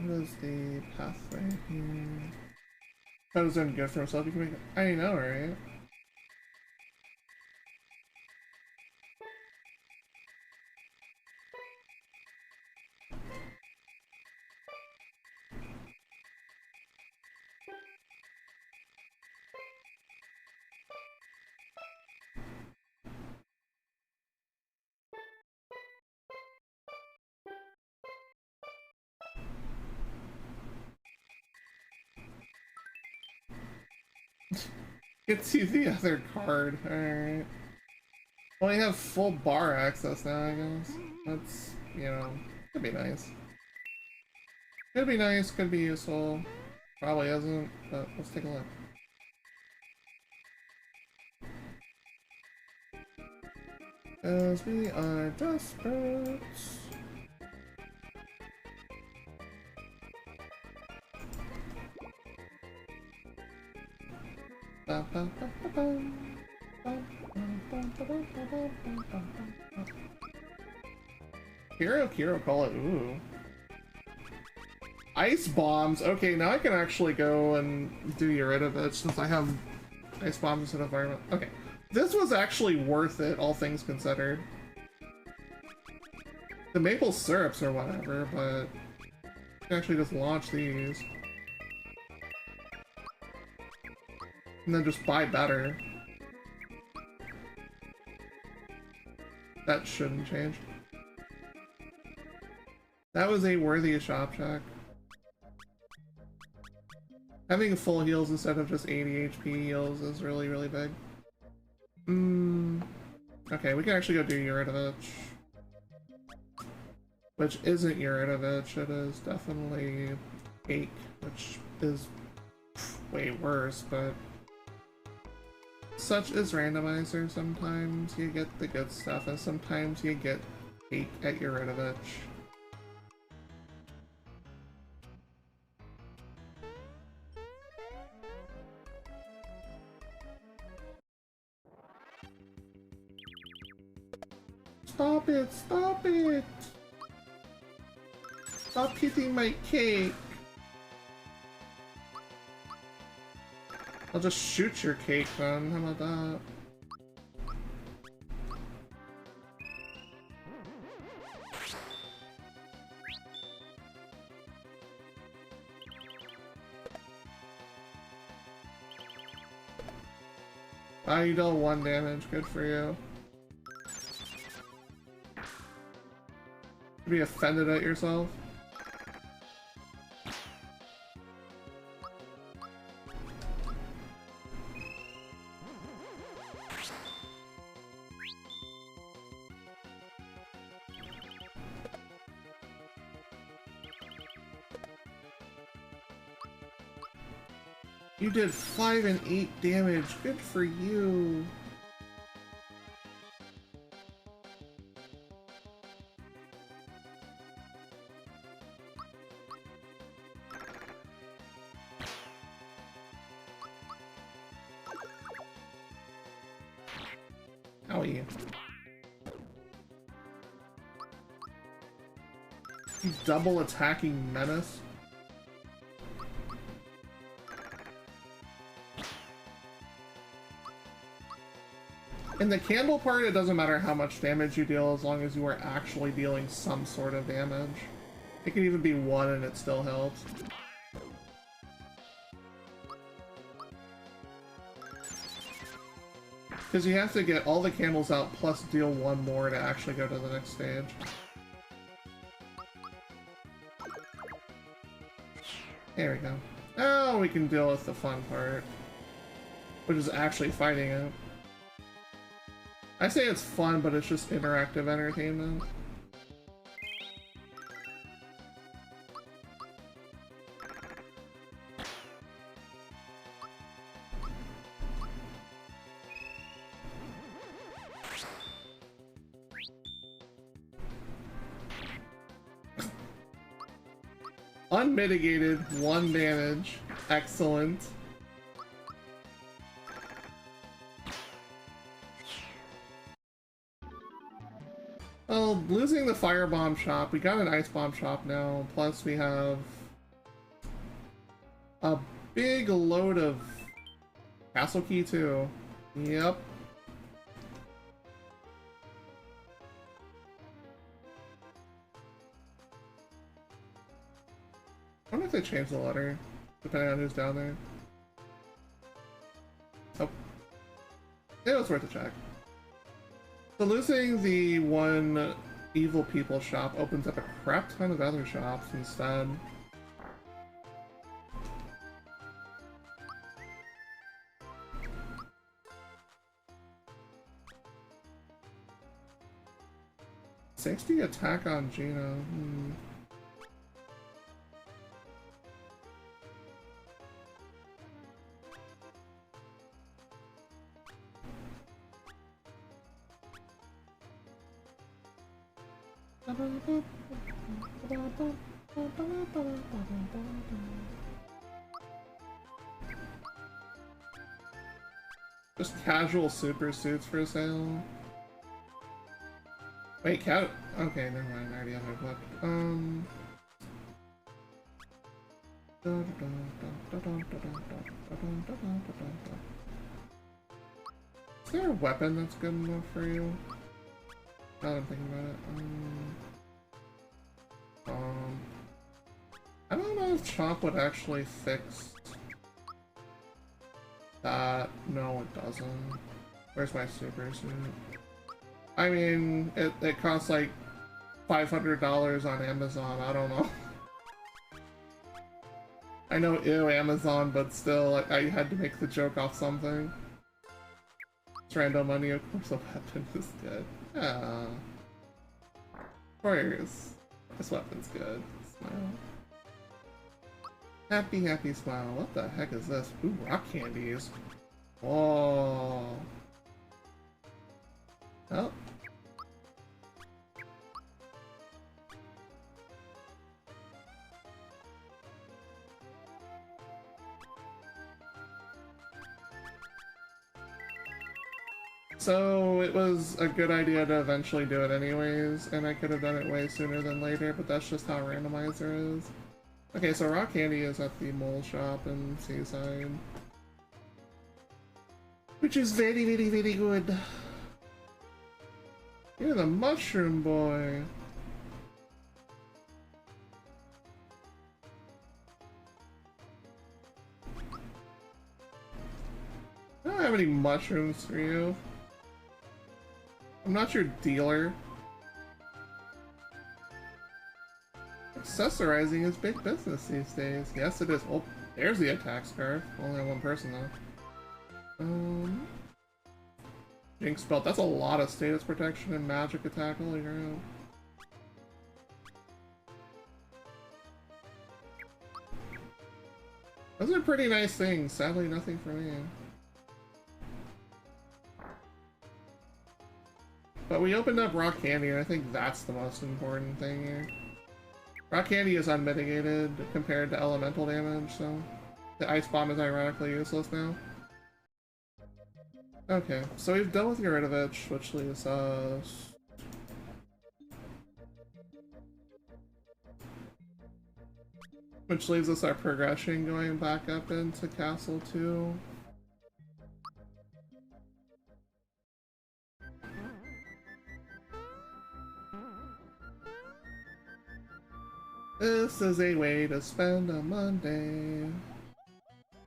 What is the pathway here? That was doing good for himself. You can make it. I know, right? Get to the other card. Alright. Well, we have full bar access now, I guess. That's, you know, could be nice. Could be nice, could be useful. Probably isn't, but let's take a look. Because we are desperate. Kiro, call it. Ooh. Ice bombs. Okay, now I can actually go and do Eurytovich since I have ice bombs in environment. Okay, this was actually worth it, all things considered. The maple syrups or whatever, but I can actually just launch these. And then just buy better. That shouldn't change. That was a worthy shop check. Having full heals instead of just 80 HP heals is really, really big. Okay, we can actually go do Eurytovich. Which isn't Eurytovich, it is definitely Ache, which is way worse, but such is randomizer. Sometimes you get the good stuff, and sometimes you get Ache at Eurytovich. Stop it! Stop it! Stop eating my cake! I'll just shoot your cake then, how about that? Ah, you dealt 1 damage, good for you. Be offended at yourself? You did 5 and 8 damage. Good for you. Owie. You double attacking menace. In the candle part, it doesn't matter how much damage you deal as long as you are actually dealing some sort of damage. It can even be 1 and it still helps. Because you have to get all the candles out plus deal 1 more to actually go to the next stage. There we go. Oh, we can deal with the fun part, which is actually fighting it. I say it's fun, but it's just interactive entertainment. Unmitigated, 1 damage. Excellent. Well, losing the firebomb shop, we got an ice bomb shop now, plus we have a big load of castle key too. Yep. I wonder if they changed the letter, depending on who's down there. Oh. It was worth a check. So losing the 1 evil people shop opens up a crap ton of other shops instead. '60 attack on Gina. Just casual super suits for sale. Wait, cat. Okay, never mind. I already have my book. Is there a weapon that's good enough for you? Now that I'm thinking about it. I don't know if Chomp would actually fix that. No, it doesn't. Where's my super suit? I mean, it costs like $500 on Amazon. I don't know. I know, ew, Amazon, but still, I had to make the joke off something. It's random money, of course, a weapon is good. Yeah. Of course. This weapon's good. Smile. Happy, happy smile. What the heck is this? Ooh, rock candies. Whoa. Oh. So it was a good idea to eventually do it anyways, and I could have done it way sooner than later, but that's just how randomizer is. Okay, so Rock Candy is at the mole shop in Seaside. Which is very, very, very good. You're the mushroom boy. I don't have any mushrooms for you. I'm not your dealer. Accessorizing is big business these days. Yes, it is. Oh, there's the attack scarf. Only one person though. Jinx belt. That's a lot of status protection and magic attack. Holy crap. Those are pretty nice things. Sadly, nothing for me. But we opened up Rock Candy, and I think that's the most important thing here. Rock Candy is unmitigated compared to elemental damage, so the Ice Bomb is ironically useless now. Okay, so we've done with Yuritovich, which leaves us... Which leaves us our progression going back up into Castle 2. This is a way to spend a Monday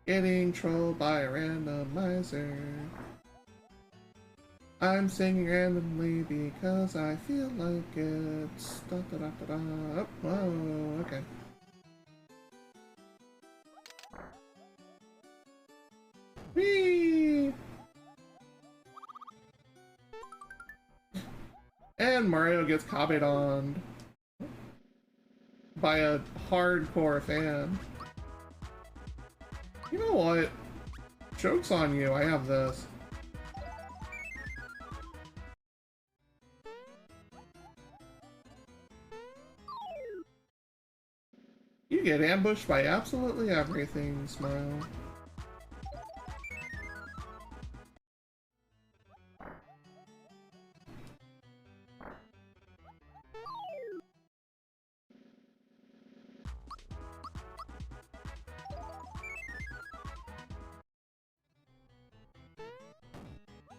getting trolled by a randomizer. I'm singing randomly because I feel like it's da da da da da. Oh, whoa, okay. Whee! And Mario gets Kabedoned by a hardcore fan. You know what? Joke's on you, I have this. You get ambushed by absolutely everything, Smile.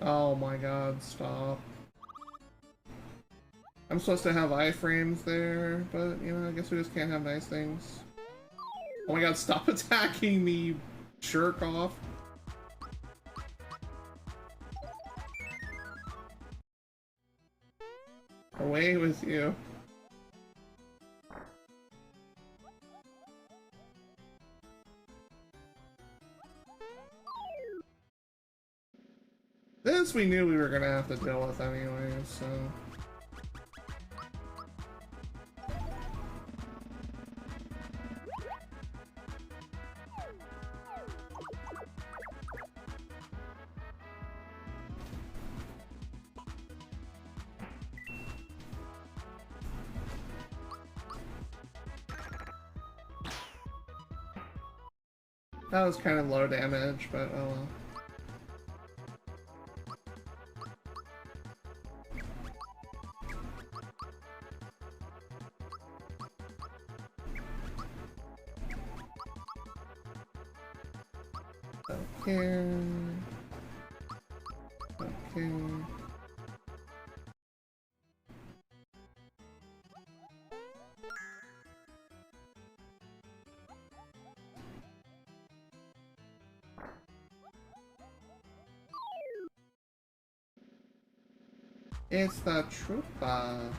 Oh my god, stop. I'm supposed to have iframes there, but, you know, I guess we just can't have nice things. Oh my god, stop attacking me, jerk off. Away with you. This we knew we were gonna have to deal with anyway, so... That was kind of low damage, but oh well. Okay. Okay. It's the Troopa.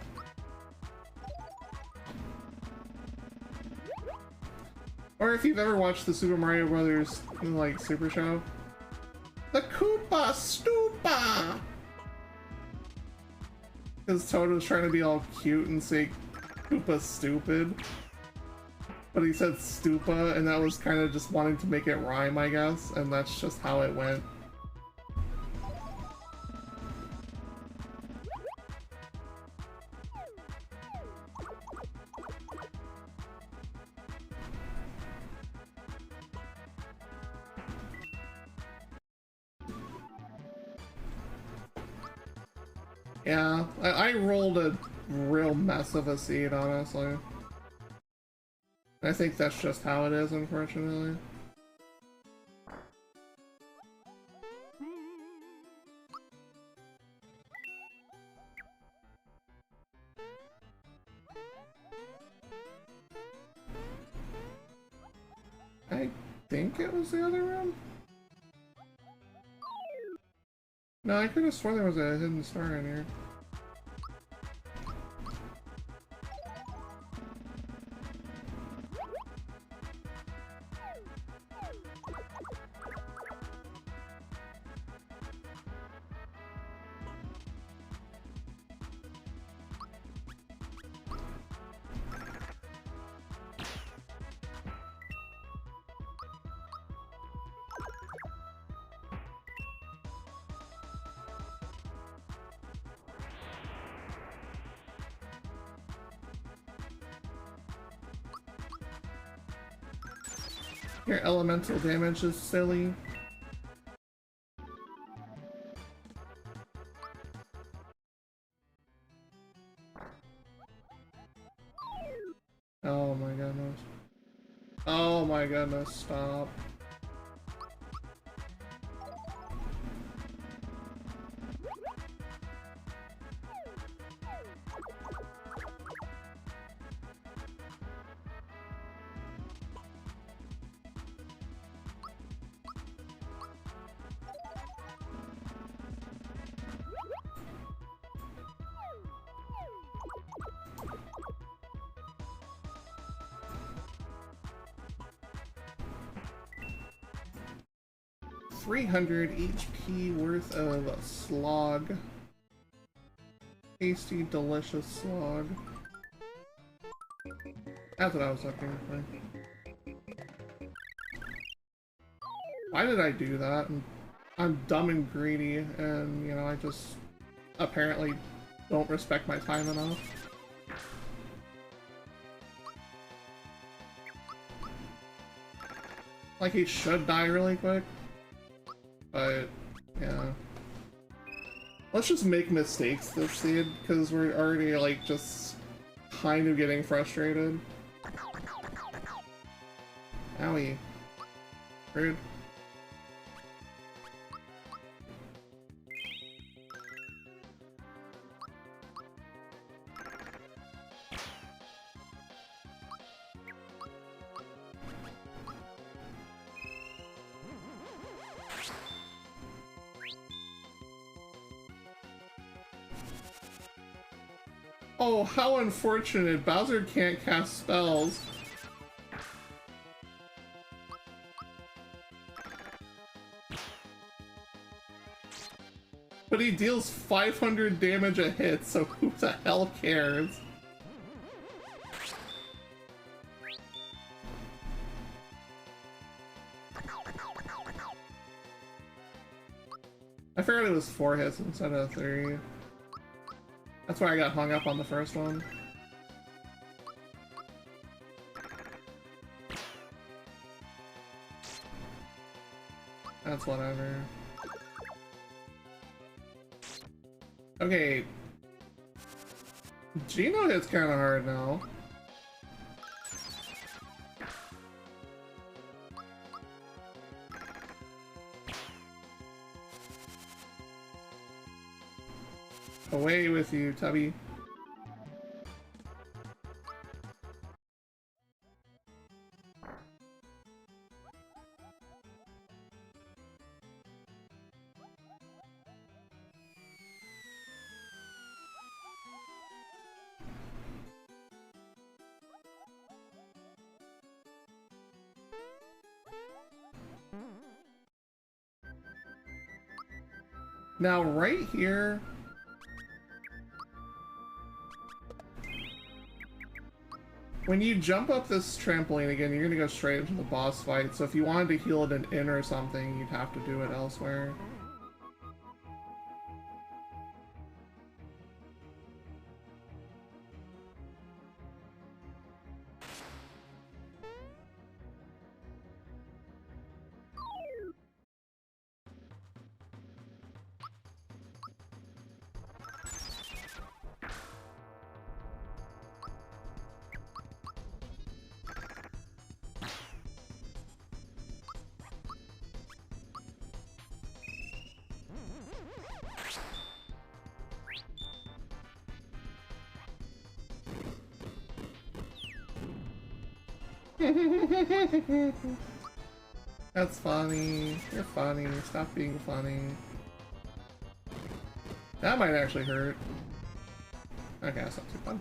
Or if you've ever watched the Super Mario Brothers, like, Super Show. The Koopa Stoopa! Because Toad was trying to be all cute and say Koopa stupid. But he said Stupa, and that was kind of just wanting to make it rhyme, I guess, and that's just how it went. Yeah, I rolled a real mess of a seed, honestly. I think that's just how it is, unfortunately. I think it was the other room? No, I could have sworn there was a hidden star in here. Your elemental damage is silly. Oh my goodness. Oh my goodness, stop. $300 HP worth of slog. Tasty, delicious slog. That's what I was looking for. Why did I do that? I'm dumb and greedy, and, you know, I just apparently don't respect my time enough. Like, he should die really quick. But, yeah. Let's just make mistakes this seed, because we're already, like, just kind of getting frustrated. Owie. Rude. Oh, how unfortunate. Bowser can't cast spells. But he deals 500 damage a hit, so who the hell cares? I figured it was 4 hits instead of 3. That's why I got hung up on the first one. That's whatever. Okay. Geno hits kind of hard now. Away with you, Tubby. Now, right here... when you jump up this trampoline again, you're gonna go straight into the boss fight, so if you wanted to heal it an inn or something, you'd have to do it elsewhere. That's funny. You're funny. Stop being funny. That might actually hurt. Okay, that's not too fun.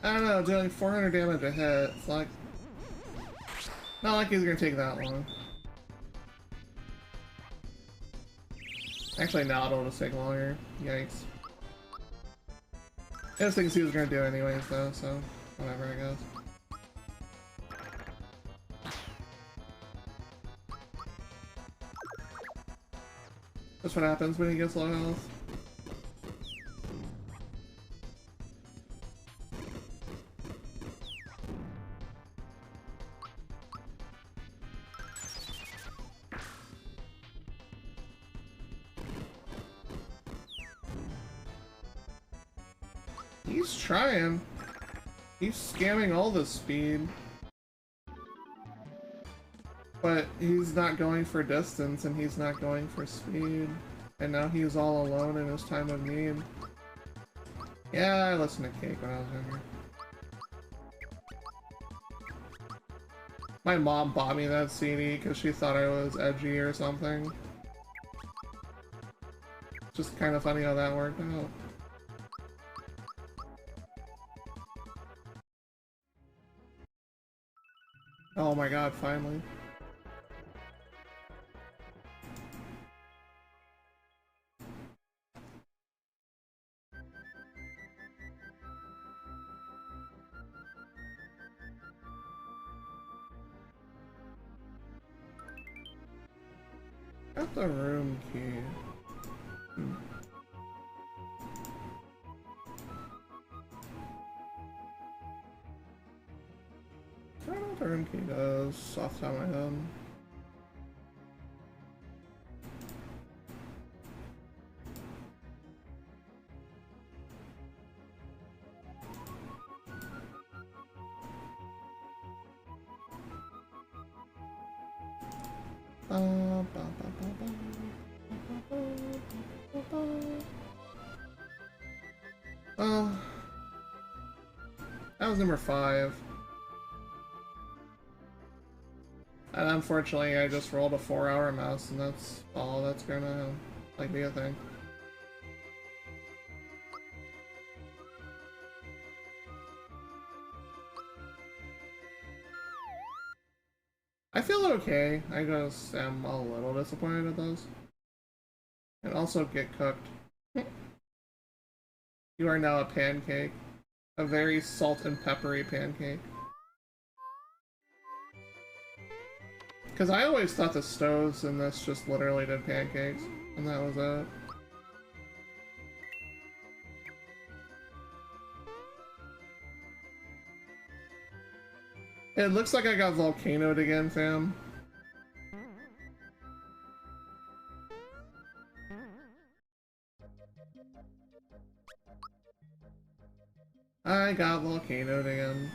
I don't know, doing 400 damage a hit. It's like... not like he's gonna take that long. Actually, no, it'll just take longer. Yikes. I was thinking he was gonna do anyways, though, so... whatever, I guess. That's what happens when he gets low health. He's trying. He's scamming all the speed. But he's not going for distance and he's not going for speed. And now he's all alone in his time of need. Yeah, I listened to Cake when I was younger. My mom bought me that CD because she thought I was edgy or something. Just kind of funny how that worked out. Oh my god, finally. Got the room key. I don't know what the room key does off the top of my head. That was number 5. And unfortunately I just rolled a 4-hour mouse and that's all that's gonna like be a thing. I feel okay, I just am a little disappointed at those. And also get cooked. You are now a pancake. A very salt and peppery pancake. Because I always thought the stoves in this just literally did pancakes, and that was it. It looks like I got volcanoed again, fam. I got volcanoed again.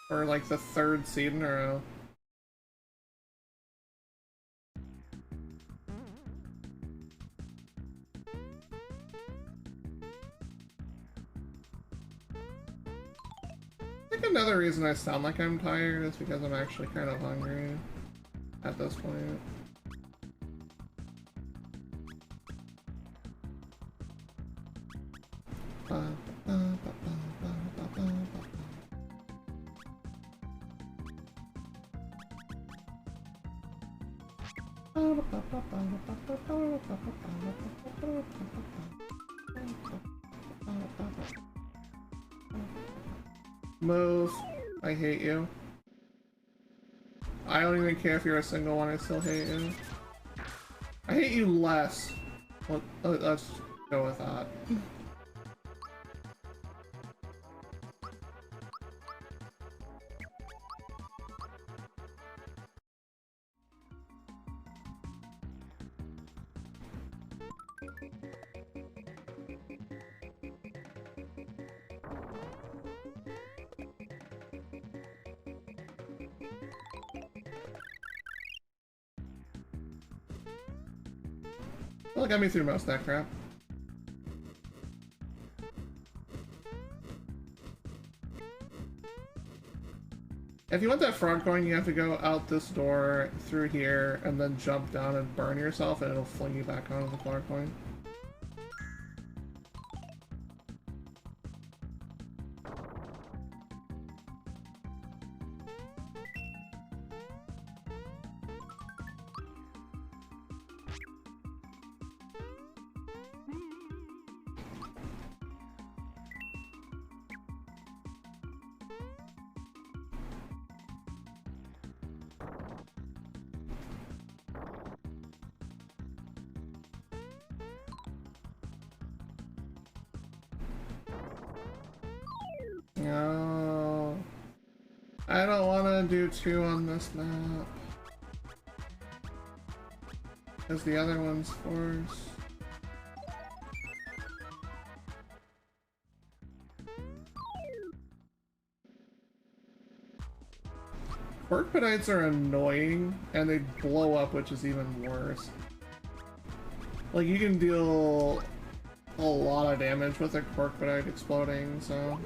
For like the 3rd seed in a row. I think another reason I sound like I'm tired is because I'm actually kind of hungry at this point. Move. I hate you. I don't even care if you're a single one, I still hate you. I hate you less. Let's go with that. Well, it got me through most of that crap. If you want that frog coin, you have to go out this door, through here, and then jump down and burn yourself, and it'll fling you back onto the frog coin. No, I don't want to do 2 on this map, because the other one's forced. Corkpodites are annoying, and they blow up, which is even worse. Like, you can deal a lot of damage with a Corkpodite exploding, so...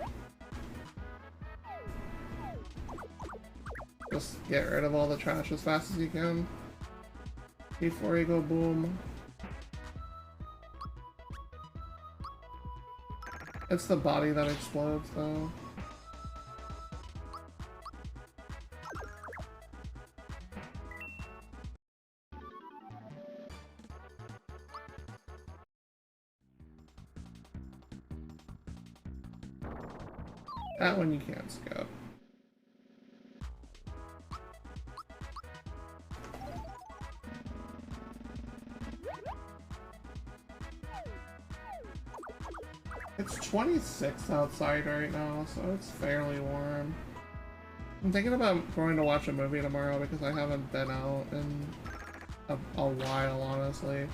just get rid of all the trash as fast as you can before you go boom. It's the body that explodes, though. That one you can't skip. It's 26 outside right now, so it's fairly warm. I'm thinking about going to watch a movie tomorrow because I haven't been out in a while, honestly.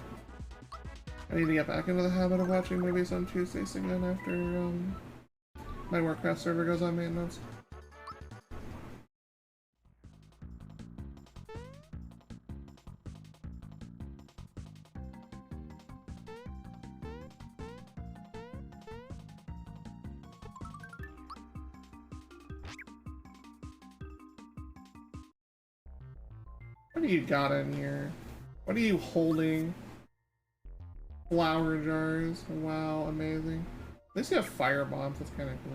I need to get back into the habit of watching movies on Tuesdays again after my Warcraft server goes on maintenance. What do you got in here? What are you holding? Flower jars. Wow, amazing. At least you have fire bombs, that's kind of cool.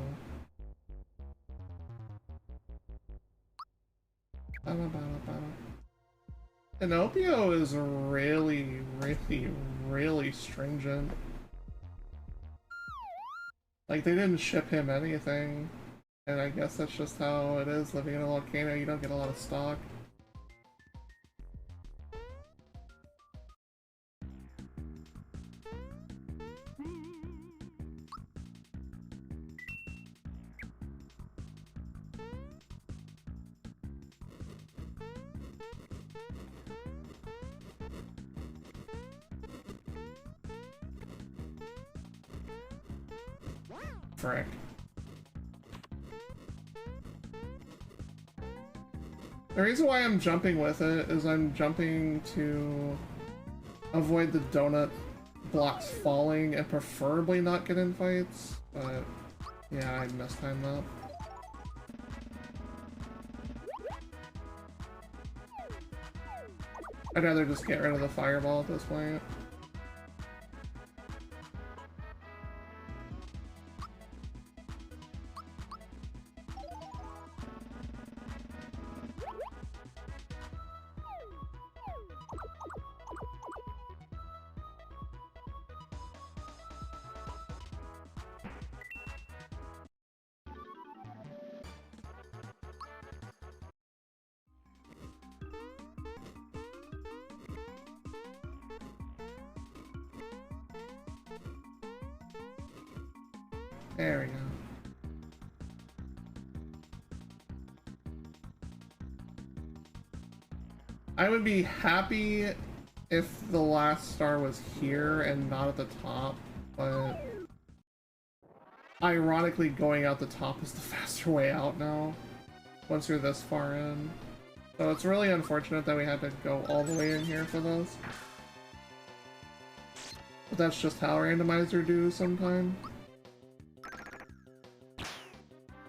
Inopio is really, really stringent. Like, they didn't ship him anything. And I guess that's just how it is living in a volcano. You don't get a lot of stock. Frick. The reason why I'm jumping with it is I'm jumping to avoid the donut blocks falling and preferably not get in fights, but yeah, I mistimed that. I'd rather just get rid of the fireball at this point. There we go. I would be happy if the last star was here and not at the top, but ironically going out the top is the faster way out now, once you're this far in. So it's really unfortunate that we had to go all the way in here for this. But that's just how randomizer do sometimes.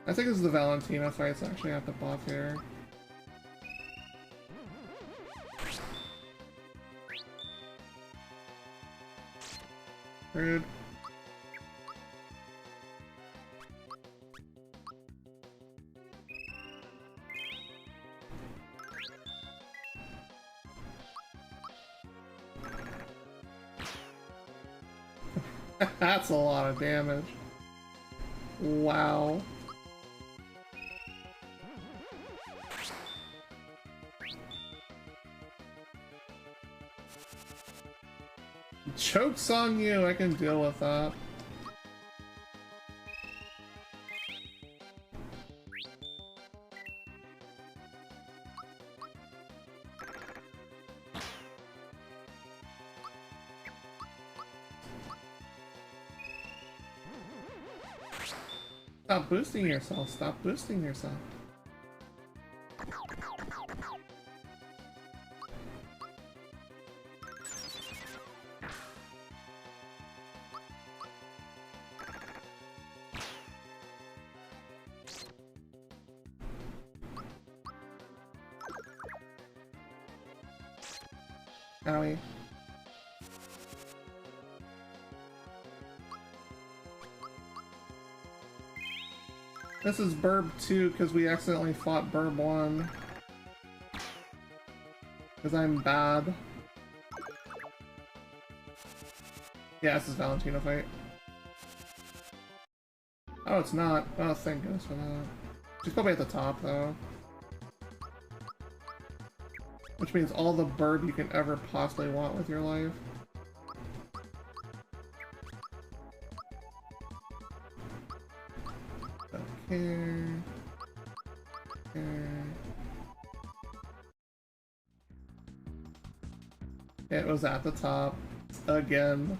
I think it's the Valentina fights actually at the buff here. Rude. That's a lot of damage. Wow. Joke's on you, I can deal with that. Stop boosting yourself, stop boosting yourself. Owie. This is Burb 2 because we accidentally fought Burb 1. Because I'm bad. Yeah, this is Valentina fight. Oh, it's not. Oh, thank goodness for that. She's probably at the top, though. Which means all the Burb you can ever possibly want with your life. Okay. It was at the top. Again.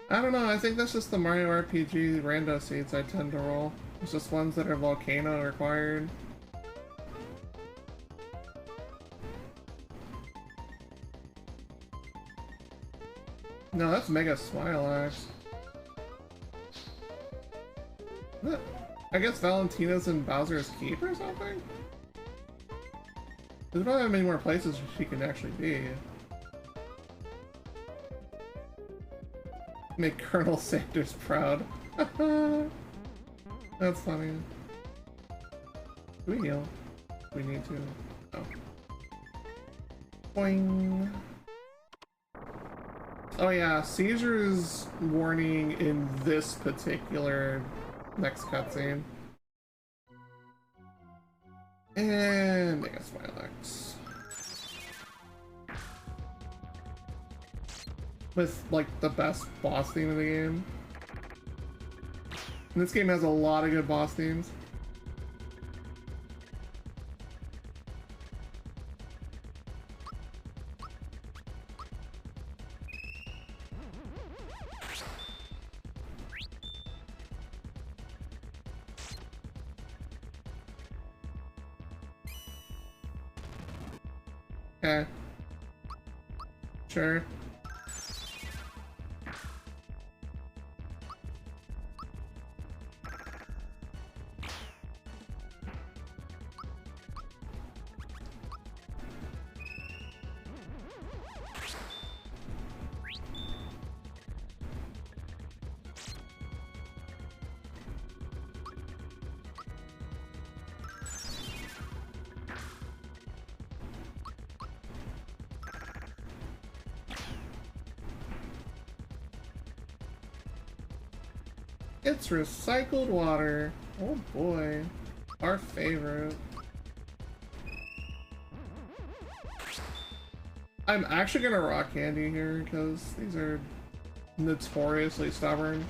I don't know, I think that's just the Mario RPG rando seeds I tend to roll. It's just ones that are volcano required. No, that's Mega Smilax. I guess Valentina's in Bowser's Keep or something? There's not that many more places she can actually be. Make Colonel Sanders proud. That's funny. Do we heal? We need to. Oh. Boing. Oh yeah, seizures warning in this particular next cutscene. And Mega Smilax. With, like, the best boss theme in the game. And this game has a lot of good boss themes. Okay. Sure. It's recycled water. Oh boy. Our favorite. I'm actually gonna rock candy here because these are notoriously stubborn.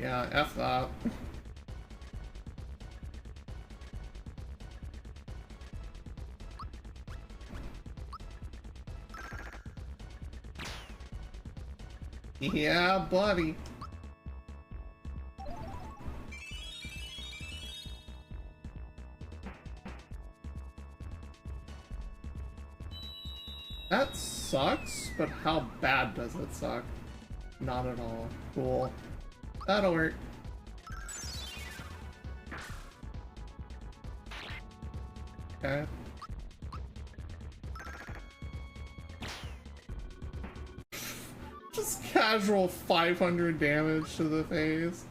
Yeah, F that. Yeah, buddy. That sucks, but how bad does it suck? Not at all. Cool. That'll work. Okay. Just casual 500 damage to the face.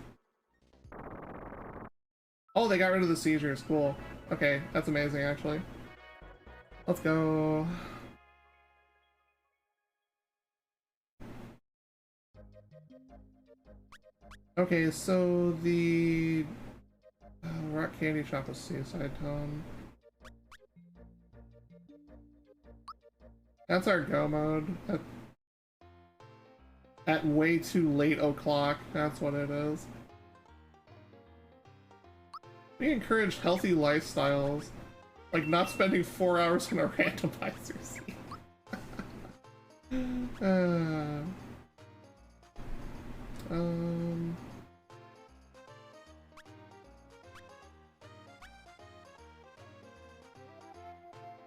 Oh, they got rid of the seizures. Cool. Okay, that's amazing, actually. Let's go. Okay, so the rock candy shop is Seaside Town. That's our go mode. At way too late o'clock. That's what it is. We encourage healthy lifestyles, like not spending 4 hours in a randomizer scene.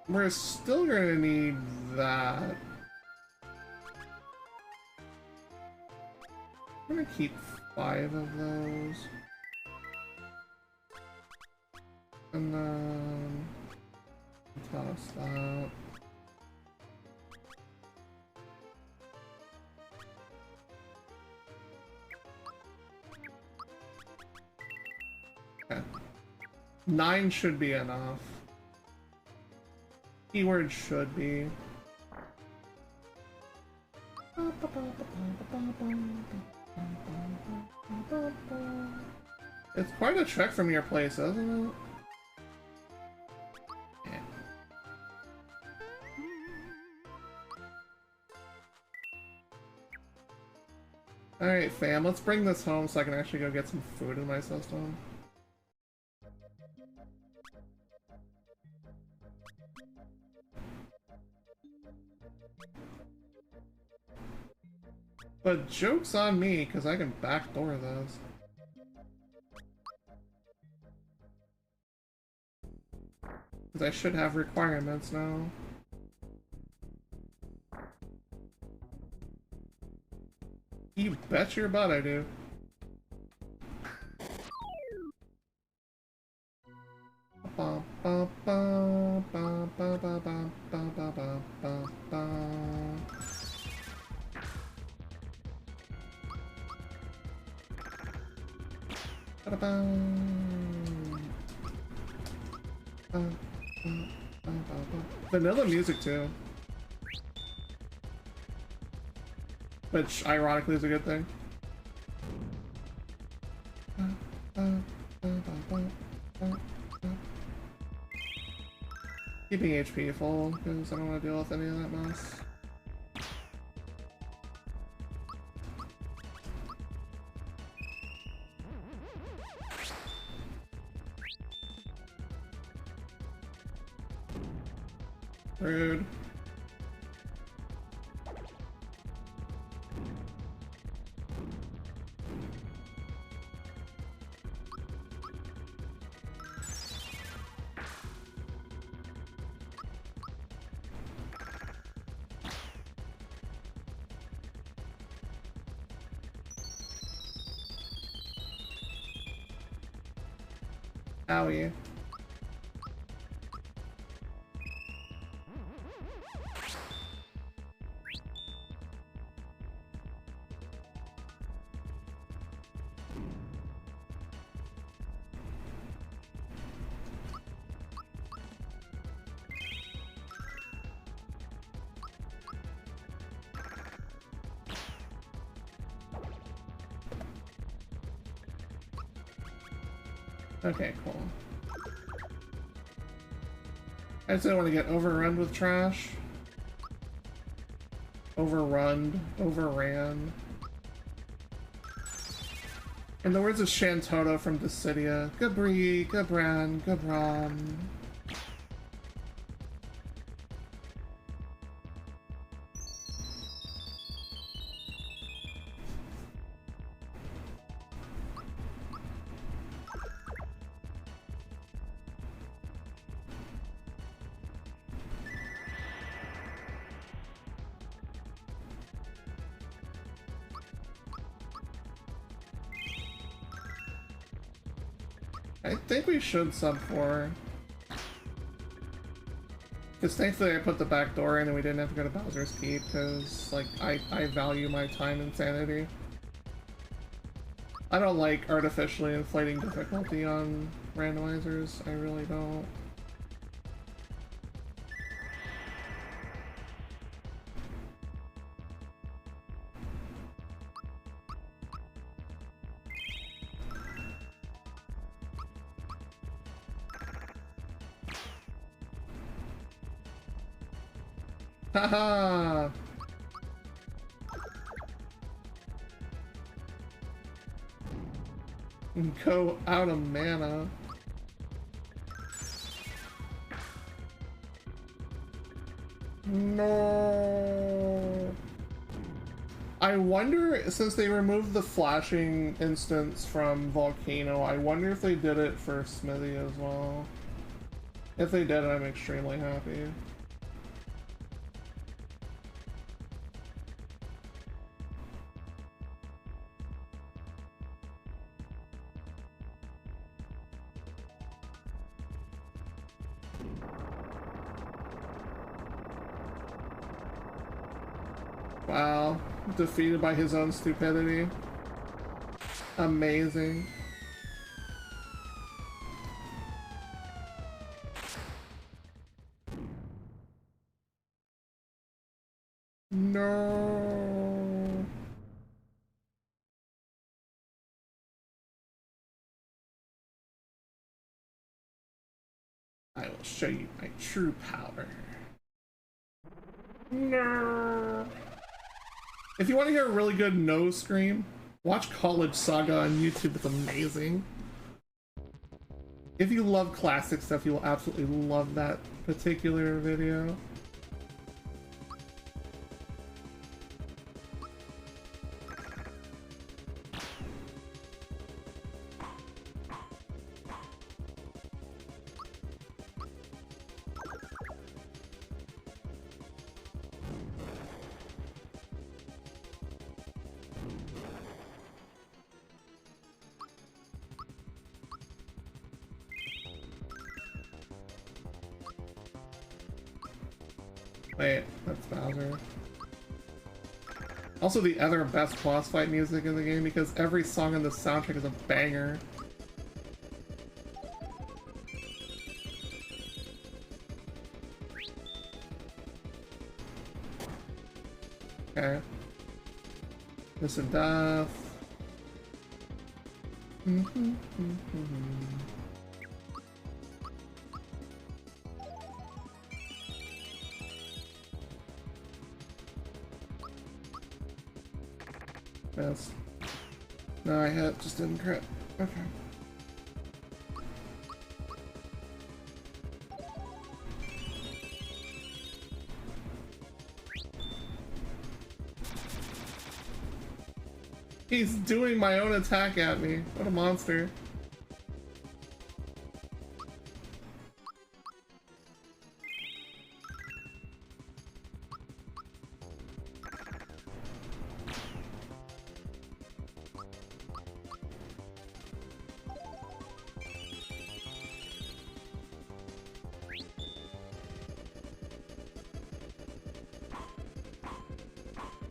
We're still gonna need that. I'm gonna keep 5 of those. And then toss that. Okay. 9 should be enough. Keyword should be. It's quite a trek from your place, isn't it? Yeah. Alright, fam, let's bring this home so I can actually go get some food in my system. But joke's on me, because I can backdoor this. Because I should have requirements now. You bet your butt I do. Vanilla music too, which ironically is a good thing. Keeping HP full because I don't want to deal with any of that mess. Rude. Owie. Okay, cool. I just don't want to get overrun with trash. Overrun, overran. In the words of Shantota from Dissidia, Gabri, Gabran, Gabran. I think we should sub 4. Because thankfully I put the back door in and we didn't have to go to Bowser's Keep, because, like, I value my time and sanity. I don't like artificially inflating difficulty on randomizers, I really don't. Haha! Go out of mana. No. I wonder, since they removed the flashing instance from Volcano, I wonder if they did it for Smithy as well. If they did, I'm extremely happy. Wow, defeated by his own stupidity. Amazing. No. I will show you my true power. No. If you want to hear a really good no scream, watch College Saga on YouTube. It's amazing. If you love classic stuff, you will absolutely love that particular video. Wait, that's Bowser. Also the other best boss fight music in the game, because every song in the soundtrack is a banger. Okay. Mr. Death. Yes. No, I hit, just didn't crit. Okay. He's doing my own attack at me. What a monster.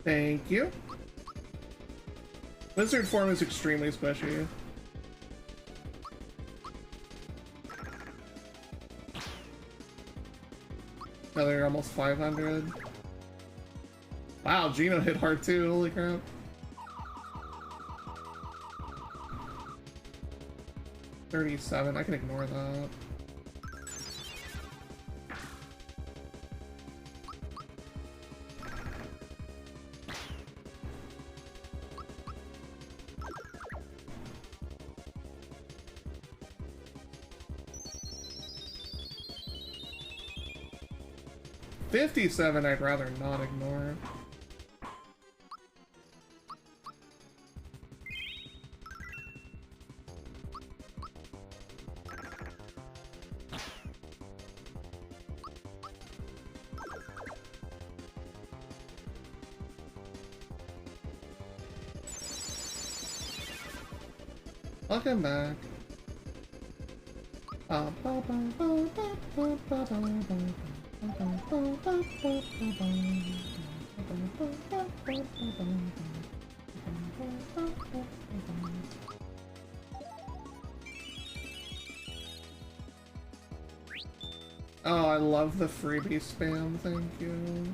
Thank you. Lizard form is extremely squishy. Another almost 500. Wow, Gino hit hard too, holy crap. $37, I can ignore that. 57 I'd rather not ignore. Welcome back. Oh, I love the freebie spam, thank you.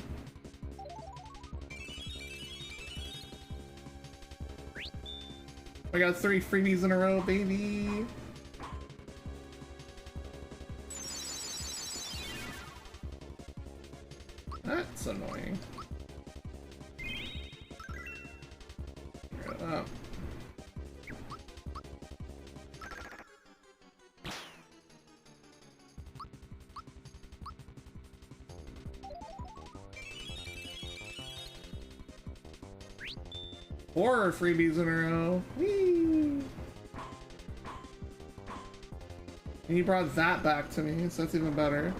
I got 3 freebies in a row, baby! That's annoying. Get it up. Four freebies in a row. Whee! And he brought that back to me, so that's even better.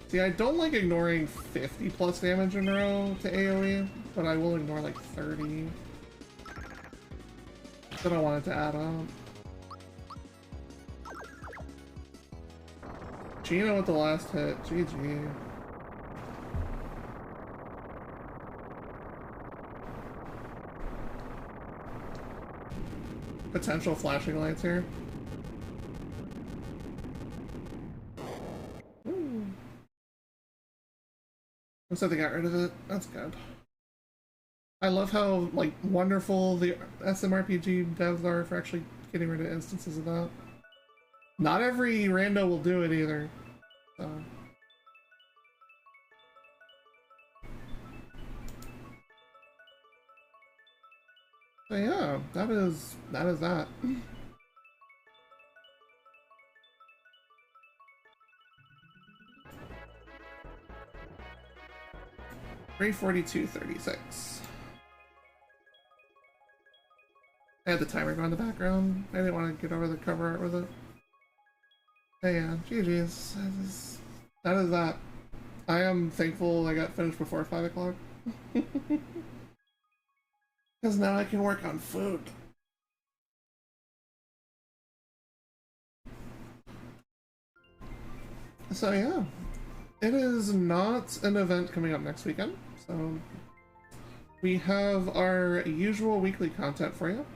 See, I don't like ignoring 50 plus damage in a row to AoE, but I will ignore like 30. Then I wanted to add up. Gina with the last hit, GG. Potential flashing lights here. Ooh. Looks like they got rid of it. That's good. I love how like wonderful the SMRPG devs are for actually getting rid of instances of that. Not every rando will do it either. So. But yeah, that is that. 342.36. I had the timer go in the background. I didn't want to get over the cover art with it. But yeah, GG's. That is that. I am thankful I got finished before 5 o'clock. Because now I can work on food. So yeah, it is not an event coming up next weekend. So we have our usual weekly content for you.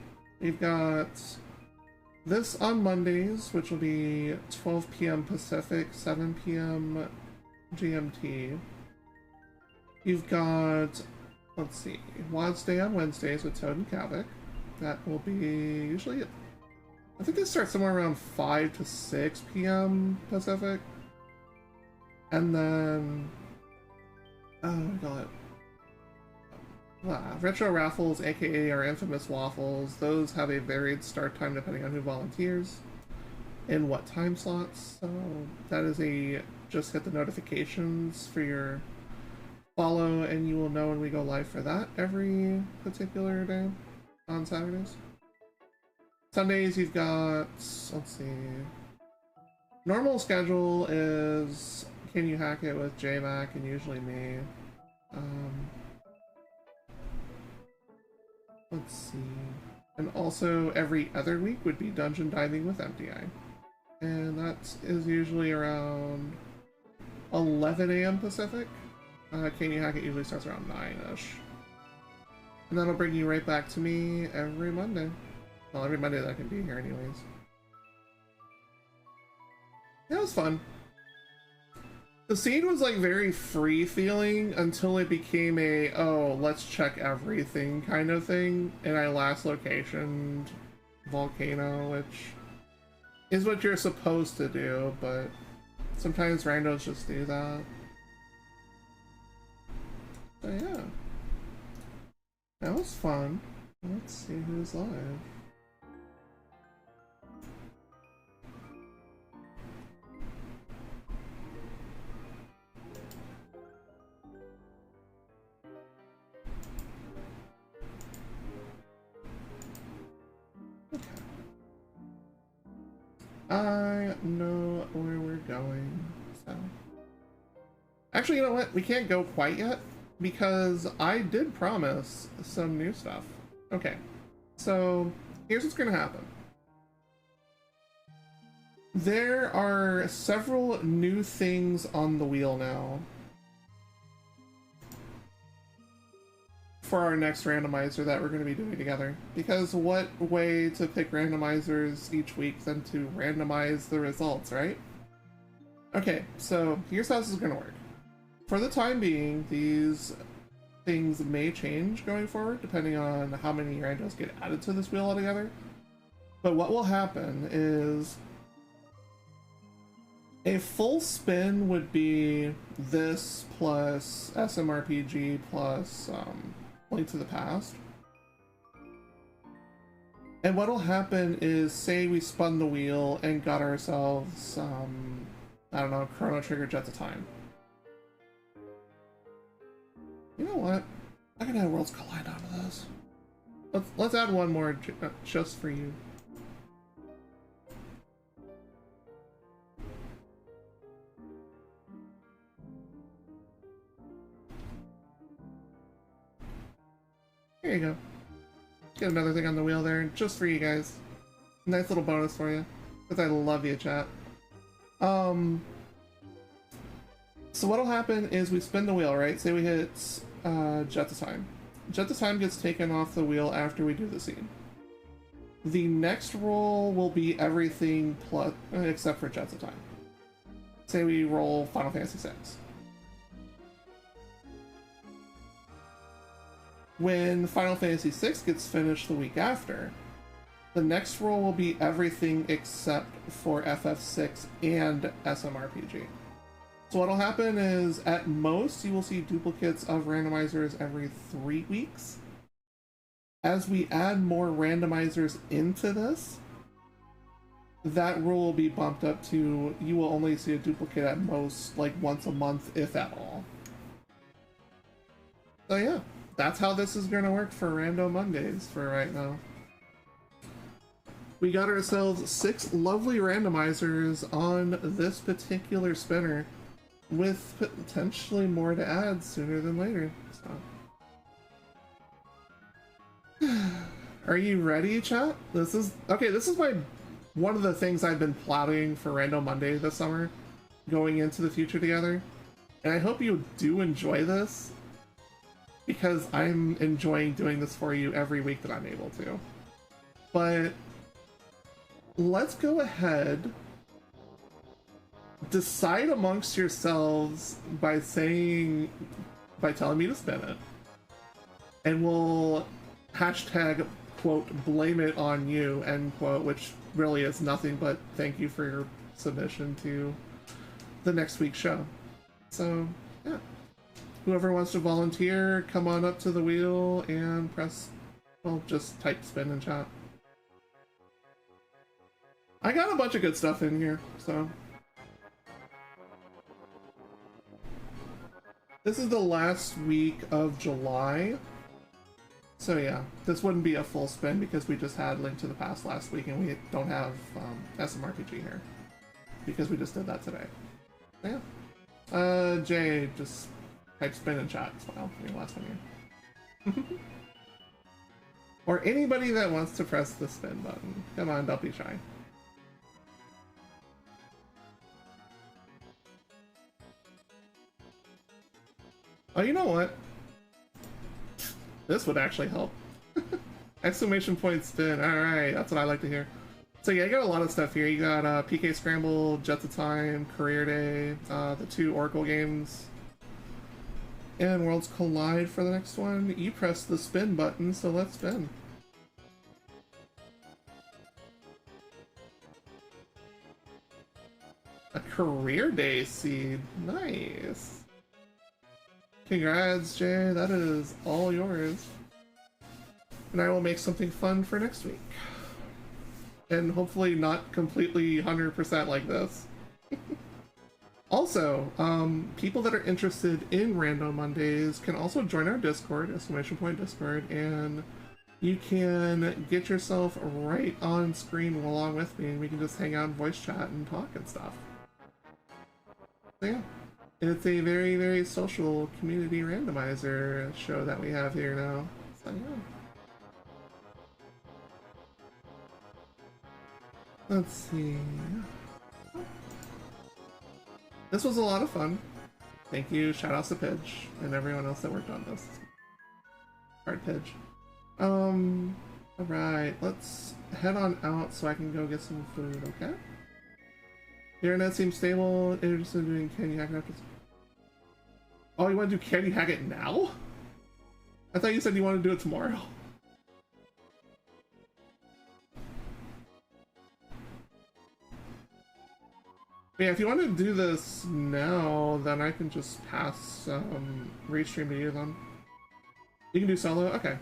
We've got this on Mondays, which will be 12 p.m. Pacific, 7 p.m. GMT. You've got, let's see, WAD's Day on Wednesdays with Toad and Kavik. That will be usually, I think they start somewhere around 5 to 6 p.m. Pacific. And then, we call it Retro Raffles, aka our infamous waffles. Those have a varied start time depending on who volunteers in what time slots. So that is a just hit the notifications for your follow and you will know when we go live for that every particular day on Saturdays. Sundays you've got, let's see, normal schedule is Can You Hack It with JMac and usually me. Let's see. And also every other week would be Dungeon Diving with MDI. And that is usually around 11 a.m. Pacific. Can You Hack It usually starts around 9-ish. And that'll bring you right back to me every Monday. Well, every Monday that I can be here anyways. It was fun. The scene was like very free feeling until it became a, oh, let's check everything kind of thing. And I last locationed Volcano, which is what you're supposed to do, but sometimes randos just do that. So yeah. That was fun. Let's see who's live. I know where we're going, so... Actually, you know what? We can't go quite yet, because I did promise some new stuff. Okay, so here's what's gonna happen. There are several new things on the wheel now for our next randomizer that we're going to be doing together. Because what way to pick randomizers each week than to randomize the results, right? Okay, so here's how this is going to work. For the time being, these things may change going forward depending on how many randos get added to this wheel altogether. But what will happen is a full spin would be this plus SMRPG plus Link to the Past. And what'll happen is, say we spun the wheel and got ourselves, I don't know, Chrono Trigger Jets of Time. You know what? I can add Worlds Collide onto this. Let's add one more just for you. Here you go. Get another thing on the wheel there, just for you guys. Nice little bonus for you. Because I love you, chat. So what'll happen is we spin the wheel, right? Say we hit Jet to Time. Jet to Time gets taken off the wheel after we do the scene. The next roll will be everything plus except for Jet to Time. Say we roll Final Fantasy VI. When Final Fantasy VI gets finished the week after, the next roll will be everything except for FF6 and SMRPG. So what'll happen is, at most, you will see duplicates of randomizers every 3 weeks. As we add more randomizers into this, that rule will be bumped up to, you will only see a duplicate at most, like, once a month, if at all. So yeah. That's how this is gonna work for Rando Mondays for right now. We got ourselves 6 lovely randomizers on this particular spinner, with potentially more to add sooner than later. So. Are you ready, chat? This is one of the things I've been plotting for Rando Monday this summer, going into the future together. And I hope you do enjoy this, because I'm enjoying doing this for you every week that I'm able to. But let's go ahead, decide amongst yourselves by telling me to spin it, and we'll hashtag, quote, blame it on you, end quote, which really is nothing but thank you for your submission to the next week's show. So, yeah. Whoever wants to volunteer, come on up to the wheel and press, well, just type spin in chat. I got a bunch of good stuff in here, so. This is the last week of July. So yeah, this wouldn't be a full spin because we just had Link to the Past last week and we don't have SMRPG here. Because we just did that today. So yeah. Jay, just type spin in chat as well for your last one here. Or anybody that wants to press the spin button. Come on, don't be shy. Oh, you know what? This would actually help. Exclamation point spin. Alright, that's what I like to hear. So yeah, you got a lot of stuff here. You got PK Scramble, Jets of Time, Career Day, the 2 Oracle games, and Worlds Collide for the next one. You press the spin button, so let's spin. A Career Day seed. Nice. Congrats, Jay. That is all yours. And I will make something fun for next week. And hopefully not completely 100% like this. Also, people that are interested in Rando Mondays can also join our Discord, exclamation point Discord, and you can get yourself right on screen along with me, and we can just hang out and voice chat and talk and stuff. So yeah, it's a very, very social community randomizer show that we have here now. So yeah. Let's see. This was a lot of fun. Thank you, shoutouts to Pidge and everyone else that worked on this. Hard Pidge. Alright, let's head on out so I can go get some food, okay? The internet seems stable. Interested in doing Can You Hack It after? Oh, you want to do Can You Hack It now? I thought you said you wanted to do it tomorrow. Yeah, if you want to do this now, then I can just pass restream to you then. You can do solo? Okay.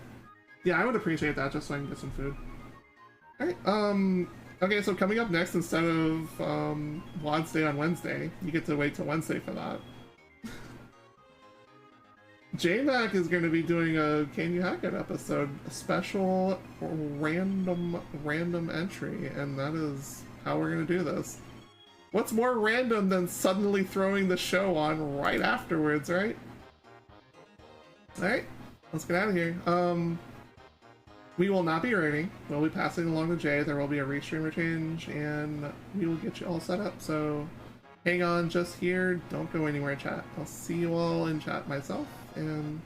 Yeah, I would appreciate that just so I can get some food. Alright, okay, so coming up next, instead of WOD's Day on Wednesday, you get to wait till Wednesday for that. JMac is going to be doing a Can You Hack It episode, a special random entry, and that is how we're going to do this. What's more random than suddenly throwing the show on right afterwards, right? Alright, let's get out of here. We will not be raiding. We'll be passing along to Jay. There will be a restreamer change, and we will get you all set up. So hang on just here. Don't go anywhere, chat. I'll see you all in chat myself, and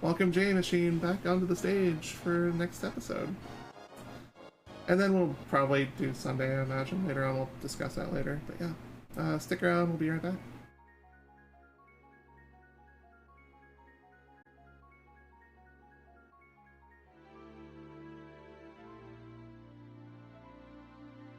welcome Jay Machine back onto the stage for next episode. And then we'll probably do Sunday, I imagine. Later on, we'll discuss that later. But yeah, stick around. We'll be right back.